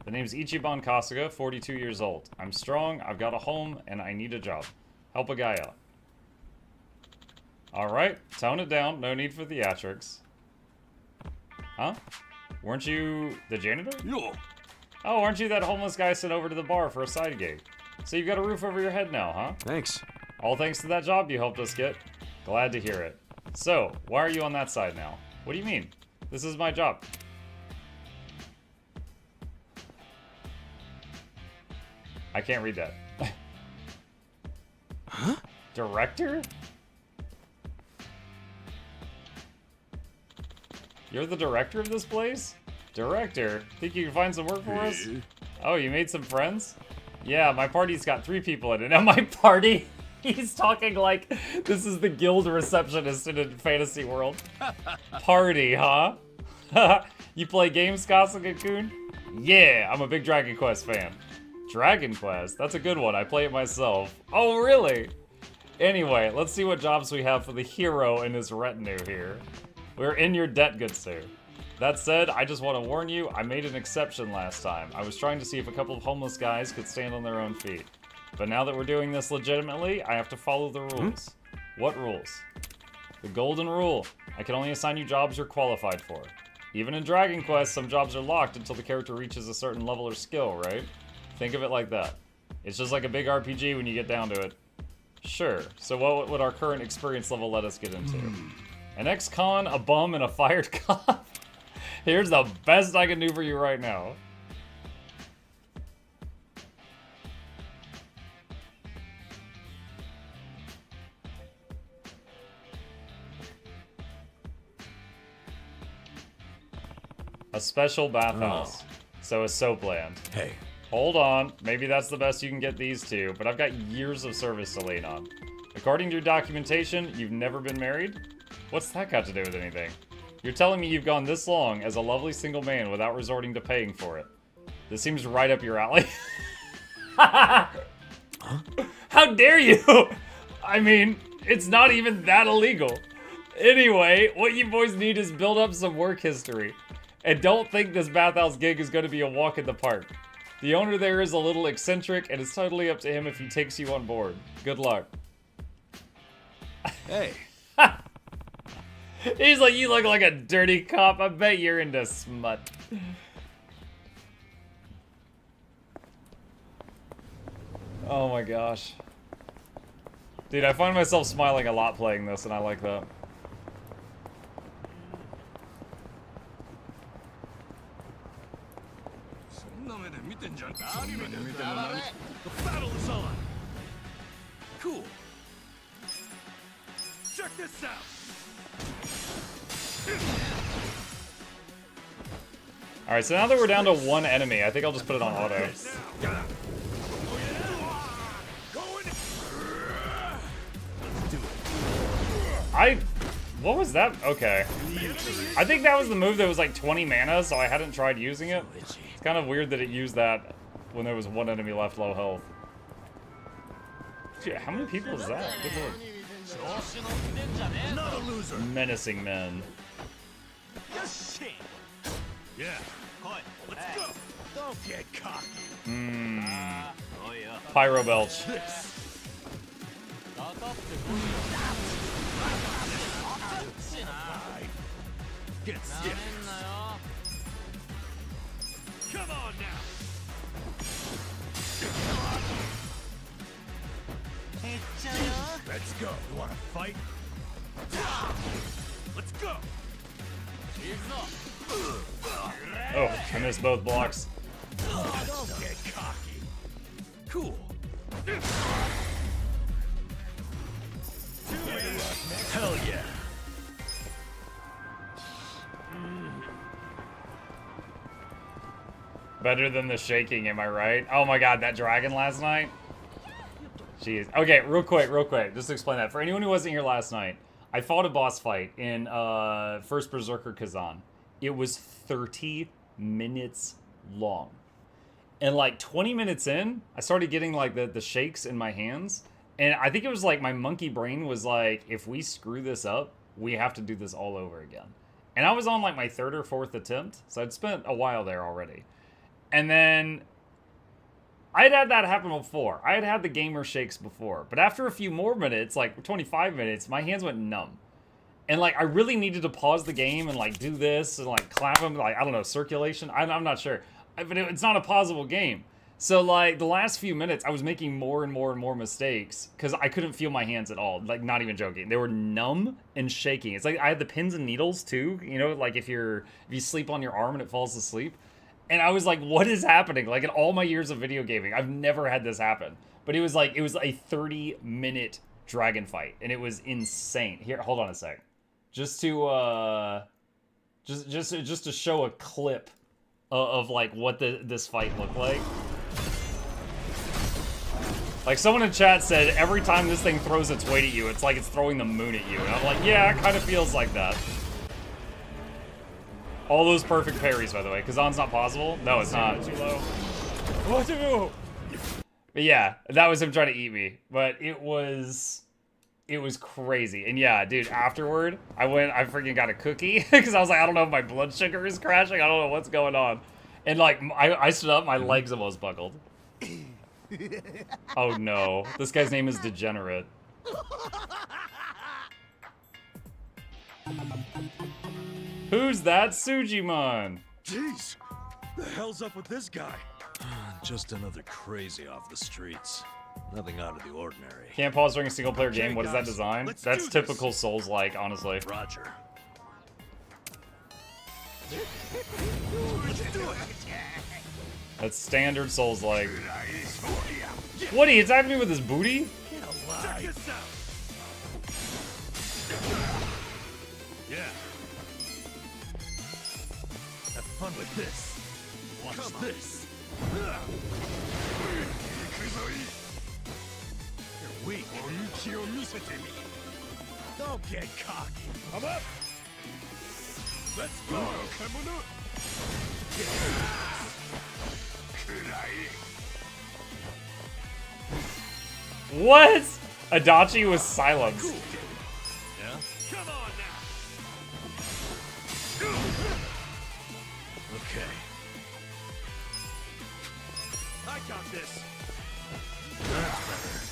The name's Ichiban Kasuga, 42 years old. I'm strong, I've got a home, and I need a job. Help a guy out. Alright, tone it down. No need for theatrics. Huh? Weren't you the janitor? No. Oh, aren't you that homeless guy sent over to the bar for a side gig? So you've got a roof over your head now, huh? Thanks. All thanks to that job you helped us get. Glad to hear it. So, why are you on that side now? What do you mean? This is my job. I can't read that. Huh? Director? You're the director of this place? Director? Think you can find some work for us? Oh, you made some friends? Yeah, my party's got 3 people in it. Now my party? He's talking like this is the guild receptionist in a fantasy world. Party, huh? You play games, Kasuga-kun? Yeah, I'm a big Dragon Quest fan. Dragon Quest? That's a good one. I play it myself. Oh, really? Anyway, let's see what jobs we have for the hero and his retinue here. We're in your debt, good sir. That said, I just want to warn you, I made an exception last time. I was trying to see if a couple of homeless guys could stand on their own feet. But now that we're doing this legitimately, I have to follow the rules. What rules? The golden rule. I can only assign you jobs you're qualified for. Even in Dragon Quest, some jobs are locked until the character reaches a certain level or skill, right? Think of it like that. It's just like a big RPG when you get down to it. Sure, so what would our current experience level let us get into? An ex-con, a bum, and a fired cop? Here's the best I can do for you right now. A special bathhouse. So a soap land. Hey. Hold on. Maybe that's the best you can get these two, but I've got years of service to lean on. According to your documentation, you've never been married? What's that got to do with anything? You're telling me you've gone this long as a lovely single man without resorting to paying for it. This seems right up your alley. Huh? How dare you? I mean, it's not even that illegal. Anyway, what you boys need is build up some work history. And don't think this bathhouse gig is going to be a walk in the park. The owner there is a little eccentric, and it's totally up to him if he takes you on board. Good luck. Hey. He's like, you look like a dirty cop. I bet you're into smut. Oh my gosh. Dude, I find myself smiling a lot playing this, and I like that. The battle is on. Cool. Check this out. Alright, so now that we're down to 1 enemy, I think I'll just put it on auto. What was that? Okay. I think that was the move that was like 20 mana, so I hadn't tried using it. It's kind of weird that it used that when there was 1 enemy left low health. Gee, how many people is that? Good lord. Not a loser. Menacing men. Yeah. Let's go. Don't get cocky. Pyro Belch. Get stiff. Come on now. Let's go. You wanna fight? Let's go. Oh, I missed both blocks. Don't get cocky. Cool. Hell yeah. Better than the shaking, am I right? Oh my god, that dragon last night? Jeez. Okay, real quick, just to explain that. For anyone who wasn't here last night, I fought a boss fight in First Berserker Kazan. It was 30 minutes long. And like 20 minutes in, I started getting like the shakes in my hands. And I think it was like my monkey brain was like, if we screw this up, we have to do this all over again. And I was on like my 3rd or 4th attempt, so I'd spent a while there already. And then I'd had that happen before. I had had the gamer shakes before. But after a few more minutes, like 25 minutes, my hands went numb. And like I really needed to pause the game and like do this and like clap them, like, I don't know, circulation. I'm not sure. But it's not a pausable game. So like the last few minutes, I was making more and more mistakes because I couldn't feel my hands at all. Like, not even joking. They were numb and shaking. It's like I had the pins and needles too. You know, like if you sleep on your arm and it falls asleep. And I was like, what is happening? Like in all my years of video gaming, I've never had this happen. But it was a 30-minute dragon fight, and it was insane. Here, hold on a sec. Just to Just to show a clip of like what this fight looked like. Like someone in chat said, every time this thing throws its weight at you, it's like it's throwing the moon at you. And I'm like, yeah, it kind of feels like that. All those perfect parries, by the way. Kazan's not possible? No, it's not. Too low. What to do? But yeah, that was him trying to eat me. But it was crazy. And yeah, dude, afterward, I freaking got a cookie. Because I was like, I don't know if my blood sugar is crashing. I don't know what's going on. And like, I stood up, my legs almost buckled. Oh no, this guy's name is Degenerate. Who's that Sujimon? Jeez, the hell's up with this guy? Just another crazy off the streets. Nothing out of the ordinary. Can't pause during a single player game. What is that design? That's typical Souls-like, honestly. Roger. That's standard Souls-like. What, he attacked me with his booty? Get alive. Check this out. Yeah. Have fun with this. Watch this. You're weak. Don't get cocky. I'm up. Let's go. What? Adachi was silenced. Yeah? Come on now. Okay. I got this. That's better.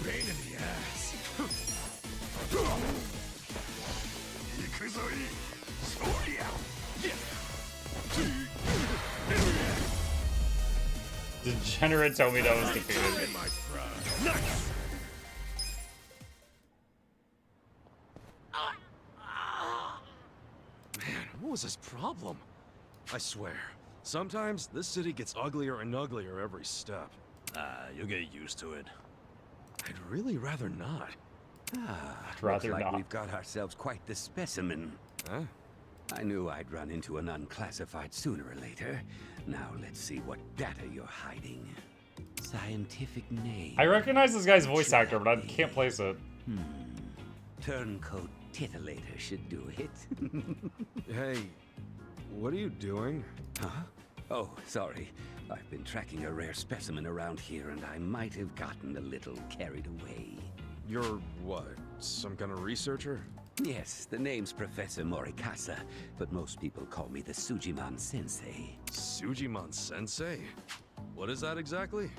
Pain in the ass. Degenerate Tomito was defeated. Nice. Man, what was his problem? I swear, sometimes this city gets uglier and uglier every step. You'll get used to it. I'd really rather not. Looks like we've got ourselves quite the specimen. Huh? I knew I'd run into an unclassified sooner or later. Now let's see what data you're hiding. Scientific name. I recognize this guy's voice actor, but I can't place it. Turncoat titillator should do it. Hey, what are you doing? Huh? Oh, sorry. I've been tracking a rare specimen around here, and I might have gotten a little carried away. You're what? Some kind of researcher? Yes, the name's Professor Morikasa, but most people call me the Sujimon Sensei. Sujimon Sensei? What is that exactly?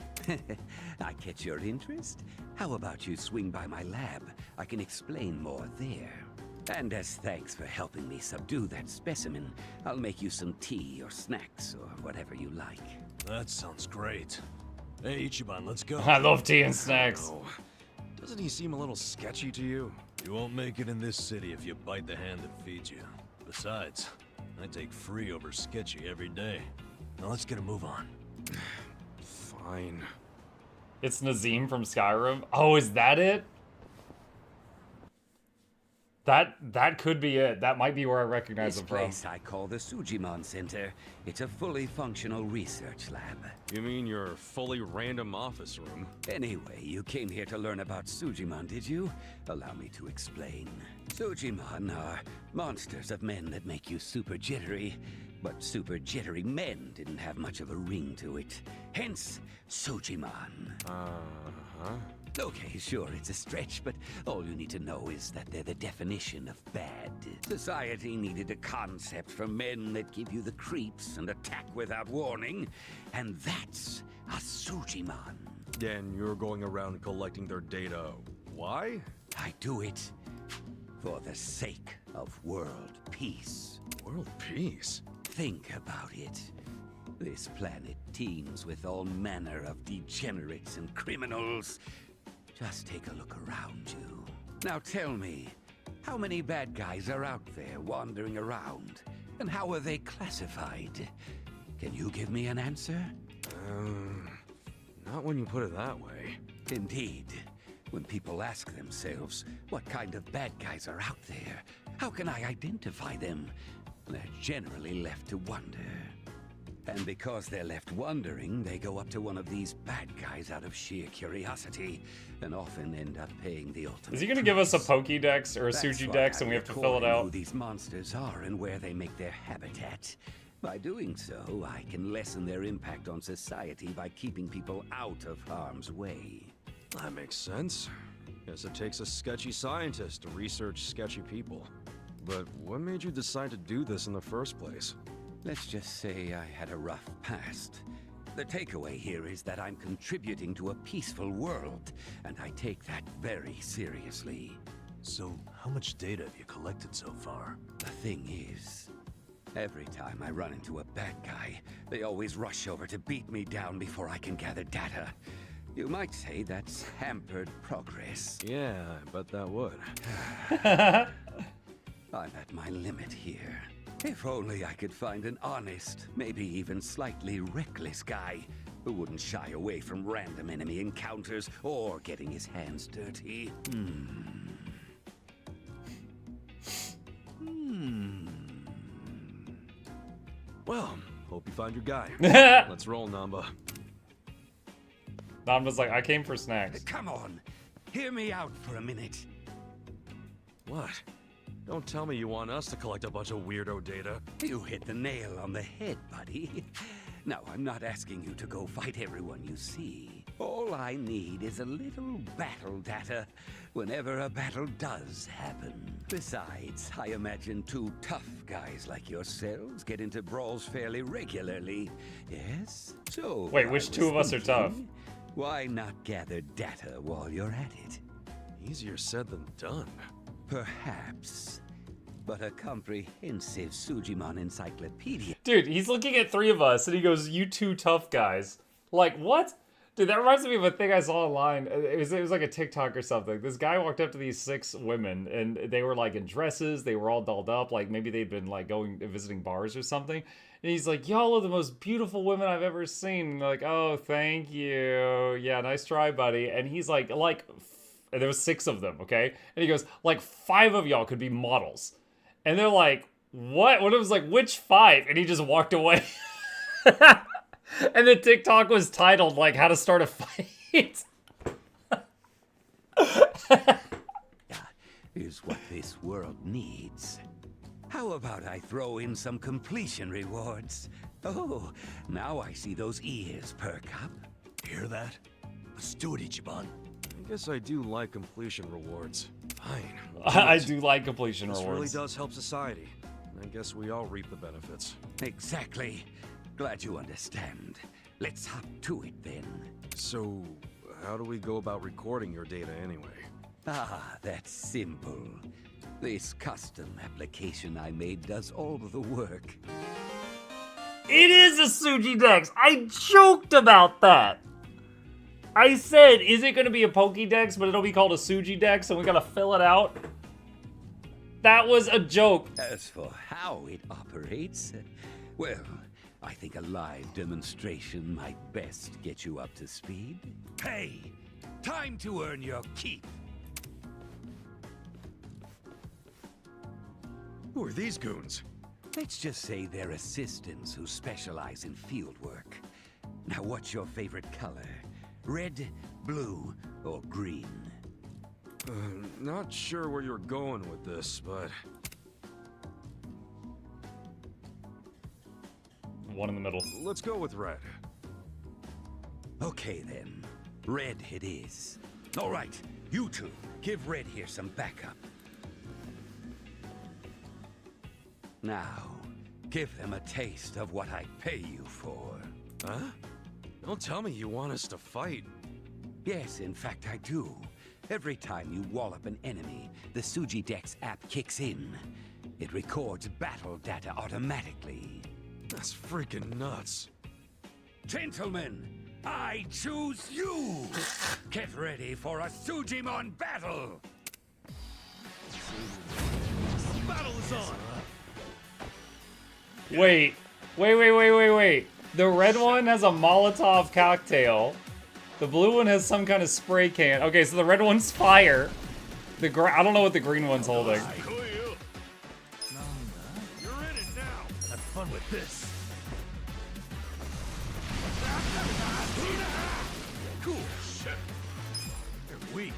I catch your interest? How about you swing by my lab? I can explain more there. And as thanks for helping me subdue that specimen, I'll make you some tea or snacks or whatever you like. That sounds great. Hey, Ichiban, let's go. I love tea and snacks. Oh, doesn't he seem a little sketchy to you? You won't make it in this city if you bite the hand that feeds you. Besides, I take free over sketchy every day. Now let's get a move on. Fine. It's Nazim from Skyrim. Oh, is that it? That could be it. That might be where I recognize him from. This place I call the Sujimon Center. It's a fully functional research lab. You mean your fully random office room? Anyway, you came here to learn about Sujimon, did you? Allow me to explain. Sujimon are monsters of men that make you super jittery. But super jittery men didn't have much of a ring to it. Hence, Sujimon. Uh-huh. Okay, sure, it's a stretch, but all you need to know is that they're the definition of bad. Society needed a concept for men that give you the creeps and attack without warning, and that's a Sujimon. And you're going around collecting their data. Why? I do it for the sake of world peace. World peace? Think about it. This planet teems with all manner of degenerates and criminals. Just take a look around you. Now tell me, how many bad guys are out there wandering around? And how are they classified? Can you give me an answer? Not when you put it that way. Indeed. When people ask themselves, what kind of bad guys are out there? How can I identify them? They're generally left to wonder. And because they're left wondering, they go up to one of these bad guys out of sheer curiosity, and often end up paying the ultimate. Is he gonna give us a price. Pokédex or a That's Suji why Dex, I'm and we have to fill it recording out? who these monsters are and where they make their habitat. By doing so, I can lessen their impact on society by keeping people out of harm's way. That makes sense. Guess it takes a sketchy scientist to research sketchy people. But what made you decide to do this in the first place? Let's just say I had a rough past. The takeaway here is that I'm contributing to a peaceful world, and I take that very seriously. So, how much data have you collected so far? The thing is, every time I run into a bad guy, they always rush over to beat me down before I can gather data. You might say that's hampered progress. Yeah, I bet that would. I'm at my limit here. If only I could find an honest, maybe even slightly reckless guy who wouldn't shy away from random enemy encounters or getting his hands dirty. Well, hope you find your guy. Let's roll, Namba. Namba's like, I came for snacks. Come on, hear me out for a minute. What? Don't tell me you want us to collect a bunch of weirdo data. You hit the nail on the head, buddy. Now, I'm not asking you to go fight everyone you see. All I need is a little battle data whenever a battle does happen. Besides, I imagine two tough guys like yourselves get into brawls fairly regularly. Yes? So, wait, which two of us are tough? Why not gather data while you're at it? Easier said than done. Perhaps. But a comprehensive Sujimon encyclopedia. Dude, he's looking at three of us and he goes, you two tough guys. Like, what? Dude, that reminds me of a thing I saw online. It was like a TikTok or something. This guy walked up to these 6 women and they were like in dresses. They were all dolled up. Like maybe they'd been like going visiting bars or something. And he's like, y'all are the most beautiful women I've ever seen. And they're like, oh, thank you. Yeah, nice try, buddy. And he's like, and there was 6 of them, okay? And he goes, like 5 of y'all could be models. And they're like, what? One of them's like, which 5? And he just walked away. And the TikTok was titled, like, how to start a fight. Is what this world needs. How about I throw in some completion rewards? Oh, now I see those ears perk up. Hear that? Let's do it, Ichiban. I guess I do like completion rewards. Fine. I do like completion this rewards. This really does help society. I guess we all reap the benefits. Exactly. Glad you understand. Let's hop to it then. So, how do we go about recording your data anyway? Ah, that's simple. This custom application I made does all the work. It is a Suji Dex. I joked about that. I said, is it going to be a Pokédex, but it'll be called a Suji Dex, and we got to fill it out? That was a joke. As for how it operates, well, I think a live demonstration might best get you up to speed. Hey, time to earn your keep. Who are these goons? Let's just say they're assistants who specialize in field work. Now, what's your favorite color? Red, blue, or green? Not sure where you're going with this, but... One in the middle. Let's go with red. Okay then, red it is. All right, you two, give red here some backup. Now, give them a taste of what I pay you for. Huh? Don't tell me you want us to fight. Yes, in fact I do. Every time you wallop an enemy, the Suji Dex app kicks in. It records battle data automatically. That's freaking nuts. Gentlemen, I choose you! Get ready for a Sujimon battle! Battle is on! Wait. The red one has a Molotov cocktail. The blue one has some kind of spray can. Okay, so the red one's fire. I don't know what the green one's holding. You're in it now. Have fun with this. Cool. Shit. You're weak.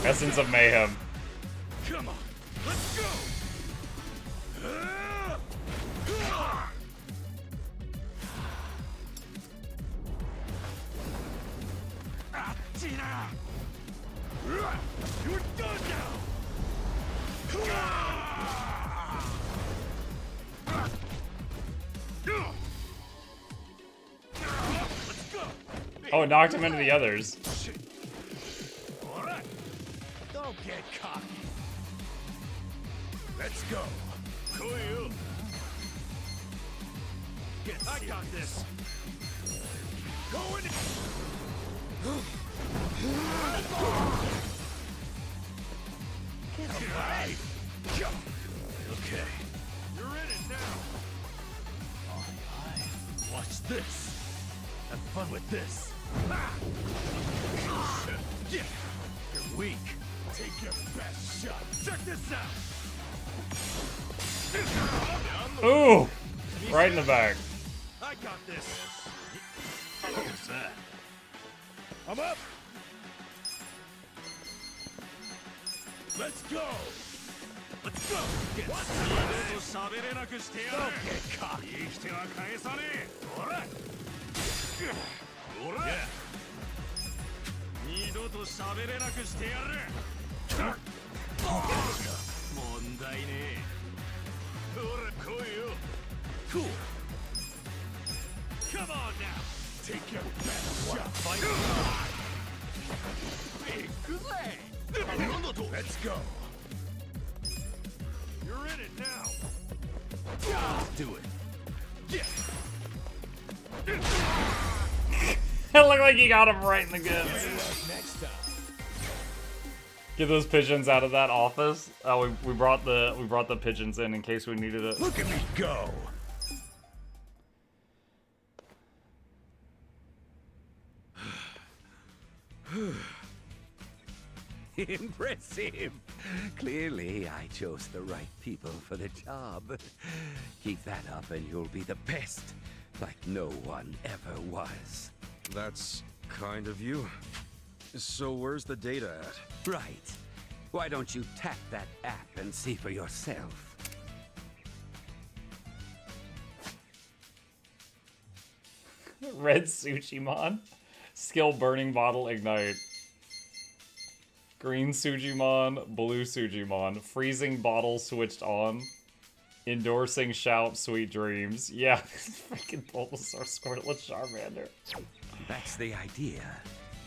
Essence of mayhem. Come on. Let's go. You're done now. Let's go. Oh, it knocked him into the others. All right. Don't get cocky. Let's go. Cool. I got this. Go in. Get away. Okay. You're in it now. Watch this. Have fun with this. Yeah. You're weak. Take your best shot. Check this out. Ooh! Right in the back. I got this. What was that? I'm up. Let's go. Let's go. Get what? Don't get cocky. All right. All right. Cool. Come on now. Take your best shot. Fight. Big leg. Let's go. You're in it now. Let's do it. Yeah. It looked like he got him right in the guts. Next time. Get those pigeons out of that office. Oh, we brought the pigeons in case we needed it. Look at me go. Impressive. Clearly, I chose the right people for the job. Keep that up and you'll be the best, like no one ever was. That's kind of you. So where's the data at? Right. Why don't you tap that app and see for yourself? Red Sujimon. Skill burning bottle ignite. Green Sujimon, blue Sujimon. Freezing bottle switched on. Endorsing shout sweet dreams. Yeah, freaking Bulbasaur, Squirtle, Charmander. That's the idea.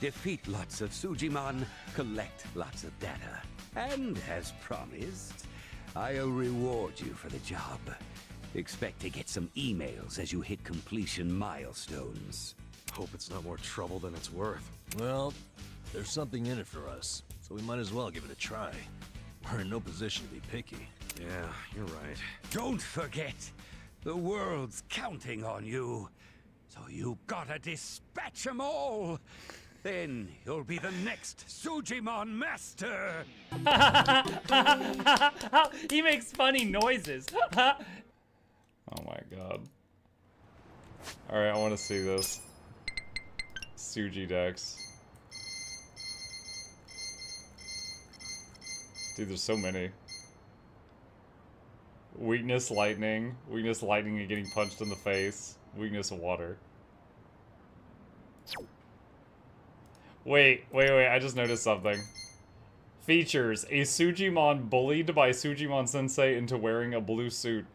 Defeat lots of Sujimon, collect lots of data. And as promised, I'll reward you for the job. Expect to get some emails as you hit completion milestones. Hope it's not more trouble than it's worth. Well, there's something in it for us, so we might as well give it a try. We're in no position to be picky. Yeah, you're right. Don't forget, the world's counting on you. So you gotta dispatch them all. Then you'll be the next Sujimon master. He makes funny noises. Oh my god. Alright, I want to see this. Suji Dex. Dude, there's so many. Weakness lightning. Weakness lightning and getting punched in the face. Weakness water. Wait, I just noticed something. Features. A Sujimon bullied by Sujimon Sensei into wearing a blue suit.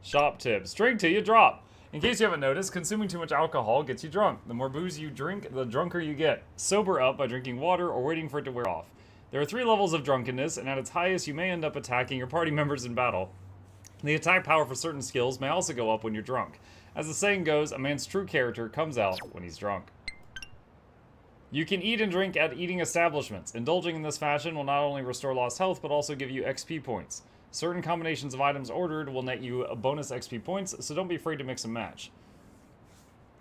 Shop tips. Drink till you drop. In case you haven't noticed, consuming too much alcohol gets you drunk. The more booze you drink, the drunker you get. Sober up by drinking water or waiting for it to wear off. There are 3 levels of drunkenness, and at its highest you may end up attacking your party members in battle. The attack power for certain skills may also go up when you're drunk. As the saying goes, a man's true character comes out when he's drunk. You can eat and drink at eating establishments. Indulging in this fashion will not only restore lost health, but also give you XP points. Certain combinations of items ordered will net you bonus XP points, so don't be afraid to mix and match.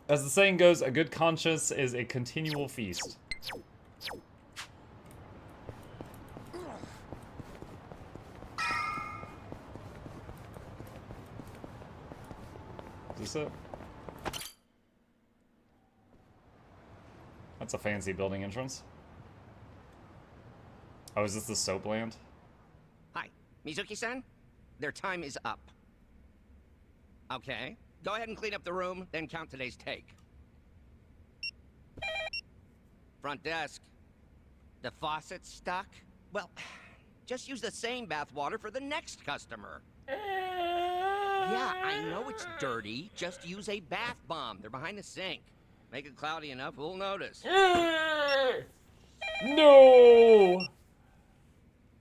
As the saying goes, a good conscience is a continual feast. Is this it? That's a fancy building entrance. Oh, is this the soap land? Hi, Mizuki-san? Their time is up. Okay, go ahead and clean up the room, then count today's take. Front desk. The faucet's stuck? Well, just use the same bath water for the next customer. Yeah, I know it's dirty. Just use a bath bomb. They're behind the sink. Make it cloudy enough, we'll notice. No!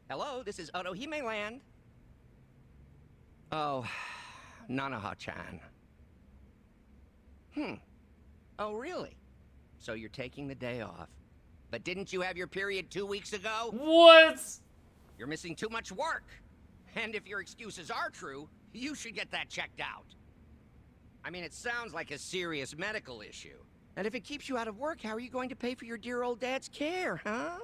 Hello, this is Otohime Land. Oh, Nanaha-chan. Oh, really? So you're taking the day off. But didn't you have your period 2 weeks ago? What? You're missing too much work. And if your excuses are true, you should get that checked out. I mean, it sounds like a serious medical issue. And if it keeps you out of work, how are you going to pay for your dear old dad's care, huh?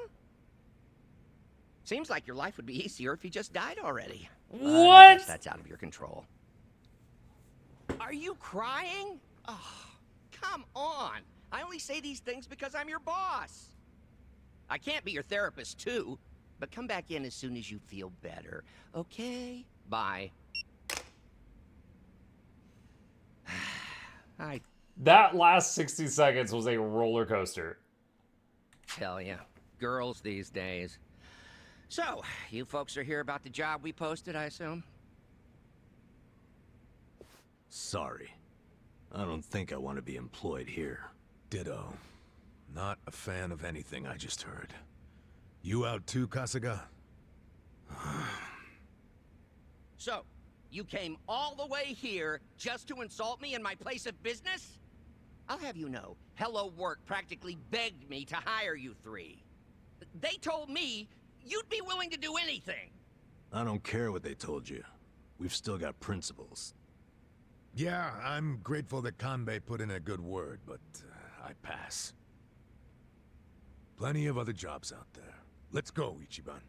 Seems like your life would be easier if he just died already. I guess that's out of your control. Are you crying? Oh, come on. I only say these things because I'm your boss. I can't be your therapist, too. But come back in as soon as you feel better. Okay? Bye. That last 60 seconds was a roller coaster. Tell ya, girls these days. So, you folks are here about the job we posted, I assume? Sorry. I don't think I want to be employed here. Ditto. Not a fan of anything I just heard. You out too, Kasuga? So, you came all the way here just to insult me in my place of business? I'll have you know, Hello Work practically begged me to hire you three. They told me you'd be willing to do anything. I don't care what they told you. We've still got principles. Yeah, I'm grateful that Kanbei put in a good word, but I pass. Plenty of other jobs out there. Let's go, Ichiban.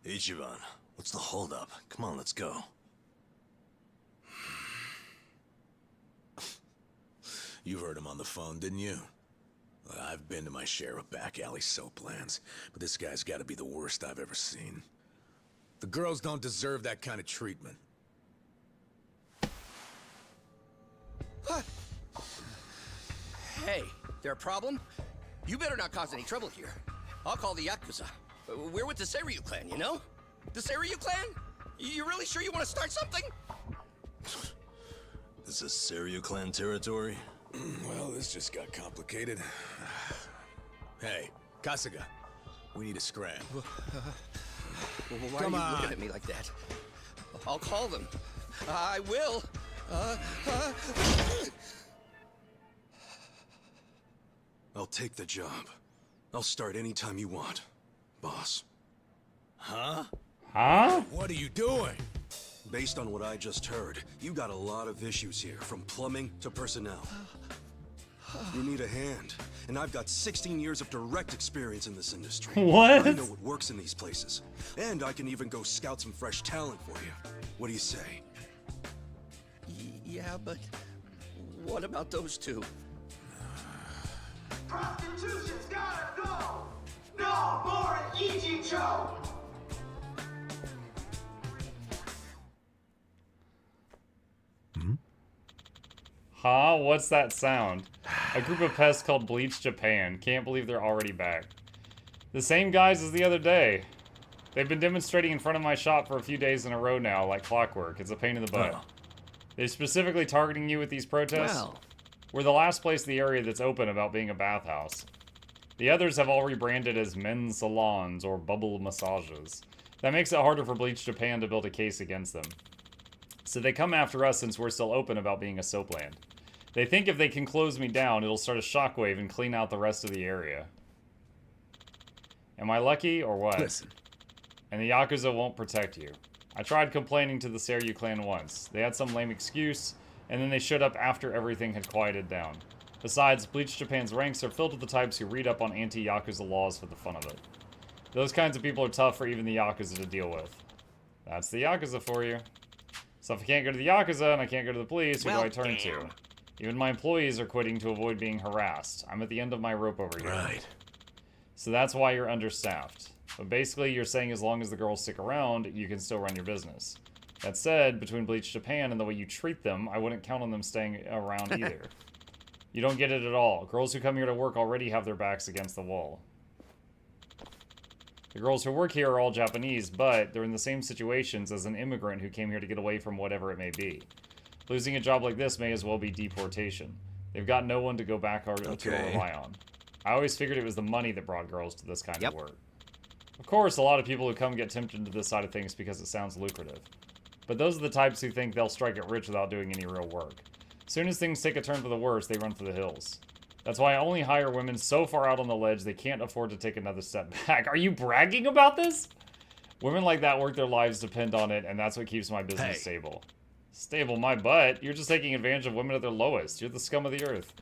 Ichiban, what's the holdup? Come on, let's go. You heard him on the phone, didn't you? I've been to my share of back alley soap lands, but this guy's gotta be the worst I've ever seen. The girls don't deserve that kind of treatment. Hey, there a problem? You better not cause any trouble here. I'll call the Yakuza. We're with the Seiryu clan, you know? The Seiryu clan? You really sure you want to start something? This is Seiryu clan territory? Well, this just got complicated. Hey, Kasuga, we need a scram. Why are you looking at me like that? I'll call them. I will. I'll take the job. I'll start anytime you want, boss. Huh? Huh? What are you doing? Based on what I just heard, you got a lot of issues here, from plumbing to personnel. You need a hand, and I've got 16 years of direct experience in this industry. What? I know what works in these places, and I can even go scout some fresh talent for you. What do you say? Yeah, but what about those two? Prostitution's gotta go! No more Ichicho! Huh? What's that sound? A group of pests called Bleach Japan. Can't believe they're already back. The same guys as the other day. They've been demonstrating in front of my shop for a few days in a row now, like clockwork. It's a pain in the butt. They're specifically targeting you with these protests. Well. We're the last place in the area that's open about being a bathhouse. The others have all rebranded as men's salons or bubble massages. That makes it harder for Bleach Japan to build a case against them. So they come after us since we're still open about being a soap land. They think if they can close me down, it'll start a shockwave and clean out the rest of the area. Am I lucky or what? Listen. And the Yakuza won't protect you. I tried complaining to the Seiryu clan once. They had some lame excuse, and then they showed up after everything had quieted down. Besides, Bleach Japan's ranks are filled with the types who read up on anti-Yakuza laws for the fun of it. Those kinds of people are tough for even the Yakuza to deal with. That's the Yakuza for you. So if I can't go to the Yakuza and I can't go to the police, who do I turn to? Even my employees are quitting to avoid being harassed. I'm at the end of my rope over here. Right. So that's why you're understaffed. But basically, you're saying as long as the girls stick around, you can still run your business. That said, between Bleach Japan and the way you treat them, I wouldn't count on them staying around either. You don't get it at all. Girls who come here to work already have their backs against the wall. The girls who work here are all Japanese, but they're in the same situations as an immigrant who came here to get away from whatever it may be. Losing a job like this may as well be deportation. They've got no one to go back or to rely on. I always figured it was the money that brought girls to this kind of work. Of course, a lot of people who come get tempted to this side of things because it sounds lucrative. But those are the types who think they'll strike it rich without doing any real work. As soon as things take a turn for the worse, they run for the hills. That's why I only hire women so far out on the ledge they can't afford to take another step back. Are you bragging about this? Women like that work their lives depend on it, and that's what keeps my business stable. Stable my butt? You're just taking advantage of women at their lowest. You're the scum of the earth.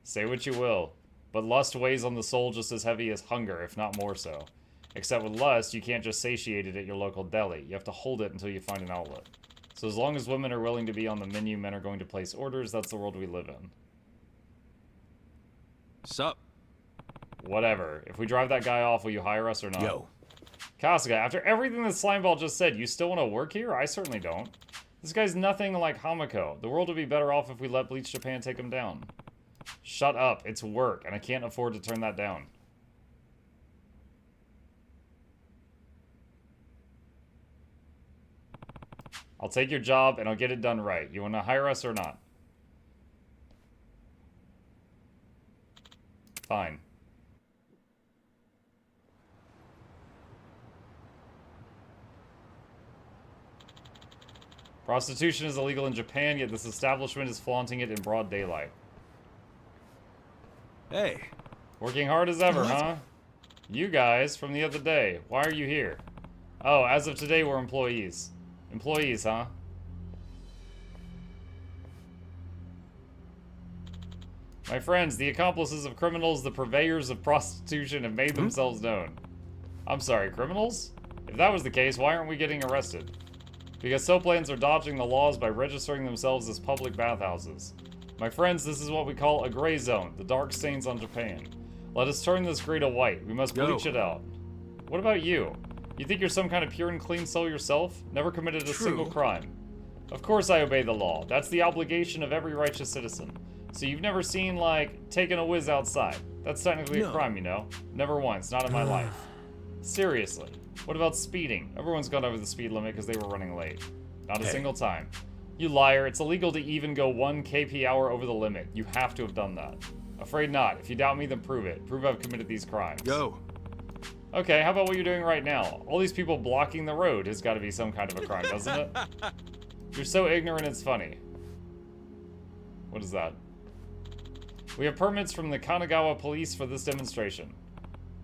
Say what you will, but lust weighs on the soul just as heavy as hunger, if not more so. Except with lust, you can't just satiate it at your local deli. You have to hold it until you find an outlet. So as long as women are willing to be on the menu, men are going to place orders. That's the world we live in. Sup? Whatever. If we drive that guy off, will you hire us or not? Yo. Kasuga, after everything that Slimeball just said, you still want to work here? I certainly don't. This guy's nothing like Hamako. The world would be better off if we let Bleach Japan take him down. Shut up. It's work, and I can't afford to turn that down. I'll take your job, and I'll get it done right. You want to hire us or not? Fine. Prostitution is illegal in Japan, yet this establishment is flaunting it in broad daylight. Hey. Working hard as ever, huh? You guys, from the other day, why are you here? Oh, as of today, we're employees. Employees, huh? My friends, the accomplices of criminals, the purveyors of prostitution have made themselves known. I'm sorry, criminals? If that was the case, why aren't we getting arrested? Because soaplands are dodging the laws by registering themselves as public bathhouses. My friends, this is what we call a gray zone, the dark stains on Japan. Let us turn this gray to white. We must bleach it out. What about you? You think you're some kind of pure and clean soul yourself? Never committed a single crime. Of course I obey the law. That's the obligation of every righteous citizen. So you've never seen, like, taking a whiz outside. That's technically a crime, you know? Never once, not in my life. Seriously. What about speeding? Everyone's gone over the speed limit because they were running late. Not a single time. You liar, it's illegal to even go 1 kp/h over the limit. You have to have done that. Afraid not. If you doubt me, then prove it. Prove I've committed these crimes. Go. Okay, how about what you're doing right now? All these people blocking the road has got to be some kind of a crime, doesn't it? You're so ignorant, it's funny. What is that? We have permits from the Kanagawa police for this demonstration.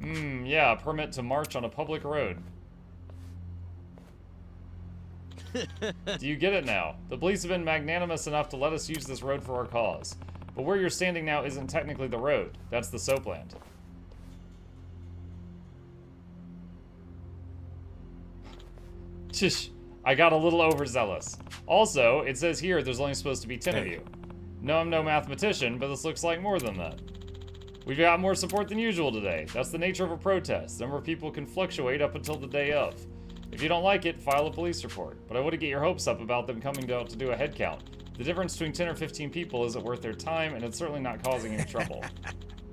Yeah, a permit to march on a public road. Do you get it now? The police have been magnanimous enough to let us use this road for our cause. But where you're standing now isn't technically the road. That's the soapland. Shish, I got a little overzealous. Also, it says here there's only supposed to be 10 of you. No, I'm no mathematician, but this looks like more than that. We've got more support than usual today. That's the nature of a protest. The number of people can fluctuate up until the day of. If you don't like it, file a police report. But I wouldn't get your hopes up about them coming out to do a head count. The difference between 10 or 15 people isn't worth their time, and it's certainly not causing any trouble.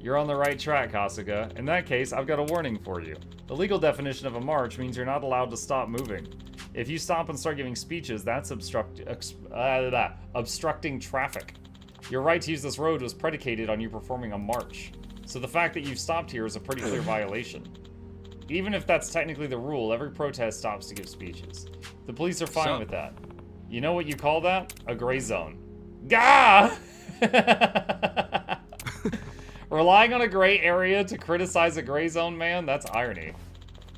You're on the right track, Kasuga. In that case, I've got a warning for you. The legal definition of a march means you're not allowed to stop moving. If you stop and start giving speeches, that's obstructing traffic. Your right to use this road was predicated on you performing a march. So the fact that you've stopped here is a pretty clear violation. Even if that's technically the rule, every protest stops to give speeches. The police are fine with that. You know what you call that? A gray zone. Gah! Relying on a gray area to criticize a gray zone man? That's irony.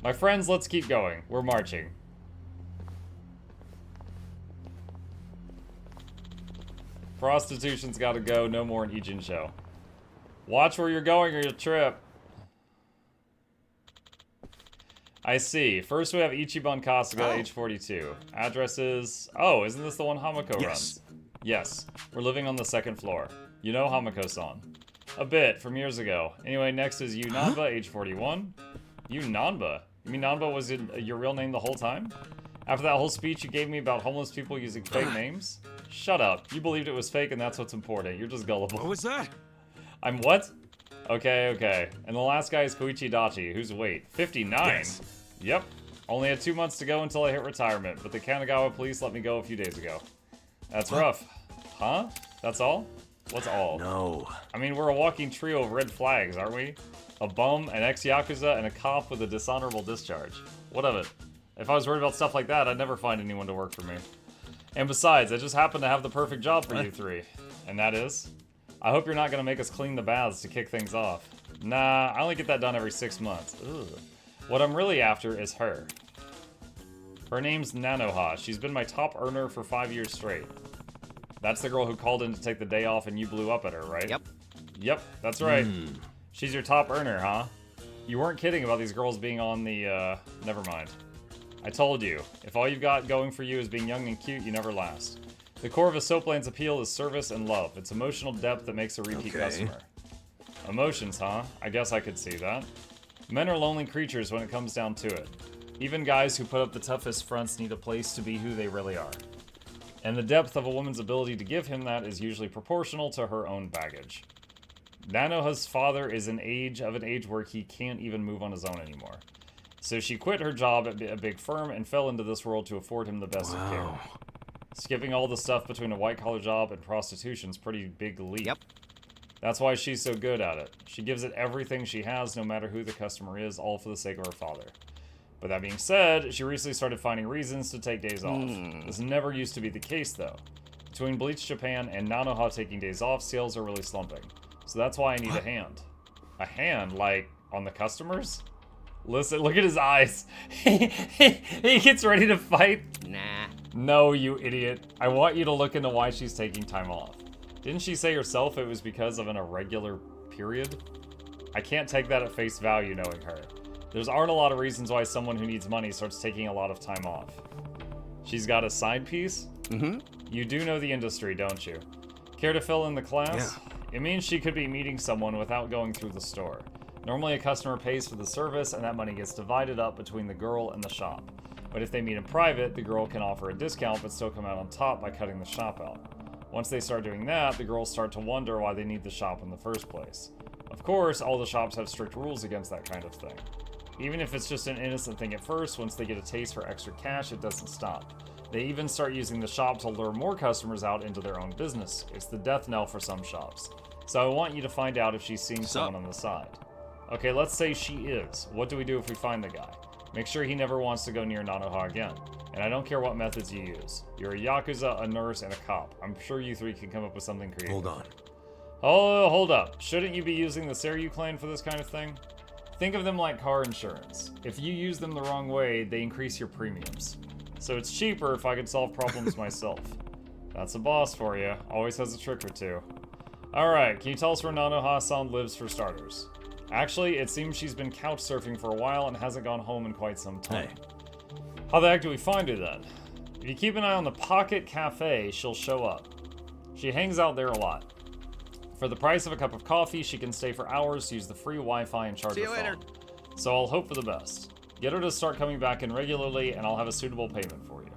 My friends, let's keep going. We're marching. Prostitution's gotta go. No more an Ijin show. Watch where you're going or you'll trip. I see. First we have Ichiban Kasuga, age 42. Address is... Oh, isn't this the one Hamako runs? Yes. We're living on the second floor. You know Hamako-san. A bit, from years ago. Anyway, next is Yu Nanba, age 41. Yu Nanba? You mean Nanba was your real name the whole time? After that whole speech you gave me about homeless people using fake names? Shut up. You believed it was fake and that's what's important. You're just gullible. What was that? I'm what? Okay, okay. And the last guy is Koichi Dachi, who's weight 59. Yes. Yep. Only had 2 months to go until I hit retirement, but the Kanagawa police let me go a few days ago. That's rough. Huh? That's all? What's all? No. I mean, we're a walking trio of red flags, aren't we? A bum, an ex-Yakuza, and a cop with a dishonorable discharge. What of it? If I was worried about stuff like that, I'd never find anyone to work for me. And besides, I just happen to have the perfect job for you three. And that is? I hope you're not going to make us clean the baths to kick things off. Nah, I only get that done every 6 months. Ugh. What I'm really after is her. Her name's Nanoha. She's been my top earner for 5 years straight. That's the girl who called in to take the day off and you blew up at her, right? Yep. Yep, that's right. She's your top earner, huh? You weren't kidding about these girls being on the, never mind. I told you, if all you've got going for you is being young and cute, you never last. The core of a soapland's appeal is service and love. It's emotional depth that makes a repeat customer. Emotions, huh? I guess I could see that. Men are lonely creatures when it comes down to it. Even guys who put up the toughest fronts need a place to be who they really are. And the depth of a woman's ability to give him that is usually proportional to her own baggage. Nanoha's father is of an age where he can't even move on his own anymore. So she quit her job at a big firm and fell into this world to afford him the best of care. Skipping all the stuff between a white-collar job and prostitution's pretty big leap. Yep. That's why she's so good at it. She gives it everything she has, no matter who the customer is, all for the sake of her father. But that being said, she recently started finding reasons to take days off. This never used to be the case, though. Between Bleach Japan and Nanoha taking days off, sales are really slumping. So that's why I need a hand. A hand? Like, on the customers? Listen, look at his eyes. He gets ready to fight. Nah. No, you idiot. I want you to look into why she's taking time off. Didn't she say herself it was because of an irregular period? I can't take that at face value knowing her. There aren't a lot of reasons why someone who needs money starts taking a lot of time off. She's got a side piece? Mm-hmm. You do know the industry, don't you? Care to fill in the class? Yeah. It means she could be meeting someone without going through the store. Normally a customer pays for the service and that money gets divided up between the girl and the shop. But if they meet in private, the girl can offer a discount but still come out on top by cutting the shop out. Once they start doing that, the girls start to wonder why they need the shop in the first place. Of course, all the shops have strict rules against that kind of thing. Even if it's just an innocent thing at first, once they get a taste for extra cash, it doesn't stop. They even start using the shop to lure more customers out into their own business. It's the death knell for some shops. So I want you to find out if she's seeing someone on the side. Okay, let's say she is. What do we do if we find the guy? Make sure he never wants to go near Nanoha again. And I don't care what methods you use. You're a Yakuza, a nurse, and a cop. I'm sure you three can come up with something creative. Hold on. Oh, hold up. Shouldn't you be using the Seiryu clan for this kind of thing? Think of them like car insurance. If you use them the wrong way, they increase your premiums. So it's cheaper if I could solve problems myself. That's a boss for you. Always has a trick or two. Alright, can you tell us where Nanoha-san lives for starters? Actually, it seems she's been couch surfing for a while and hasn't gone home in quite some time. How the heck do we find her then? If you keep an eye on the Pocket Cafe, she'll show up. She hangs out there a lot. For the price of a cup of coffee, she can stay for hours, use the free Wi-Fi, and charge her phone. So I'll hope for the best. Get her to start coming back in regularly, and I'll have a suitable payment for you.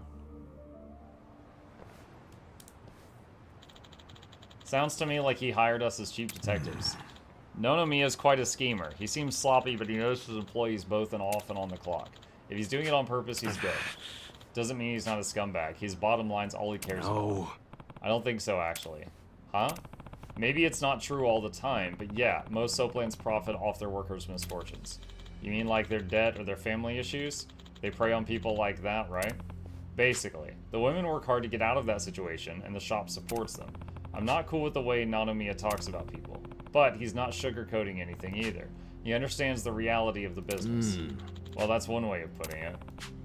Sounds to me like he hired us as cheap detectives. Nonomiya's quite a schemer. He seems sloppy, but he knows his employees both and off and on the clock. If he's doing it on purpose, he's good. Doesn't mean he's not a scumbag. His bottom line's all he cares about. I don't think so, actually. Huh? Maybe it's not true all the time, but yeah, most soaplands profit off their workers' misfortunes. You mean like their debt or their family issues? They prey on people like that, right? Basically, the women work hard to get out of that situation, and the shop supports them. I'm not cool with the way Nanomiya talks about people, but he's not sugarcoating anything either. He understands the reality of the business. Well, that's one way of putting it.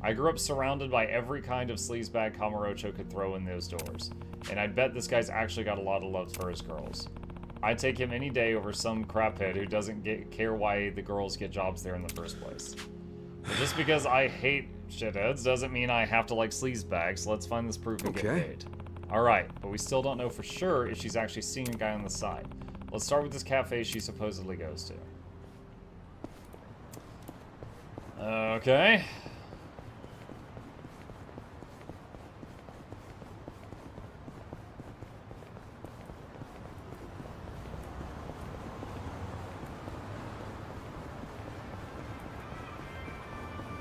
I grew up surrounded by every kind of sleazebag Kamurocho could throw in those doors, and I bet this guy's actually got a lot of love for his girls. I'd take him any day over some craphead who doesn't care why the girls get jobs there in the first place. But just because I hate shitheads doesn't mean I have to like sleazebags, so let's find this proof and get paid. Alright, but we still don't know for sure if she's actually seeing a guy on the side. Let's start with this cafe she supposedly goes to. Okay.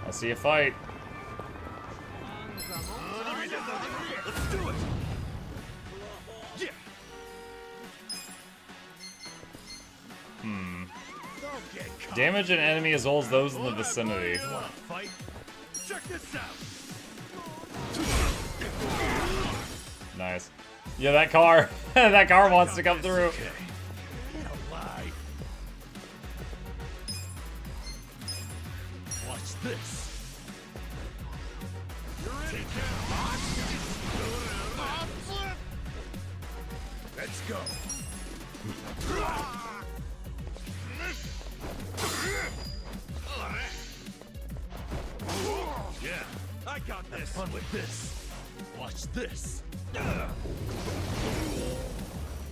I see a fight. Let's do it. Yeah. Damage an enemy as well as those in the vicinity. Fight. Check this out. Nice. Yeah, that car. That car wants to come through. Get alive. Watch this. Take it. Let's go. Yeah, I got this. Have fun with this. Watch this.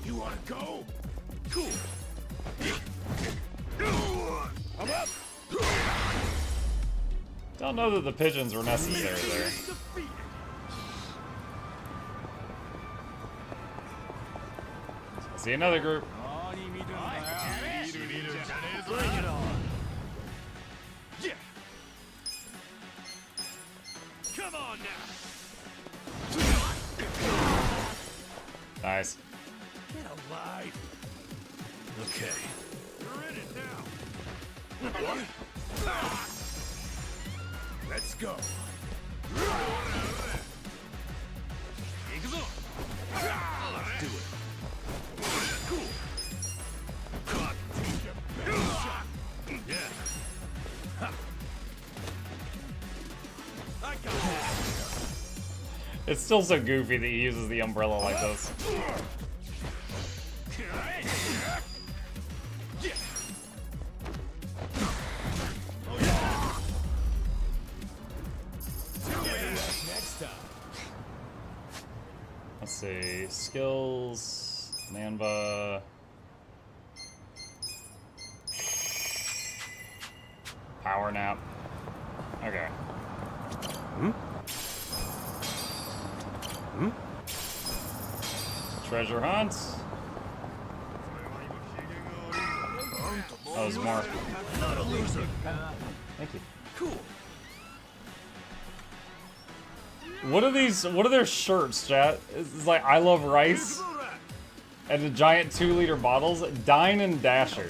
You wanna go? Cool. I'm up. Don't know that the pigeons were necessary there. I see another group. Bring it on. Yeah. Come on now. Nice. Get alive. Okay. You're in it now. Let's go. Let's do it. Cool. Yeah. I got this. It's still so goofy that he uses the umbrella like this. Next time. Let's see. Skills. Nanba. Power nap. Okay. Treasure hunts. That was more. Not a loser. Thank you. Cool. What are these? What are their shirts, chat? It's like I love rice. And the giant 2-liter bottles. Dine and Dasher.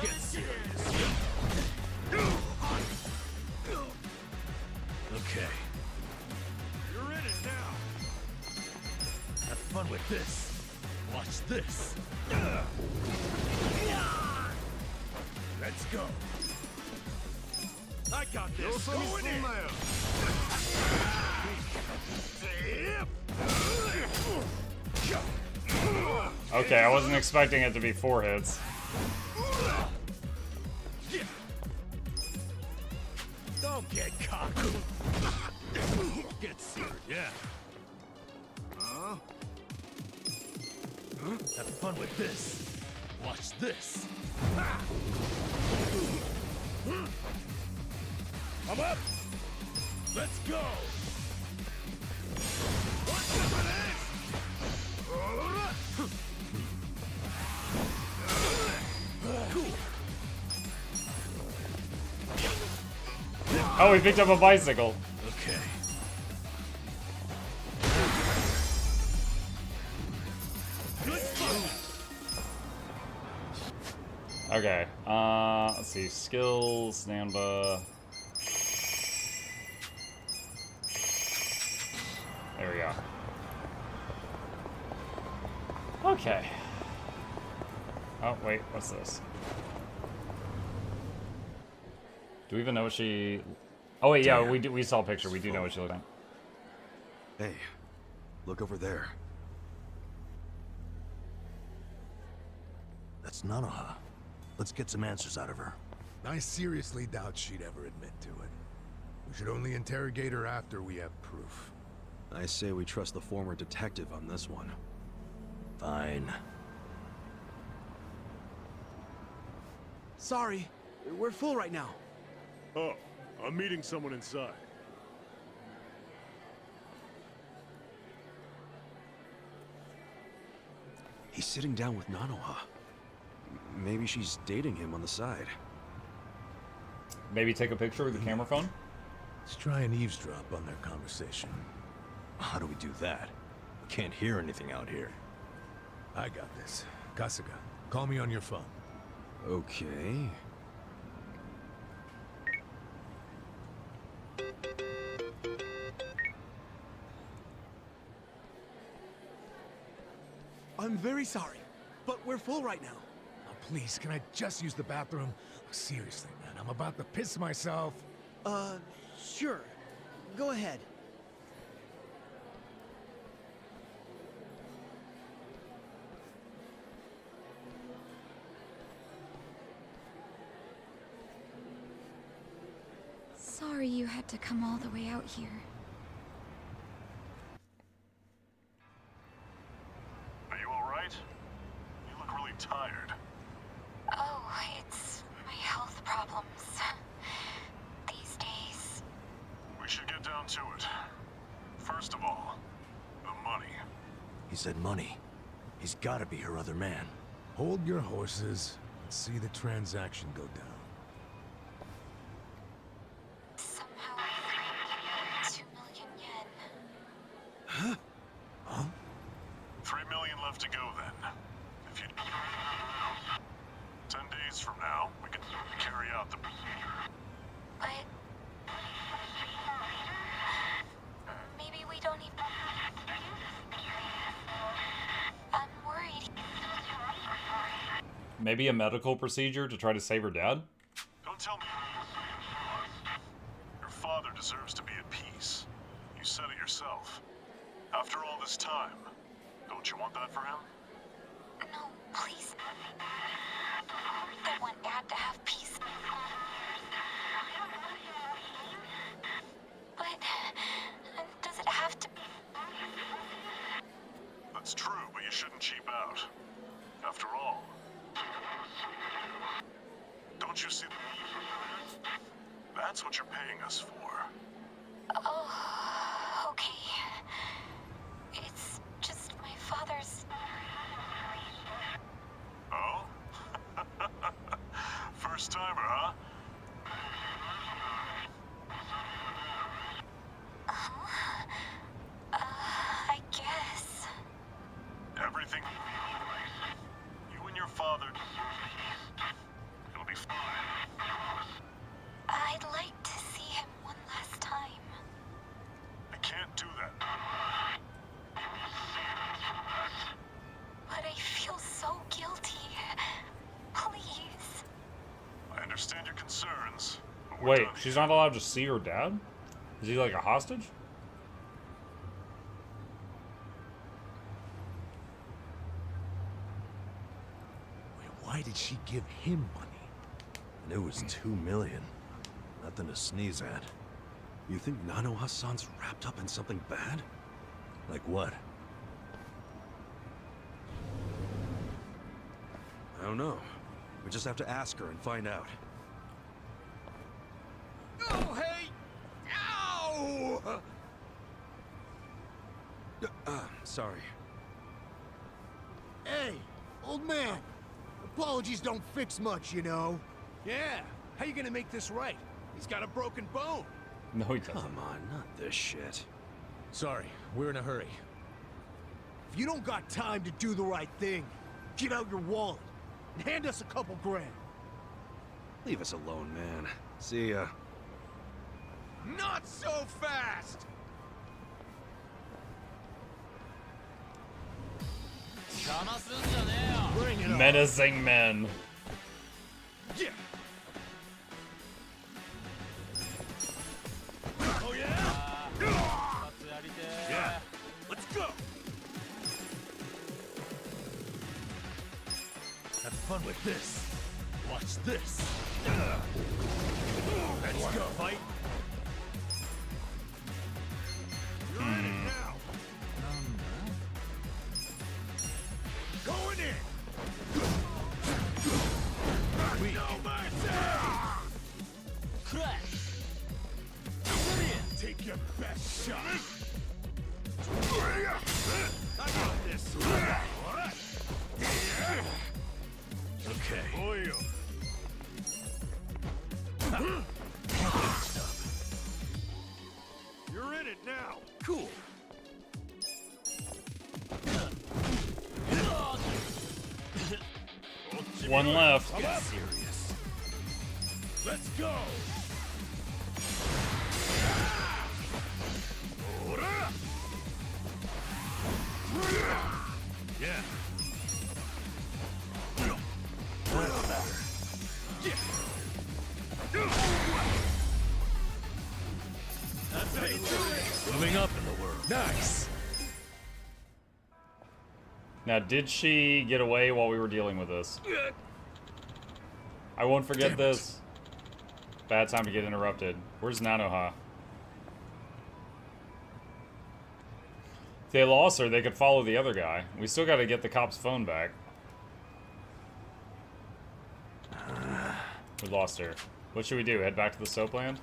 Get serious. Okay. You're in it now. Have fun with this. Watch this. Let's go. I got this. Going in. Okay, I wasn't expecting it to be 4 hits. Don't get cocky. Get seared, yeah. Have fun with this. Watch this. I'm up. Let's go. Cool. Oh, we picked up a bicycle. Okay. Okay. Let's see. Skills, Nanba. There we go. Okay. Oh, wait, what's this? Do we even know what she... Oh, wait, yeah, we saw a picture. We do know what she looked like. Hey, look over there. That's Nanoha. Let's get some answers out of her. I seriously doubt she'd ever admit to it. We should only interrogate her after we have proof. I say we trust the former detective on this one. Fine. Sorry, we're full right now. Oh, I'm meeting someone inside. He's sitting down with Nanoha. Maybe she's dating him on the side. Maybe take a picture with the camera phone? Let's try and eavesdrop on their conversation. How do we do that? We can't hear anything out here. I got this. Kasuga, call me on your phone. Okay. I'm very sorry, but we're full right now. Oh, please, can I just use the bathroom? Oh, seriously, man, I'm about to piss myself. Sure. Go ahead. Sorry you had to come all the way out here. Are you alright? You look really tired. Oh, it's my health problems. These days. We should get down to it. First of all, the money. He said money. He's gotta be her other man. Hold your horses and see the transaction go down. Somehow, 2 million yen. Huh? Huh? 3 million left to go then. If you... 10 days from now, we can carry out the... But... maybe we don't even... I'm worried. Maybe a medical procedure to try to save her dad? Don't tell me. Your father deserves to be at peace. You said it yourself. After all this time, don't you want that for him? No, please. I want Dad to have peace. But... does it have to be... That's true, but you shouldn't cheap out. After all... Don't you see that's what you're paying us for. Oh, okay. It's just my father's... Oh? First timer, huh? I guess. Everything... You and your father... It'll be fine. I'd like to see him one last time. I can't do that. But I feel so guilty. Please. I understand your concerns. But we're Wait, done she's here. not allowed to see her dad? Is he like a hostage? Wait, why did she give him money? And it was 2 million. Nothing to sneeze at. You think Nanoha-san's wrapped up in something bad? Like what? I don't know. We just have to ask her and find out. Oh, hey! Ow! Sorry. Hey, old man. Apologies don't fix much, you know. Yeah, how you gonna make this right? He's got a broken bone. No, he doesn't. Come on, not this shit. Sorry, we're in a hurry. If you don't got time to do the right thing, get out your wallet and hand us a couple grand. Leave us alone, man. See ya. Not so fast! Bring it on. Menacing men. Yeah. Oh yeah. Yeah. Let's go. Have fun with this. Watch this. Let's go. Fight. You're in it now. Going in. No mercy. Crash. Take your best shot. I got this. Okay. You're in it now. Cool. One left. Get serious. Let's go. Yeah. Moving up in the world. Nice. Now, did she get away while we were dealing with this? I won't forget this. Bad time to get interrupted. Where's Nanoha? If they lost her, they could follow the other guy. We still got to get the cop's phone back. We lost her. What should we do? Head back to the soapland?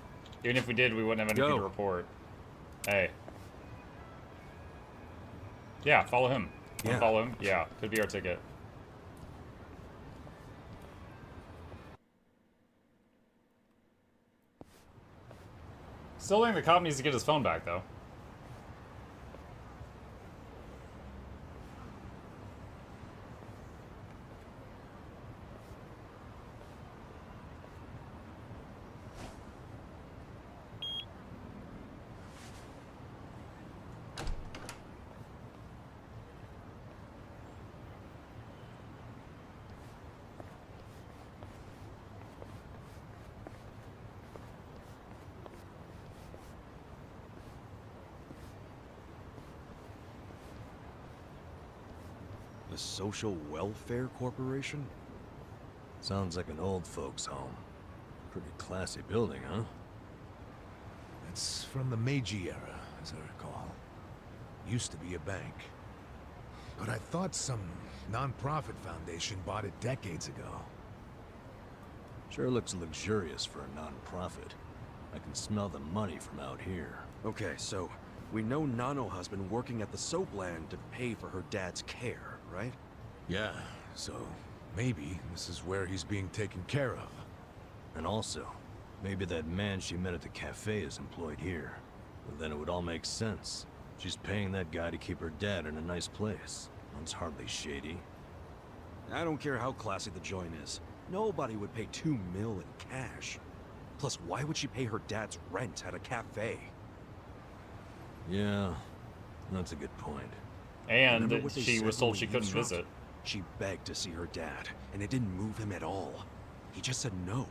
Even if we did, we wouldn't have anything to report. Hey. Yeah, follow him. Yeah. Follow him? Yeah, could be our ticket. Still think the cop needs to get his phone back, though. The Social Welfare Corporation? Sounds like an old folks' home. Pretty classy building, huh? It's from the Meiji era, as I recall. Used to be a bank. But I thought some non-profit foundation bought it decades ago. Sure looks luxurious for a non-profit. I can smell the money from out here. Okay, so we know Nanoha's been working at the soapland to pay for her dad's care, right? Yeah, so maybe this is where he's being taken care of. And also, maybe that man she met at the cafe is employed here. Well, then it would all make sense. She's paying that guy to keep her dad in a nice place. That's hardly shady. I don't care how classy the joint is. Nobody would pay $2 million in cash. Plus, why would she pay her dad's rent at a cafe? Yeah, that's a good point. And she was told she couldn't visit. She begged to see her dad, and it didn't move him at all. He just said no.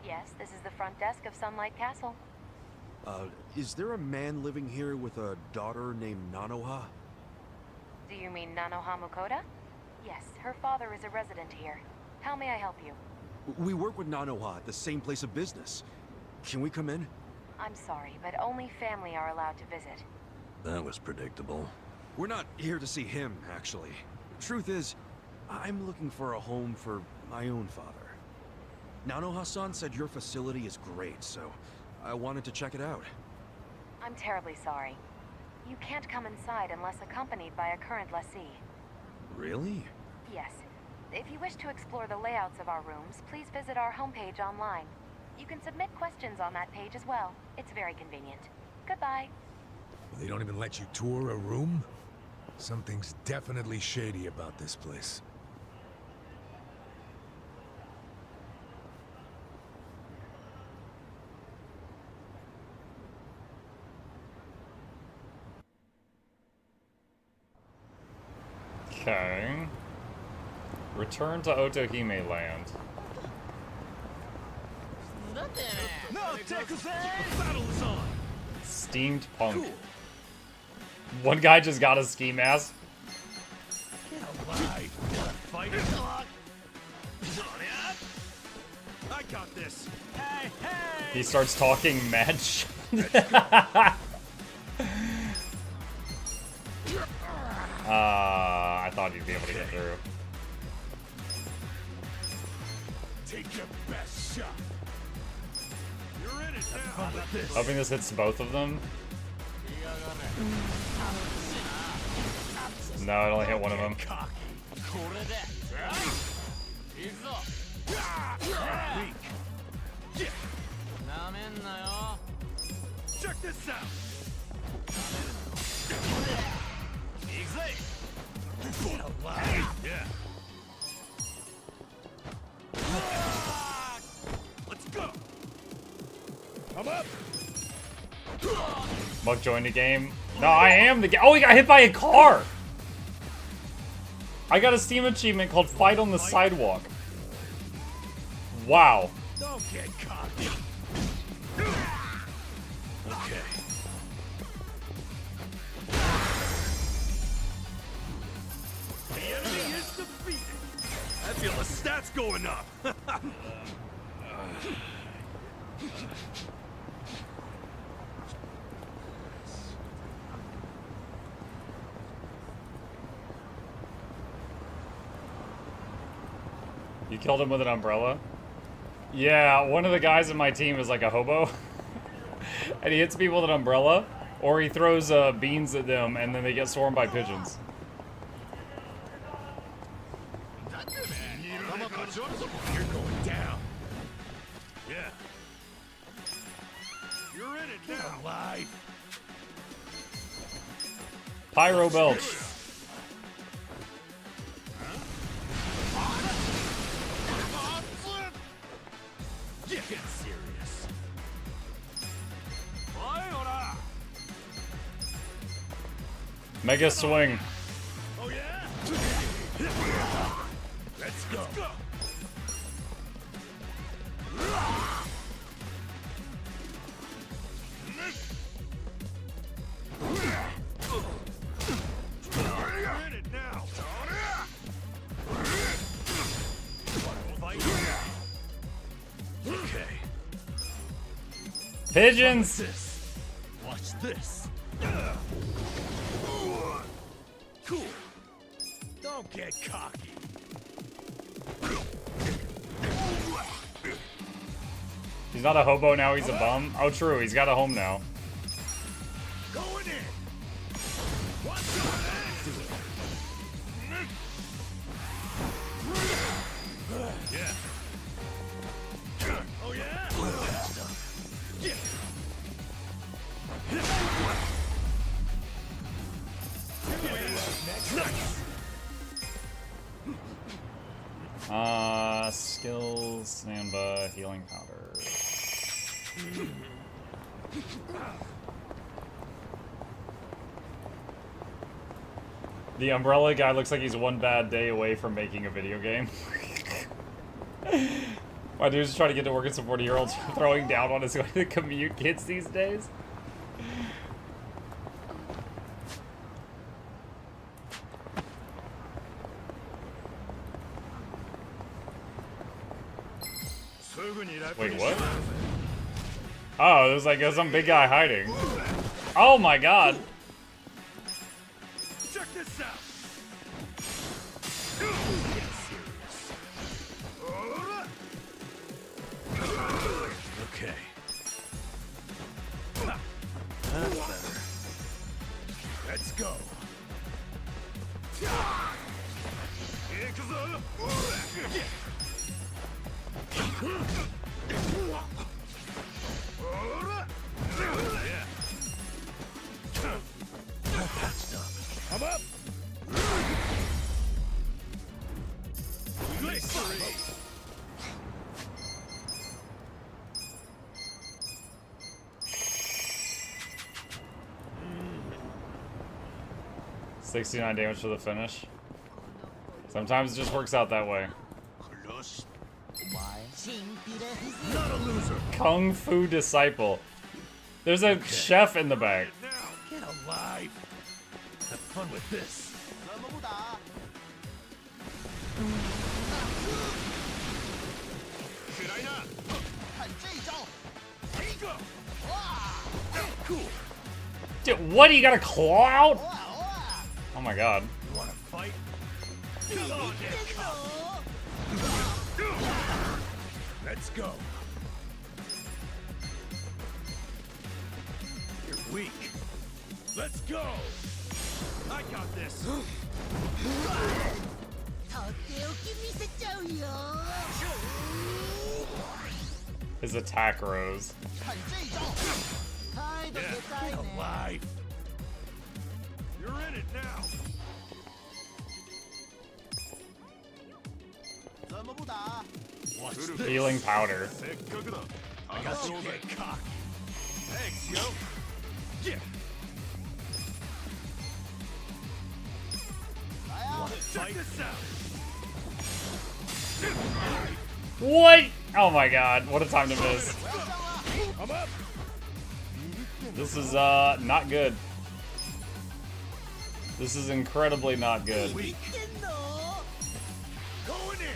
Yes, this is the front desk of Sunlight Castle. Is there a man living here with a daughter named Nanoha? Do you mean Nanoha Mukoda? Yes, her father is a resident here. How may I help you? We work with Nanoha at the same place of business. Can we come in? I'm sorry, but only family are allowed to visit. That was predictable. We're not here to see him, actually. Truth is, I'm looking for a home for my own father. Nanoha-san said your facility is great, so I wanted to check it out. I'm terribly sorry. You can't come inside unless accompanied by a current lessee. Really? Yes. If you wish to explore the layouts of our rooms, please visit our homepage online. You can submit questions on that page as well. It's very convenient. Goodbye. They don't even let you tour a room? Something's definitely shady about this place. Okay. Return to Otohime Land. Steamed punk. One guy just got a ski mask. I got this. He starts talking mad shit. I thought he'd be able to get through. Take your best shot. You're in it now. Hoping this hits both of them. No, it only hit one of them. Check this out. Yeah. Let's go. I'm up. Muk joined the game. No, I am the game. Oh, he got hit by a car. I got a Steam achievement called Fight on the Sidewalk. Wow. Don't get cocky. Okay. The enemy is defeated. I feel the stats going up. You killed him with an umbrella? Yeah, one of the guys in my team is like a hobo. And he hits people with an umbrella, or he throws beans at them and then they get swarmed by pigeons. You're going down. Yeah. You're in it now. Alive. Pyro Belch. Get serious. Mega swing. Oh yeah. Let's go. You're in it now. Okay. Pigeons. Watch this. Cool. Don't get cocky. He's not a hobo now, he's a bum. Oh, true, he's got a home now. Going in. What's yeah. Oh yeah. Yeah. Nice. Skills, Namba, healing powder. The umbrella guy looks like he's one bad day away from making a video game. My dude's just trying to get to work at some 40-year-olds throwing down on his way to commute kids these days. Wait, what? Oh, there's like some big guy hiding. Oh my god. Check this out. Okay. That's better. Let's go. I'm up. 69 damage for the finish. Sometimes it just works out that way. Not a loser. Kung Fu Disciple. There's a chef in the back. Get alive. Have fun with this. Cool. Dude, what? You got a claw out? Oh my god. You wanna fight? Come on, let's go. You're weak. Let's go. I got this. His attack rose. Yeah, get alive. You're in it now. Watch this. Healing powder. I got you get cocked. Thanks, yo. Yeah. Check this out. What? Oh my god, what a time to miss. I'm up. This is not good. This is incredibly not good. Weak. Going in.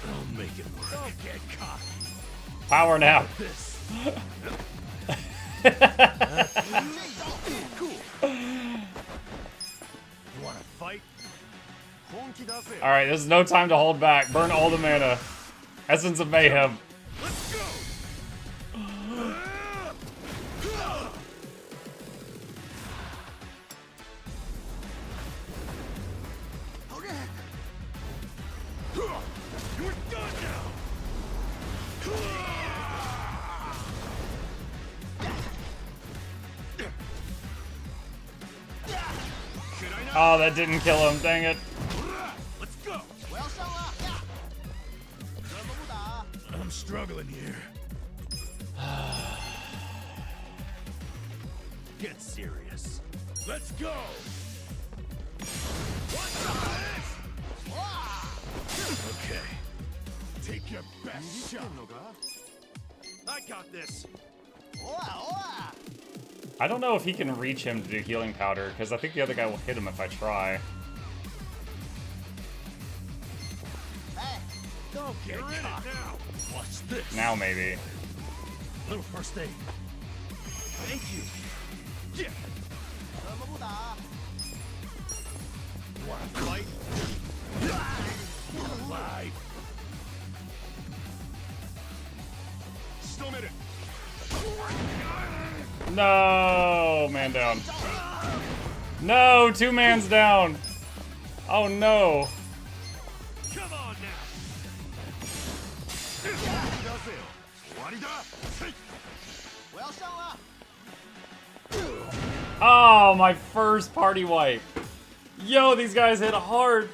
I'll make it work. Don't get caught. Power nap. Cool. You wanna fight? Alright, there's no time to hold back. Burn all the mana. Essence of Mayhem. Let's go. You're done now. Oh, that didn't kill him. Dang it. Let's go. I'm struggling here. Get serious. Let's go. Okay. Take your best shot. I got this. I don't know if he can reach him to do healing powder, because I think the other guy will hit him if I try. Don't get caught. Now. Watch this. Now maybe. Little first aid. Thank you. Yeah. You wanna fight? You're alive. Still made it. No, man down. No, 2 man's down. Oh no. Come on now. Oh, my first party wipe. Yo, these guys hit hard.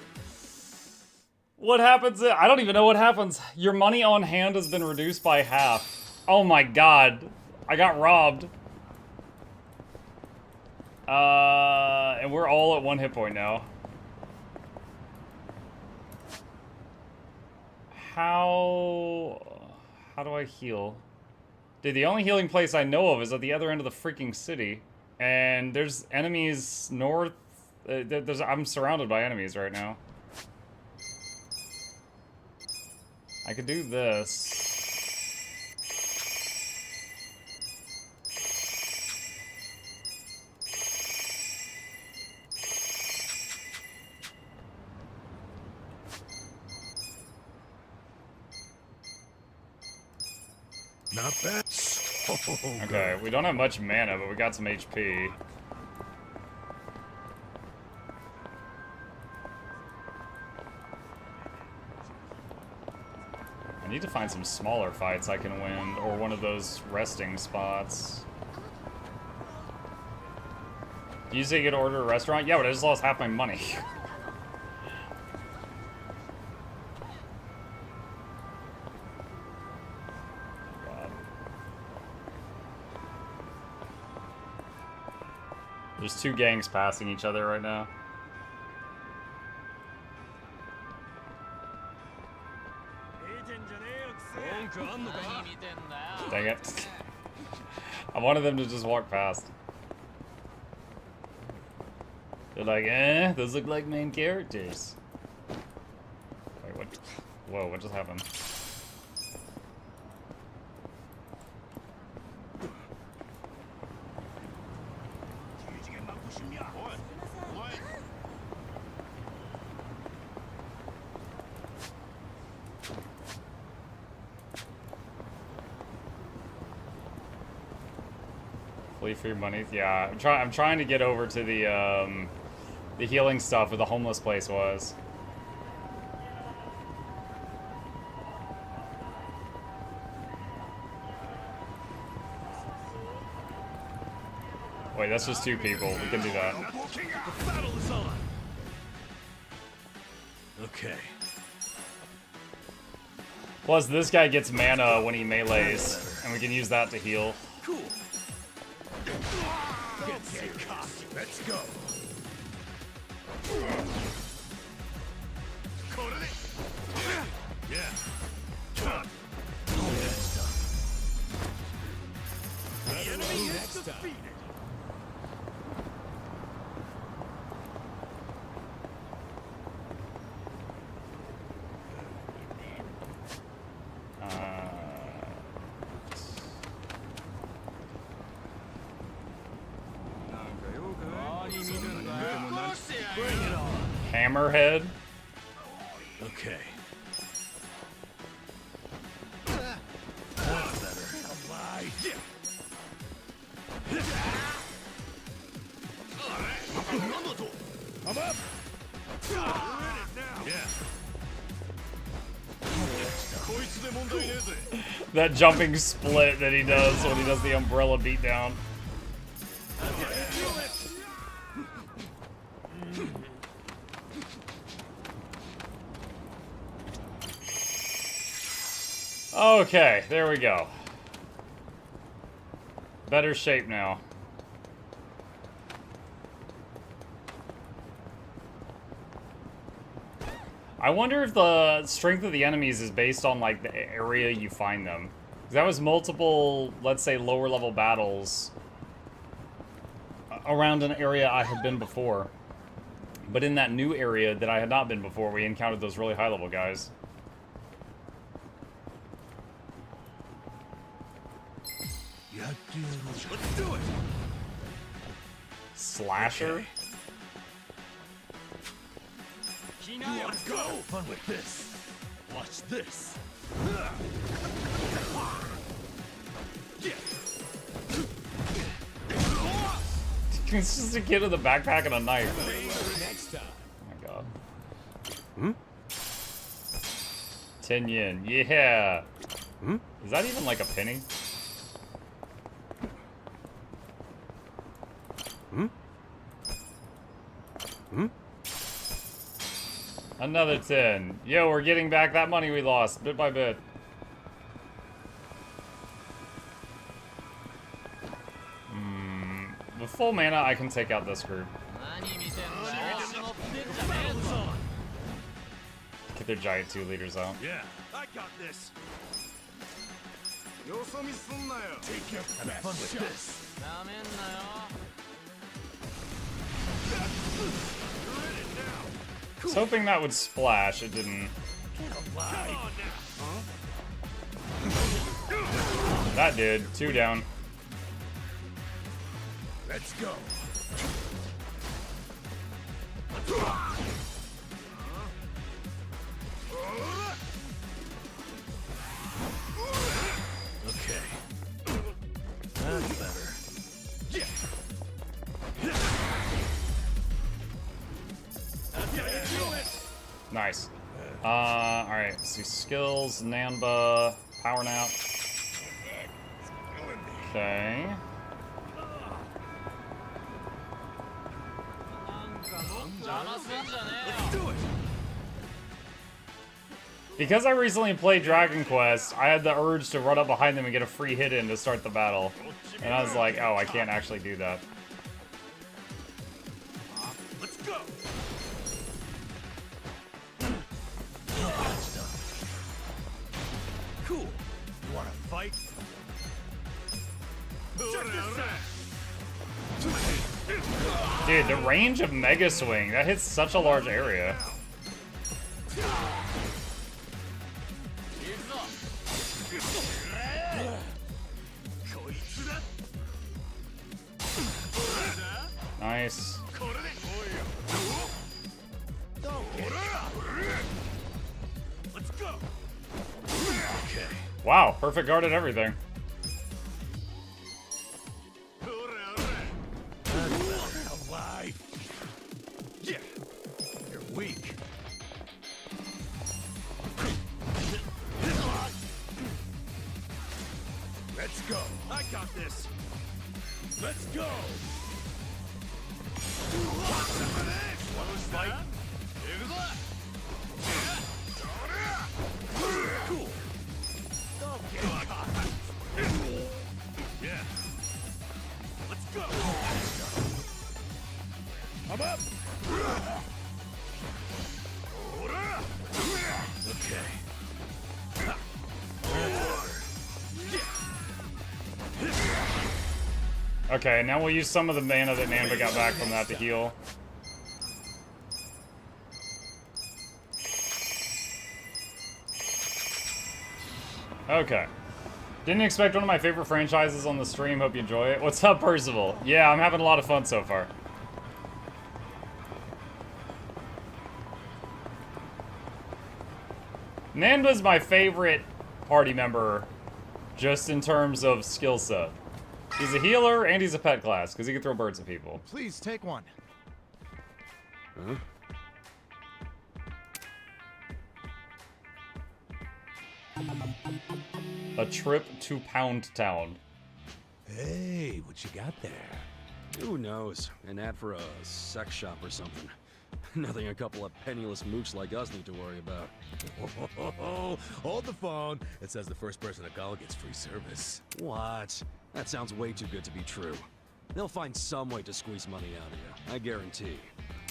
What happens? I don't even know what happens. Your money on hand has been reduced by half. Oh my god. I got robbed. And we're all at 1 hit point now. How do I heal? Dude, the only healing place I know of is at the other end of the freaking city. And there's enemies north. I'm surrounded by enemies right now. I could do this. Not bad. So okay, we don't have much mana, but we got some HP. I need to find some smaller fights I can win, or one of those resting spots. Do you say you could order a restaurant? Yeah, but I just lost half my money. There's two gangs passing each other right now. Dang it. I wanted them to just walk past. They're like, eh, those look like main characters. Wait, what? Whoa, what just happened? Flee for your money. Yeah, I'm trying to get over to the healing stuff where the homeless place was. Wait, that's just two people. We can do that. The battle is on. Okay. Plus, this guy gets mana when he melees, and we can use that to heal. Cool. Get cocky. Let's go. Yeah. The enemy is defeated. Hammerhead. Okay. I'm up. You're in it now. Yeah. That jumping split that he does when he does the umbrella beatdown. Okay, there we go. Better shape now. I wonder if the strength of the enemies is based on, like, the area you find them. 'Cause that was multiple, let's say, lower level battles around an area I had been before. But in that new area that I had not been before, we encountered those really high level guys. Let's do it. Slasher? Okay. Let's go. Fun with this. Watch this. It's just a kid with a backpack and a knife. Next time. Oh my god. 10 yen. Yeah. Is that even like a penny? Another 10. Yo, we're getting back that money we lost, bit by bit. With full mana, I can take out this group. Get their giant 2 liters out. Yeah, I got this. Take your best Fun with shot. this. I was hoping that would splash, it didn't. That did. 2 down. Let's go. Okay. That's better. Nice. Alright, let's see. Skills, Namba, Power Nap. Okay. Let's do it. Because I recently played Dragon Quest, I had the urge to run up behind them and get a free hit in to start the battle. And I was like, oh, I can't actually do that. You wanna fight? Dude, the range of Mega Swing, that hits such a large area. Nice. Let's go. Okay. Wow, perfect guard at everything. Alive. Yeah. You're weak. Let's go. I got this. Let's go. Fight. Cool. Don't get caught. Yeah. Let's go. I'm up. Okay. Okay, now we'll use some of the mana that Namba got back from that to heal. Okay. Didn't expect one of my favorite franchises on the stream. Hope you enjoy it. What's up, Percival? Yeah, I'm having a lot of fun so far. Nanba's my favorite party member, just in terms of skill set. He's a healer and he's a pet class, because he can throw birds at people. Please take one. Huh? A trip to Pound Town. Hey, what you got there? Who knows? An ad for a sex shop or something. Nothing a couple of penniless mooks like us need to worry about. Hold the phone. It says the first person to call gets free service. What? That sounds way too good to be true. They'll find some way to squeeze money out of you, I guarantee.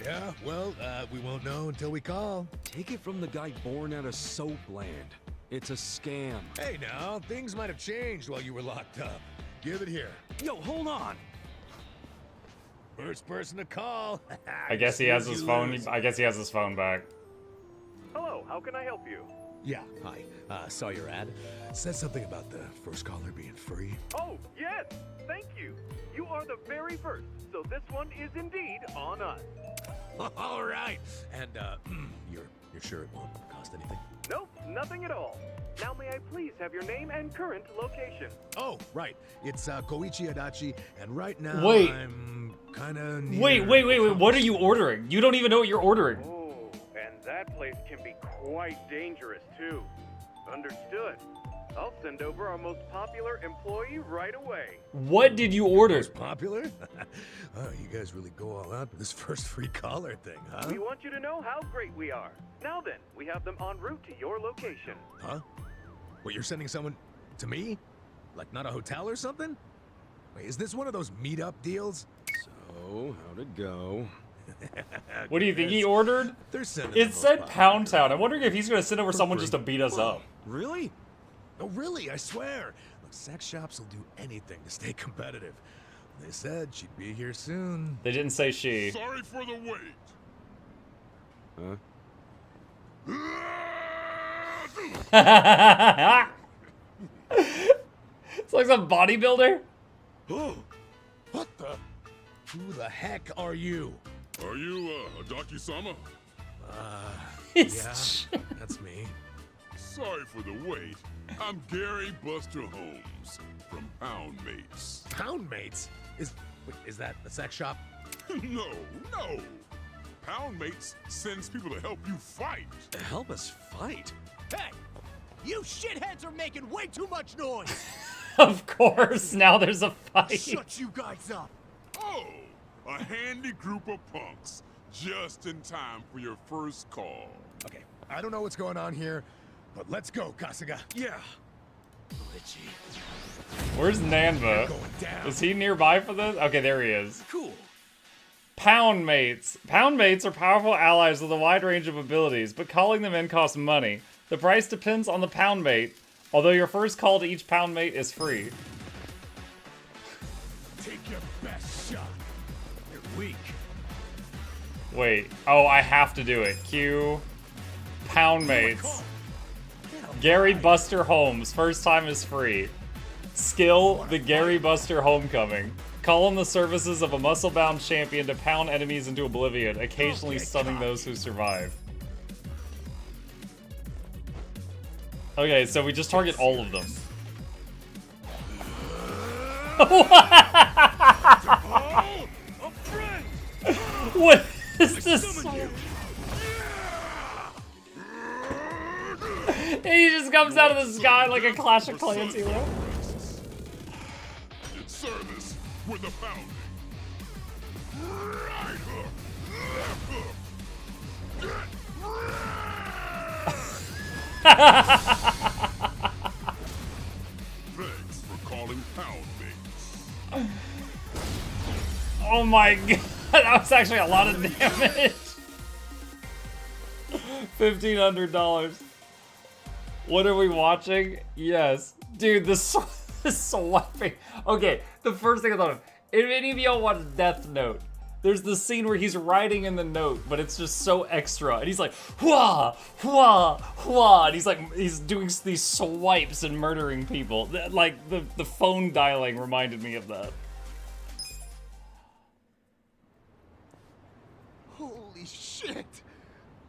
Yeah, well, we won't know until we call. Take it from the guy born out of Soapland. It's a scam. Hey now, things might have changed while you were locked up. Give it here. Yo, hold on. First person to call. I guess he has his phone. I guess he has his phone back. Hello, how can I help you? Yeah, hi. Saw your ad. Said something about the first caller being free. Oh, yes! Thank you! You are the very first, so this one is indeed on us. All right. And, you're sure it won't cost anything? Nope, nothing at all. Now may I please have your name and current location? Oh, right. It's, Koichi Adachi, and right now Wait. I'm kinda near... Wait. What are you ordering? You don't even know what you're ordering. Oh, and that place can be quite dangerous, too. Understood. I'll send over our most popular employee right away. What did you order? Most popular? Oh, you guys really go all out for this first free caller thing, huh? We want you to know how great we are. Now then, we have them en route to your location. Huh? What, you're sending someone to me? Like not a hotel or something? Wait, is this one of those meetup deals? So, how'd it go? What do you think he ordered? They're sending It said Pound Town. I'm wondering if he's going to send over someone just to beat us up. Really? Oh, really? I swear. Look, sex shops will do anything to stay competitive. They said she'd be here soon. They didn't say she. Sorry for the wait. Huh? It's like some bodybuilder. What the? Who the heck are you? Are you, Adaki-sama? Yeah, that's me. Sorry for the wait. I'm Gary Buster Holmes from Pound Mates. Pound Mates? Is that a sex shop? No. Pound Mates sends people to help you fight. To help us fight? Hey! You shitheads are making way too much noise! Of course, now there's a fight. Shut you guys up! Oh, a handy group of punks. Just in time for your first call. Okay, I don't know what's going on here, but let's go, Kasuga. Yeah. Where's Nanba? Is he nearby for this? Okay, there he is. Cool. Pound Mates. Pound Mates are powerful allies with a wide range of abilities, but calling them in costs money. The price depends on the Pound Mate. Although your first call to each pound mate is free. Take your best shot. You're weak. Wait. Oh, I have to do it. Q. Pound mates. Gary Buster Holmes. First time is free. Skill, the Gary Buster Homecoming. Call on the services of a muscle-bound champion to pound enemies into oblivion, occasionally stunning those who survive. Okay, so we just target all of them. What is this? He just comes out of the sky like a Clash of Clans hero. In service with a pounding. Right hook, left hook. Thanks for calling pound mates. Oh my god, that was actually a lot of damage. $1,500. What are we watching? Yes. Dude, this swiping. Okay, the first thing I thought of, if any of y'all watch Death Note, there's the scene where he's writing in the note, but it's just so extra. And he's like, hua, hua, hua. And he's doing these swipes and murdering people. Like, the phone dialing reminded me of that. Holy shit!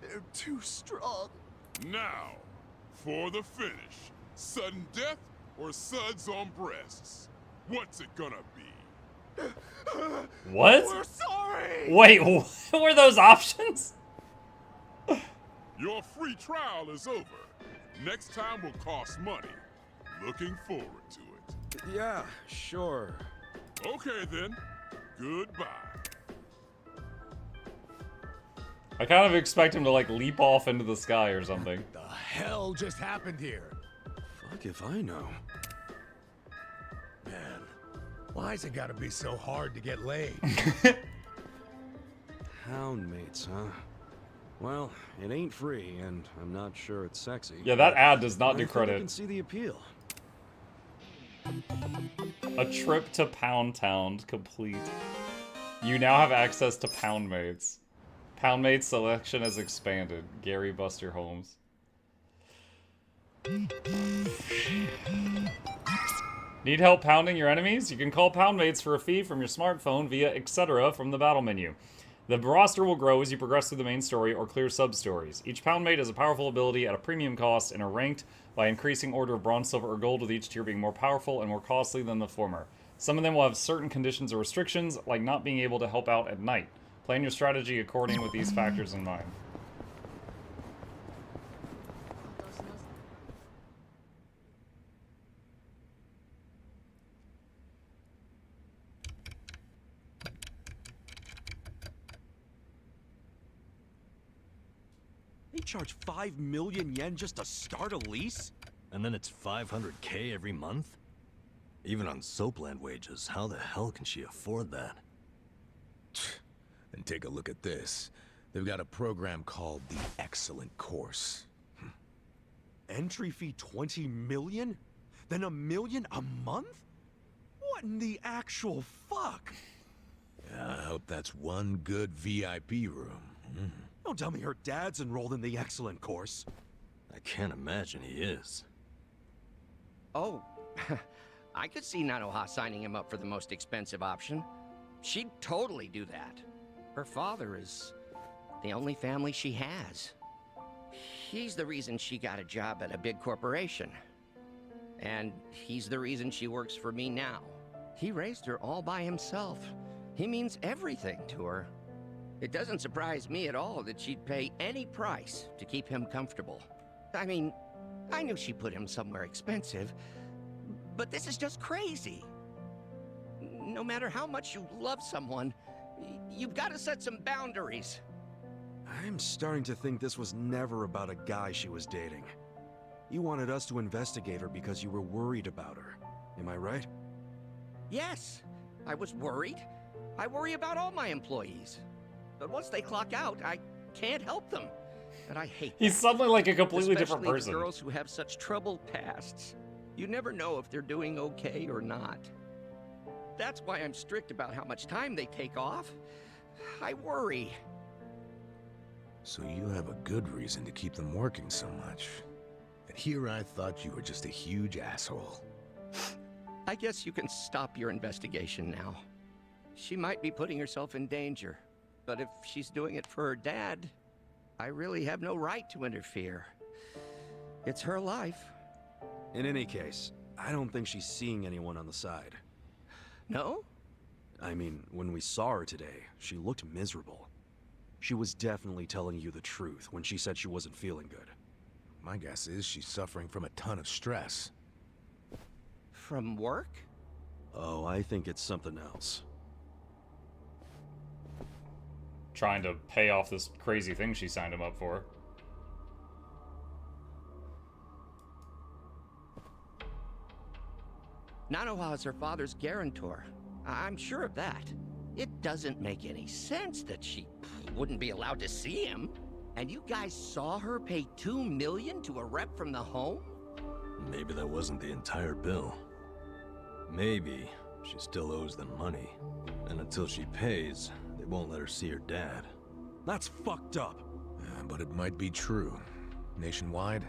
They're too strong. Now, for the finish. Sudden death or suds on breasts? What's it gonna be? What? We're sorry! Wait, what were those options? Your free trial is over. Next time will cost money. Looking forward to it. Yeah, sure. Okay then. Goodbye. I kind of expect him to like leap off into the sky or something. The hell just happened here? Fuck if I know. Man, why's it gotta be so hard to get laid? Hound mates, huh? Well, it ain't free, and I'm not sure it's sexy. Yeah, that ad does not do I credit. can see the appeal. A trip to Pound Town complete. You now have access to Pound Mates. Pound Mates selection has expanded. Gary Buster Holmes. Need help pounding your enemies? You can call Pound Mates for a fee from your smartphone via etc. from the battle menu. The roster will grow as you progress through the main story or clear sub-stories. Each Pound Mate has a powerful ability at a premium cost and are ranked by increasing order of bronze, silver, or gold, with each tier being more powerful and more costly than the former. Some of them will have certain conditions or restrictions, like not being able to help out at night. Plan your strategy according with these factors in mind. They charge 5 million yen just to start a lease? And then it's 500K every month? Even on Soapland wages, how the hell can she afford that? And take a look at this. They've got a program called the Excellent Course. Entry fee 20 million? Then $1 million a month? What in the actual fuck? Yeah, I hope that's one good VIP room. Don't tell me her dad's enrolled in the Excellent Course. I can't imagine he is. Oh, I could see Nanoha signing him up for the most expensive option. She'd totally do that. Her father is the only family she has. He's the reason she got a job at a big corporation. And he's the reason she works for me now. He raised her all by himself. He means everything to her. It doesn't surprise me at all that she'd pay any price to keep him comfortable. I mean, I knew she put him somewhere expensive, but this is just crazy. No matter how much you love someone, you've got to set some boundaries. I'm starting to think this was never about a guy she was dating. You wanted us to investigate her because you were worried about her. Am I right? Yes, I was worried. I worry about all my employees. But once they clock out, I can't help them. but I hate He's that. suddenly like a completely different Especially person. the girls who have such troubled pasts. You never know if they're doing okay or not. That's why I'm strict about how much time they take off. I worry. So you have a good reason to keep them working so much. And here I thought you were just a huge asshole. I guess you can stop your investigation now. She might be putting herself in danger, but if she's doing it for her dad, I really have no right to interfere. It's her life. In any case, I don't think she's seeing anyone on the side. No? I mean, when we saw her today, she looked miserable. She was definitely telling you the truth when she said she wasn't feeling good. My guess is she's suffering from a ton of stress. From work? Oh, I think it's something else. Trying to pay off this crazy thing she signed him up for. Nanoha is her father's guarantor. I'm sure of that. It doesn't make any sense that she wouldn't be allowed to see him. And you guys saw her pay $2 million to a rep from the home? Maybe that wasn't the entire bill. Maybe she still owes them money. And until she pays, they won't let her see her dad. That's fucked up. But it might be true. Nationwide,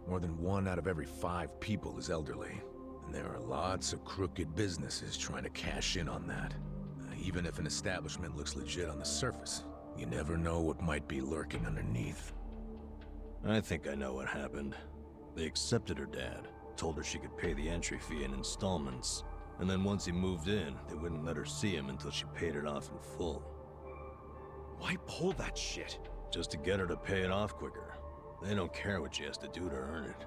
more than 1 out of every 5 people is elderly. And there are lots of crooked businesses trying to cash in on that. Even if an establishment looks legit on the surface, you never know what might be lurking underneath. I think I know what happened. They accepted her dad, told her she could pay the entry fee in installments, and then once he moved in, they wouldn't let her see him until she paid it off in full. Why pull that shit? Just to get her to pay it off quicker. They don't care what she has to do to earn it.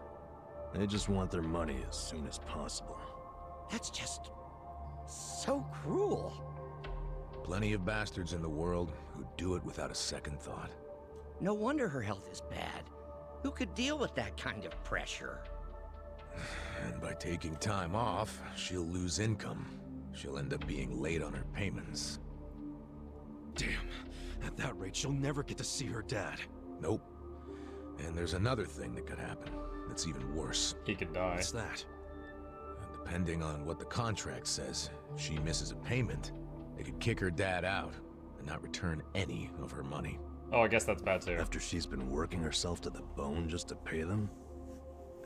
They just want their money as soon as possible. That's just so cruel. Plenty of bastards in the world who do it without a second thought. No wonder her health is bad. Who could deal with that kind of pressure? And by taking time off, she'll lose income. She'll end up being late on her payments. Damn, at that rate, she'll never get to see her dad. Nope. And there's another thing that could happen that's even worse. He could die. What's that? Depending on what the contract says, if she misses a payment, they could kick her dad out and not return any of her money. Oh, I guess that's bad too. After she's been working herself to the bone just to pay them?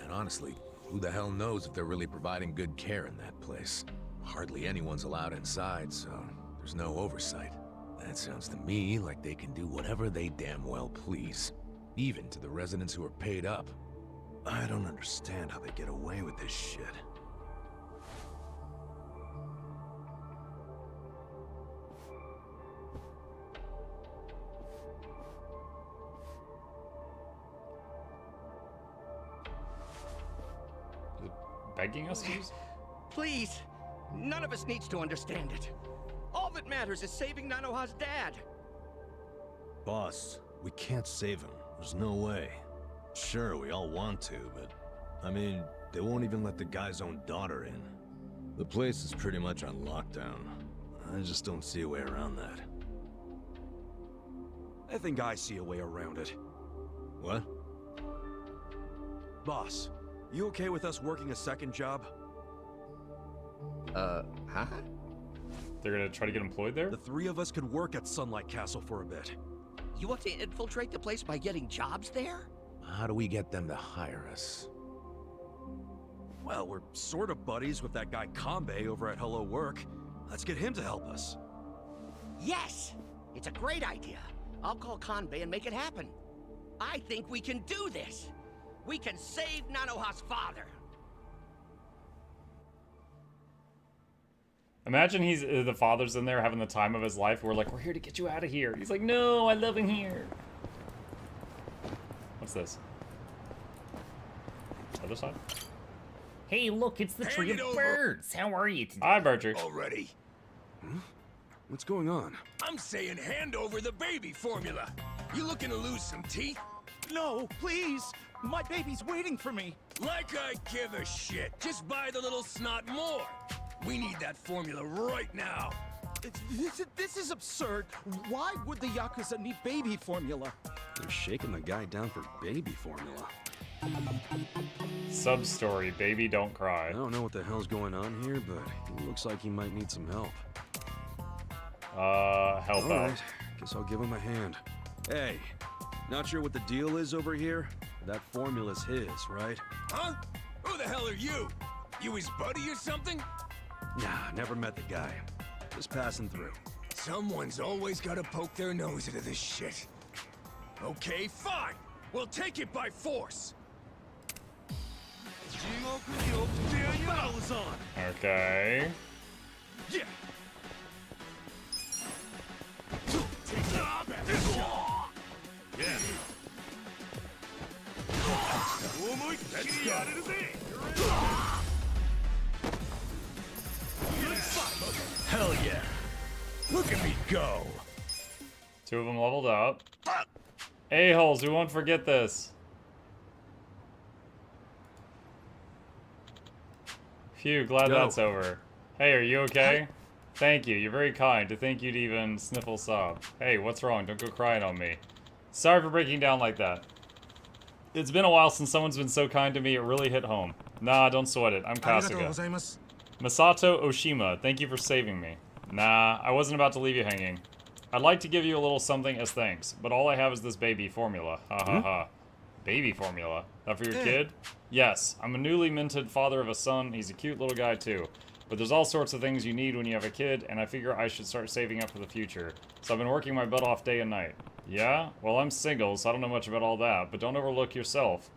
And honestly, who the hell knows if they're really providing good care in that place? Hardly anyone's allowed inside, so there's no oversight. That sounds to me like they can do whatever they damn well please. Even to the residents who are paid up. I don't understand how they get away with this shit. Begging us to use? Please, none of us needs to understand it. All that matters is saving Nanoha's dad. Boss, we can't save him. There's no way. Sure, we all want to, but... I mean, they won't even let the guy's own daughter in. The place is pretty much on lockdown. I just don't see a way around that. I think I see a way around it. What? Boss, you okay with us working a second job? Huh? They're gonna try to get employed there? The 3 of us could work at Sunlight Castle for a bit. You want to infiltrate the place by getting jobs there? How do we get them to hire us? Well, we're sort of buddies with that guy Kanbei over at Hello Work. Let's get him to help us. Yes! It's a great idea. I'll call Kanbei and make it happen. I think we can do this. We can save Nanoha's father. Imagine he's the father's in there having the time of his life. We're like, we're here to get you out of here. He's like, no, I love him here. What's this? Other side? Hey, look, it's the Tree of Birds. How are you today? Hi, Berger. Already? What's going on? I'm saying hand over the baby formula. You looking to lose some teeth? No, please. My baby's waiting for me. Like I give a shit. Just buy the little snot more. We need that formula right now. This is absurd. Why would the Yakuza need baby formula? They're shaking the guy down for baby formula. Sub-story, baby don't cry. I don't know what the hell's going on here, but it looks like he might need some help. Help All out. right, guess I'll give him a hand. Hey, not sure what the deal is over here? That formula's his, right? Huh? Who the hell are you? You his buddy or something? Nah, never met the guy. Just passing through. Someone's always got to poke their nose into this shit. Okay, fine. We'll take it by force. Battle is on. Okay. Yeah. Hell yeah. Look at me go. 2 of them leveled up. A-holes, we won't forget this. Phew, glad that's over. Hey, are you okay? Thank you, you're very kind. To think you'd even sniffle sob. Hey, what's wrong? Don't go crying on me. Sorry for breaking down like that. It's been a while since someone's been so kind to me, it really hit home. Nah, don't sweat it. I'm Kasuga. Masato Oshima, thank you for saving me. Nah, I wasn't about to leave you hanging. I'd like to give you a little something as thanks, but all I have is this baby formula. Ha ha ha. Baby formula? That for your kid? Yes, I'm a newly minted father of a son. He's a cute little guy too. But there's all sorts of things you need when you have a kid, and I figure I should start saving up for the future. So I've been working my butt off day and night. Yeah? Well, I'm single, so I don't know much about all that, but don't overwork yourself.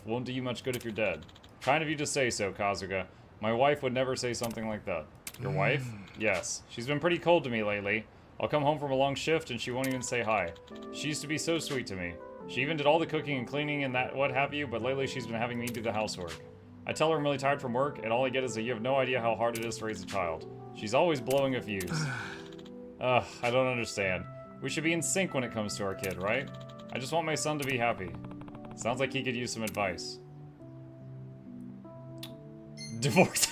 Won't do you much good if you're dead. Kind of you to say so, Kasuga. My wife would never say something like that. Your wife? Yes. She's been pretty cold to me lately. I'll come home from a long shift and she won't even say hi. She used to be so sweet to me. She even did all the cooking and cleaning and that what have you, but lately she's been having me do the housework. I tell her I'm really tired from work, and all I get is that you have no idea how hard it is to raise a child. She's always blowing a fuse. Ugh, I don't understand. We should be in sync when it comes to our kid, right? I just want my son to be happy. Sounds like he could use some advice. Divorce.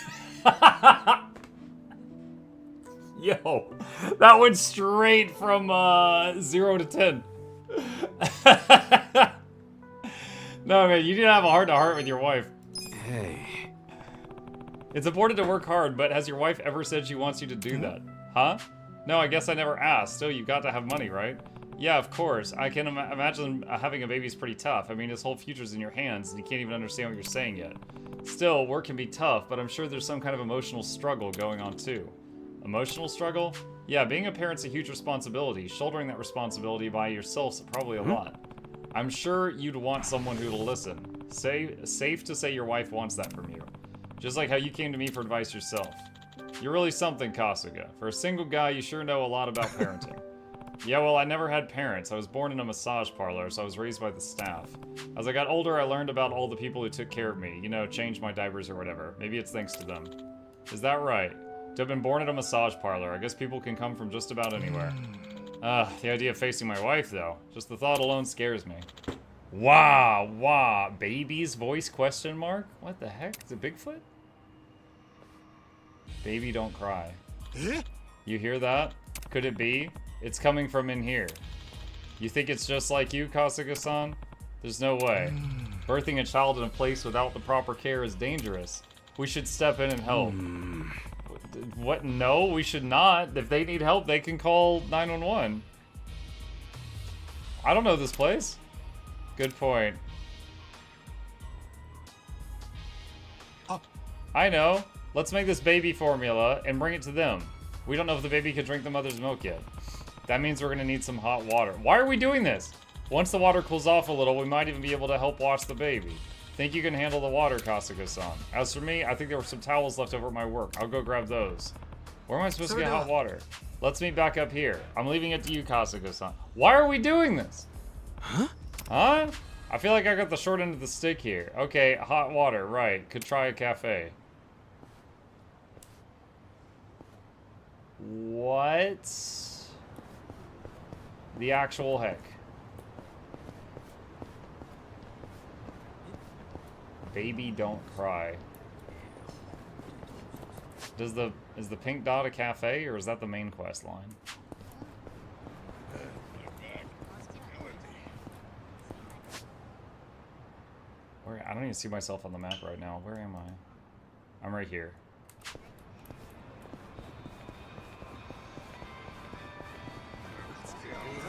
Yo, that went straight from 0 to 10. No, man, you didn't have a heart-to-heart with your wife. Hey. It's important to work hard, but has your wife ever said she wants you to do that? Huh? No, I guess I never asked. Still, you've got to have money, right? Yeah, of course. I can imagine having a baby is pretty tough. I mean, his whole future's in your hands, and you can't even understand what you're saying yet. Still, work can be tough, but I'm sure there's some kind of emotional struggle going on, too. Emotional struggle? Yeah, being a parent's a huge responsibility. Shouldering that responsibility by yourself's probably a lot. I'm sure you'd want someone who'll listen. Safe to say your wife wants that from you. Just like how you came to me for advice yourself. You're really something, Kasuga. For a single guy, you sure know a lot about parenting. Yeah, well, I never had parents. I was born in a massage parlor, so I was raised by the staff. As I got older, I learned about all the people who took care of me. You know, changed my diapers or whatever. Maybe it's thanks to them. Is that right? To have been born at a massage parlor, I guess people can come from just about anywhere. The idea of facing my wife, though. Just the thought alone scares me. Wow. Baby's voice, question mark? What the heck? Is it Bigfoot? Baby, don't cry. You hear that? Could it be? It's coming from in here. You think it's just like you, Kasuga-san? There's no way. Birthing a child in a place without the proper care is dangerous. We should step in and help. What? No, we should not. If they need help, they can call 911. I don't know this place. Good point. I know. Let's make this baby formula and bring it to them. We don't know if the baby can drink the mother's milk yet. That means we're gonna need some hot water. Why are we doing this? Once the water cools off a little, we might even be able to help wash the baby. Think you can handle the water, Kasuga-san. As for me, I think there were some towels left over at my work. I'll go grab those. Where am I supposed to get hot water? Let's meet back up here. I'm leaving it to you, Kasuga-san. Why are we doing this? Huh? I feel like I got the short end of the stick here. Okay, hot water, right. Could try a cafe. What? The actual heck? Baby, don't cry. Is the pink dot a cafe, or is that the main quest line? even see myself on the map right now. Where am I? I'm right here.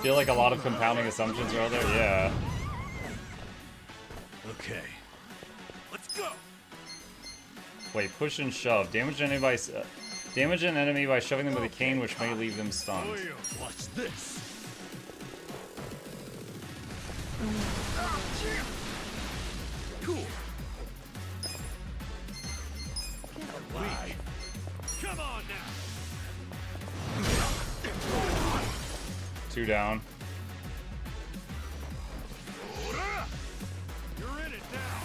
Feel like a lot of compounding assumptions are out there? Yeah. Okay. Let's go! Wait, push and shove. Damage an enemy by shoving them with a cane, which may leave them stunned. Watch this! Cool! Alive. Come on now! 2 down. You're in it now!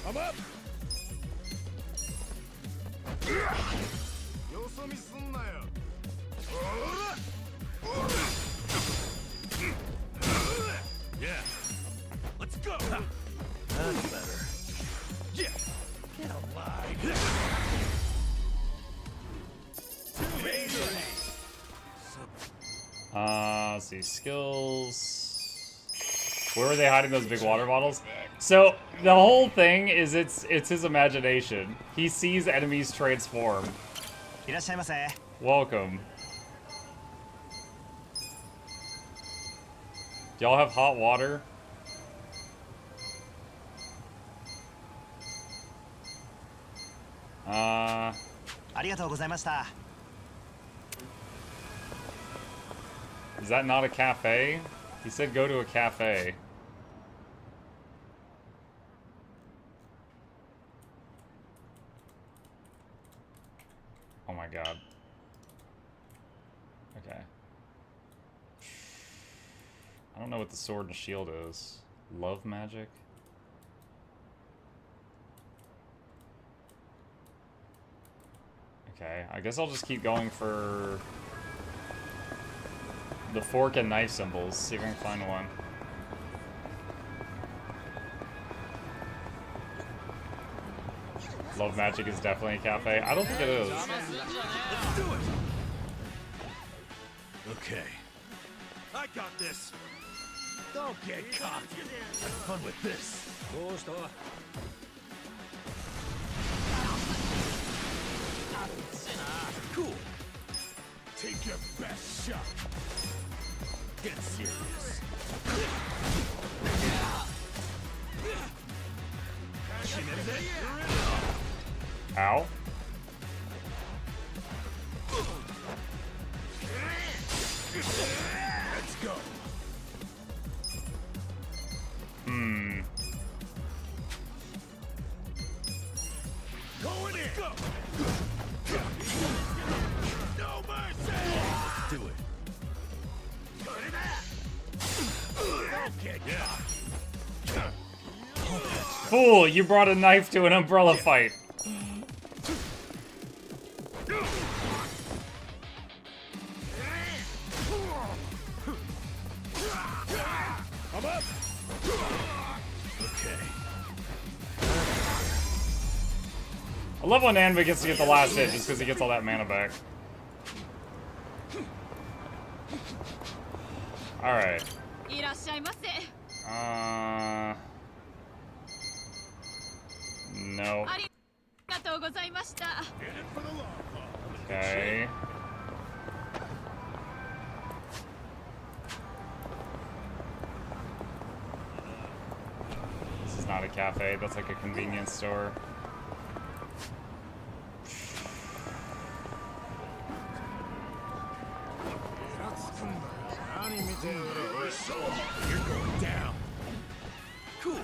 I'm up! Yeah. Let's go. That's better. Yeah. Get alive. Let's see, skills. Where were they hiding those big water bottles? So the whole thing is it's his imagination. He sees enemies transform. Welcome. Do y'all have hot water? Is that not a cafe? He said go to a cafe. Oh my god. Okay. I don't know what the sword and shield is. Love magic? Okay, I guess I'll just keep going for the fork and knife symbols, see if I can find one. Love magic is definitely a cafe. I don't think it is. Let's do it. Okay. I got this. Don't get caught. Have fun with this. Cool. Take your best shot. Get serious. Ow. Let's go. Going in. Go. No mercy. Let's do it. Okay, yeah. Fool, you brought a knife to an umbrella fight. I'm up. Okay. I love when Anba gets to get the last hit just because he gets all that mana back. Alright. No. Okay. This is not a cafe, that's like a convenience store. You're going down. Cool.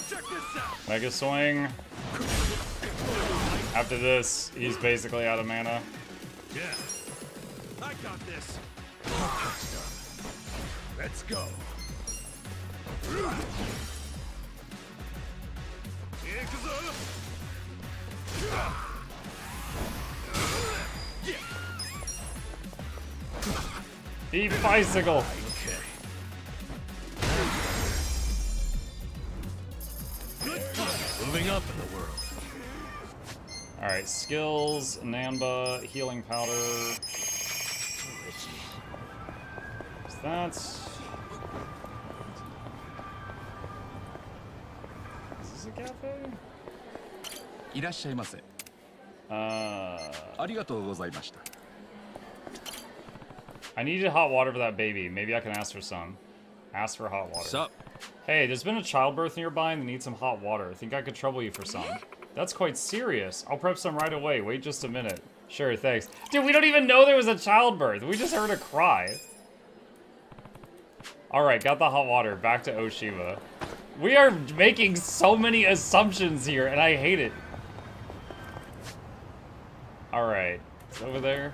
Check this out. Mega swing. After this, he's basically out of mana. Yeah. I got this. Let's go. He bicycle. Okay. Moving up in the world. Alright, skills, Namba, healing powder. So that's Yakuza cafe? いらっしゃいませ。ありがとうございました。 I needed hot water for that baby. Maybe I can ask for some. Ask for hot water. What's up? Hey, there's been a childbirth nearby and they need some hot water. Think I could trouble you for some? That's quite serious. I'll prep some right away. Wait just a minute. Sure, thanks. Dude, we don't even know there was a childbirth. We just heard a cry. Alright, got the hot water. Back to Oshima. We are making so many assumptions here, and I hate it. Alright. It's over there.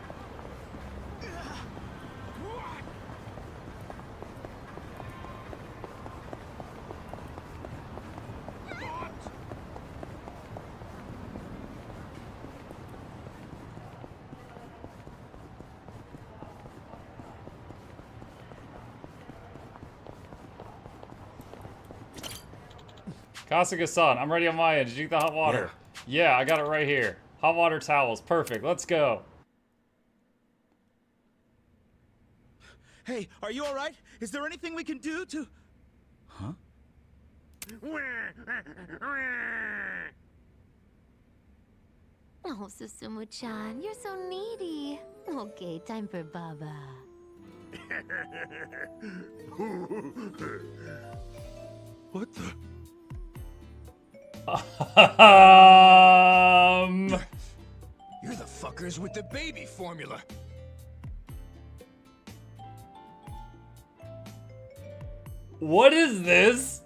Kasuga-san, I'm ready on my end. Did you get the hot water? Yeah, I got it right here. Hot water towels. Perfect. Let's go. Hey, are you all right? Is there anything we can do to... Huh? Oh, Susumu-chan, you're so needy. Okay, time for Baba. What the? You're the fuckers with the baby formula. What is this?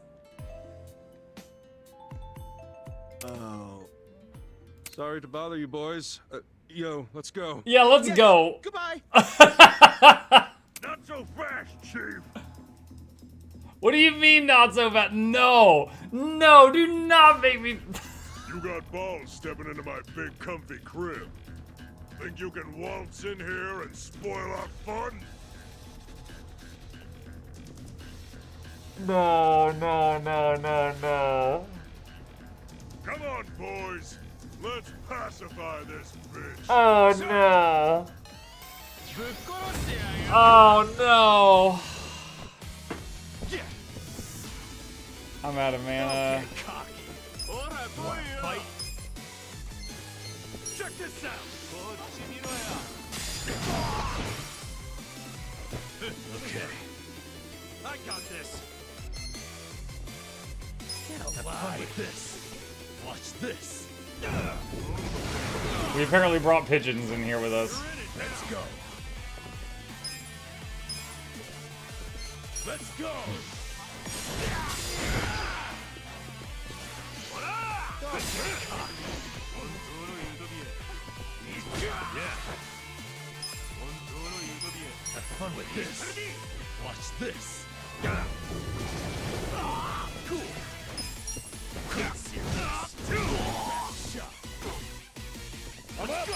Oh. Sorry to bother you boys. Yo, let's go. Yeah, let's go. Goodbye. Not so fast, Chief. What do you mean not so fast? No. No, do not make me... You got balls stepping into my big comfy crib. Think you can waltz in here and spoil our fun? No, no, no, no, no. Come on, boys. Let's pacify this bitch. Oh, no. Oh, no. I'm out of mana. Fight. Check this out. Okay. I got this. Have fun with this. Watch this. We apparently brought pigeons in here with us. Let's go. Let's go. Have fun with this. Watch this. Cool. I'm up.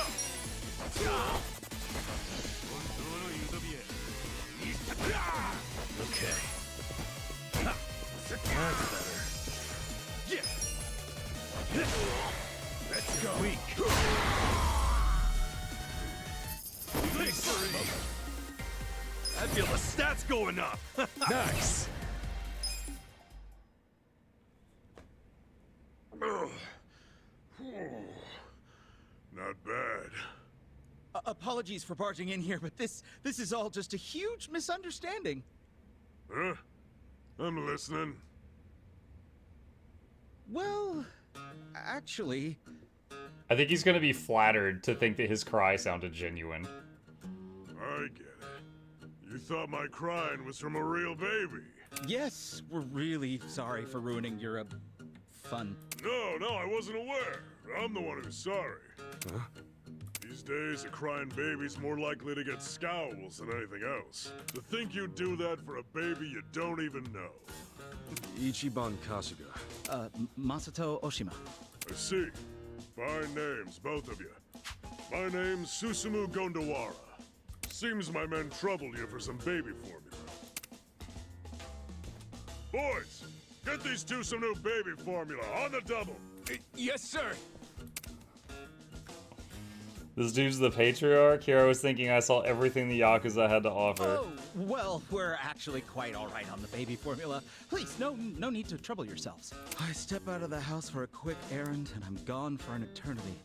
Okay. That's better. Yeah. Let's go. Weak. Victory. I feel the stats going up. Nice. Not bad. Apologies for barging in here, but this is all just a huge misunderstanding. Huh? I'm listening. Well, actually... I think he's gonna be flattered to think that his cry sounded genuine. I get it. You thought my crying was from a real baby. Yes, we're really sorry for ruining your, fun. No, I wasn't aware. I'm the one who's sorry. Huh? These days, a crying baby's more likely to get scowls than anything else. To think you'd do that for a baby you don't even know. Ichiban Kasuga. Masato Oshima. I see. Fine names, both of you. My name's Susumu Gondawara. Seems my men troubled you for some baby formula. Boys, get these two some new baby formula on the double. Yes, sir. This dude's the patriarch? Here I was thinking I saw everything the Yakuza had to offer. Oh, well, we're actually quite all right on the baby formula. Please, no need to trouble yourselves. I step out of the house for a quick errand, and I'm gone for an eternity.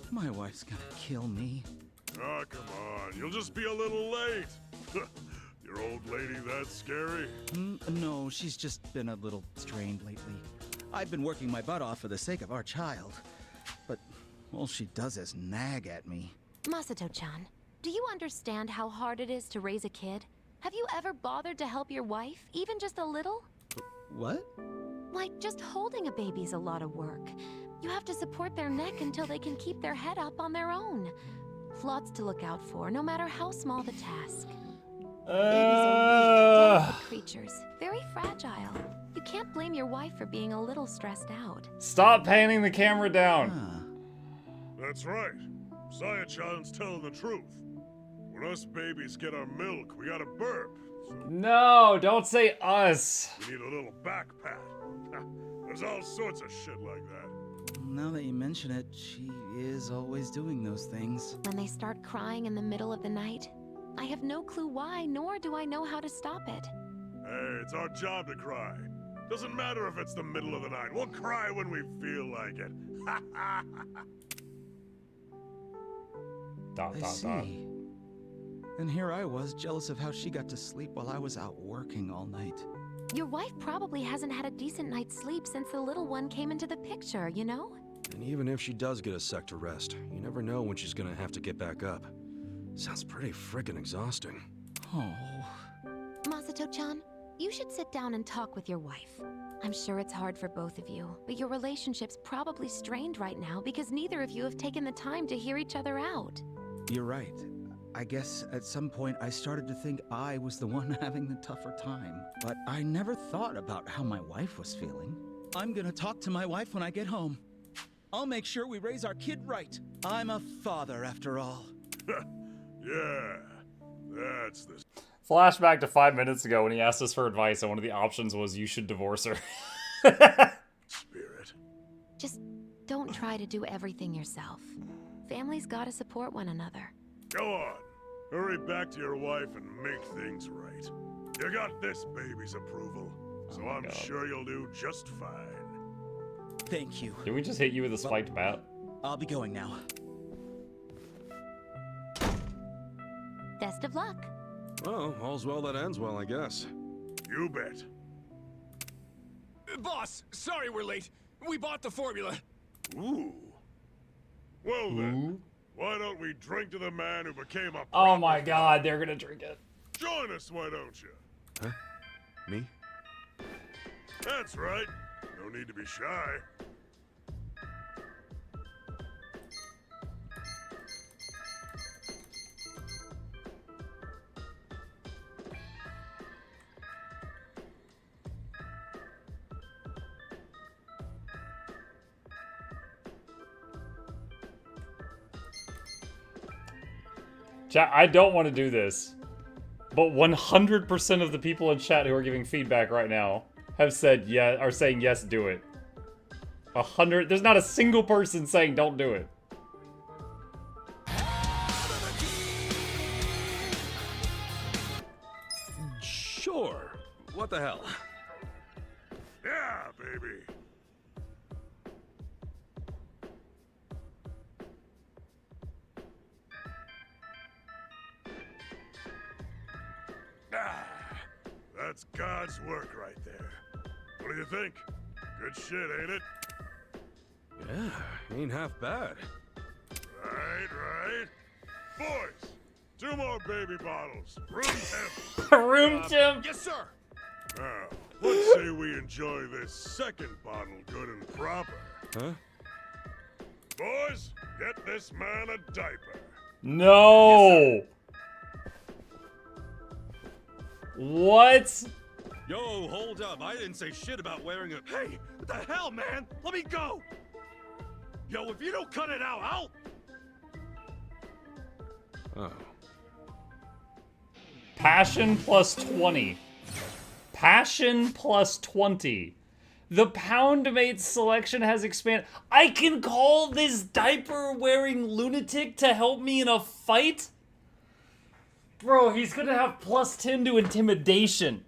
My wife's gonna kill me. Oh, come on. You'll just be a little late. Your old lady that scary? No, she's just been a little strained lately. I've been working my butt off for the sake of our child, but all she does is nag at me. Masato-chan, do you understand how hard it is to raise a kid? Have you ever bothered to help your wife, even just a little? What? Like, just holding a baby's a lot of work. You have to support their neck until they can keep their head up on their own. Lots to look out for, no matter how small the task. Babies are delicate creatures, very fragile. You can't blame your wife for being a little stressed out. Stop panning the camera down. That's right. Saya-chan's telling the truth. When us babies get our milk, we gotta burp. So No, don't say us. we need a little back pat. There's all sorts of shit like that. Now that you mention it, she is always doing those things. When they start crying in the middle of the night, I have no clue why, nor do I know how to stop it. Hey, it's our job to cry. Doesn't matter if it's the middle of the night. We'll cry when we feel like it. I see. And here I was, jealous of how she got to sleep while I was out working all night. Your wife probably hasn't had a decent night's sleep since the little one came into the picture, you know? And even if she does get a sec to rest, you never know when she's gonna have to get back up. Sounds pretty frickin' exhausting. Oh. Masato-chan, you should sit down and talk with your wife. I'm sure it's hard for both of you, but your relationship's probably strained right now because neither of you have taken the time to hear each other out. You're right. I guess at some point I started to think I was the one having the tougher time. But I never thought about how my wife was feeling. I'm gonna talk to my wife when I get home. I'll make sure we raise our kid right. I'm a father after all. Yeah, that's the... Flashback to 5 minutes ago when he asked us for advice and one of the options was you should divorce her. Spirit. Just don't try to do everything yourself. Families gotta support one another. Go on. Hurry back to your wife and make things right. You got this baby's approval, so I'm sure you'll do just fine. Thank you. Did we just hit you with a spiked bat? I'll be going now. Best of luck. Well, all's well that ends well, I guess. You bet. Boss, sorry we're late. We bought the formula. Ooh. Well then, why don't we drink to the man who became a... Oh my god, they're gonna drink it. Join us, why don't you? Huh? Me? That's right. No need to be shy. Chat, I don't want to do this, but 100% of the people in chat who are giving feedback right now have said yeah, are saying yes, do it. 100. There's not a single person saying don't do it. Sure. What the hell? Yeah, baby. That's God's work right there. What do you think? Good shit, ain't it? Yeah, ain't half bad. Right. Boys, 2 more baby bottles. Room temp. Room temp? Yes, sir. Now, let's say we enjoy this second bottle good and proper. Huh? Boys, get this man a diaper. No! Yes, what? Yo, hold up. I didn't say shit about wearing a... Hey, what the hell, man? Let me go! Yo, if you don't cut it out, I'll... Oh. Passion plus 20. Passion plus 20. The Poundmate selection has expanded. I can call this diaper-wearing lunatic to help me in a fight? Bro, he's gonna have +10 to intimidation.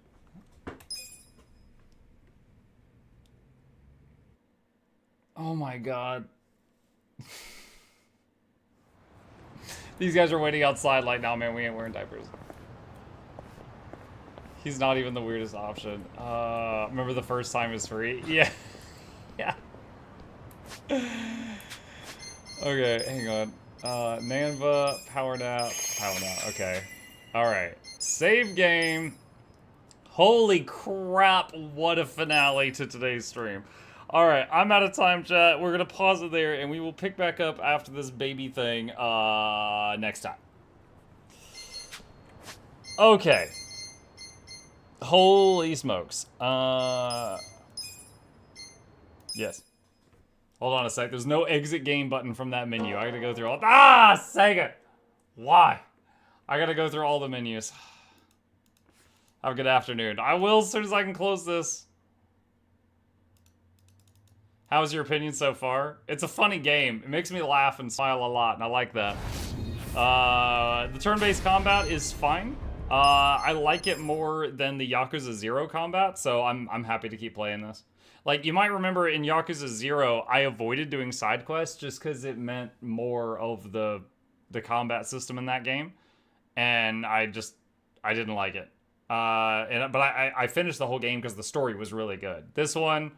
Oh my god. These guys are waiting outside like, nah, man, we ain't wearing diapers. He's not even the weirdest option. Remember the first time is free? Yeah. Yeah. Okay, hang on. Nanva, power nap. Okay. Alright. Save game. Holy crap, what a finale to today's stream. Alright, I'm out of time, chat. We're gonna pause it there, and we will pick back up after this baby thing, next time. Okay. Holy smokes. Yes. Hold on a sec. There's no exit game button from that menu. I gotta go through all... Ah, Sega! Why? I gotta go through all the menus. Have a good afternoon. I will as soon as I can close this. How's your opinion so far? It's a funny game. It makes me laugh and smile a lot, and I like that. The turn-based combat is fine. I like it more than the Yakuza 0 combat, so I'm happy to keep playing this. Like, you might remember in Yakuza 0, I avoided doing side quests just because it meant more of the combat system in that game. And I didn't like it. But I finished the whole game because the story was really good. This one,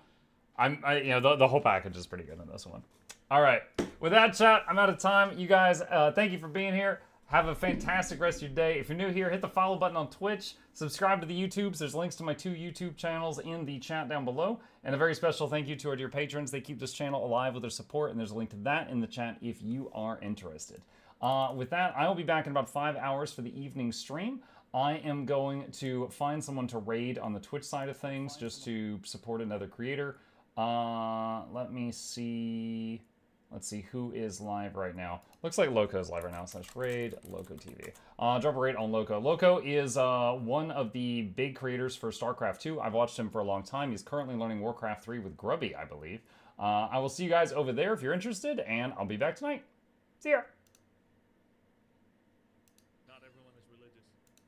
the whole package is pretty good in this one. All right. With that, chat, I'm out of time. You guys, thank you for being here. Have a fantastic rest of your day. If you're new here, hit the follow button on Twitch. Subscribe to the YouTubes. There's links to my 2 YouTube channels in the chat down below. And a very special thank you to our dear patrons. They keep this channel alive with their support, and there's a link to that in the chat if you are interested. With that, I will be back in about 5 hours for the evening stream. I am going to find someone to raid on the Twitch side of things just to support another creator. Let me see... Let's see who is live right now. Looks like Loco is live right now. / raid Loco TV. Drop a raid on Loco. Loco is one of the big creators for StarCraft 2. I've watched him for a long time. He's currently learning Warcraft 3 with Grubby, I believe. I will see you guys over there if you're interested, and I'll be back tonight. See ya.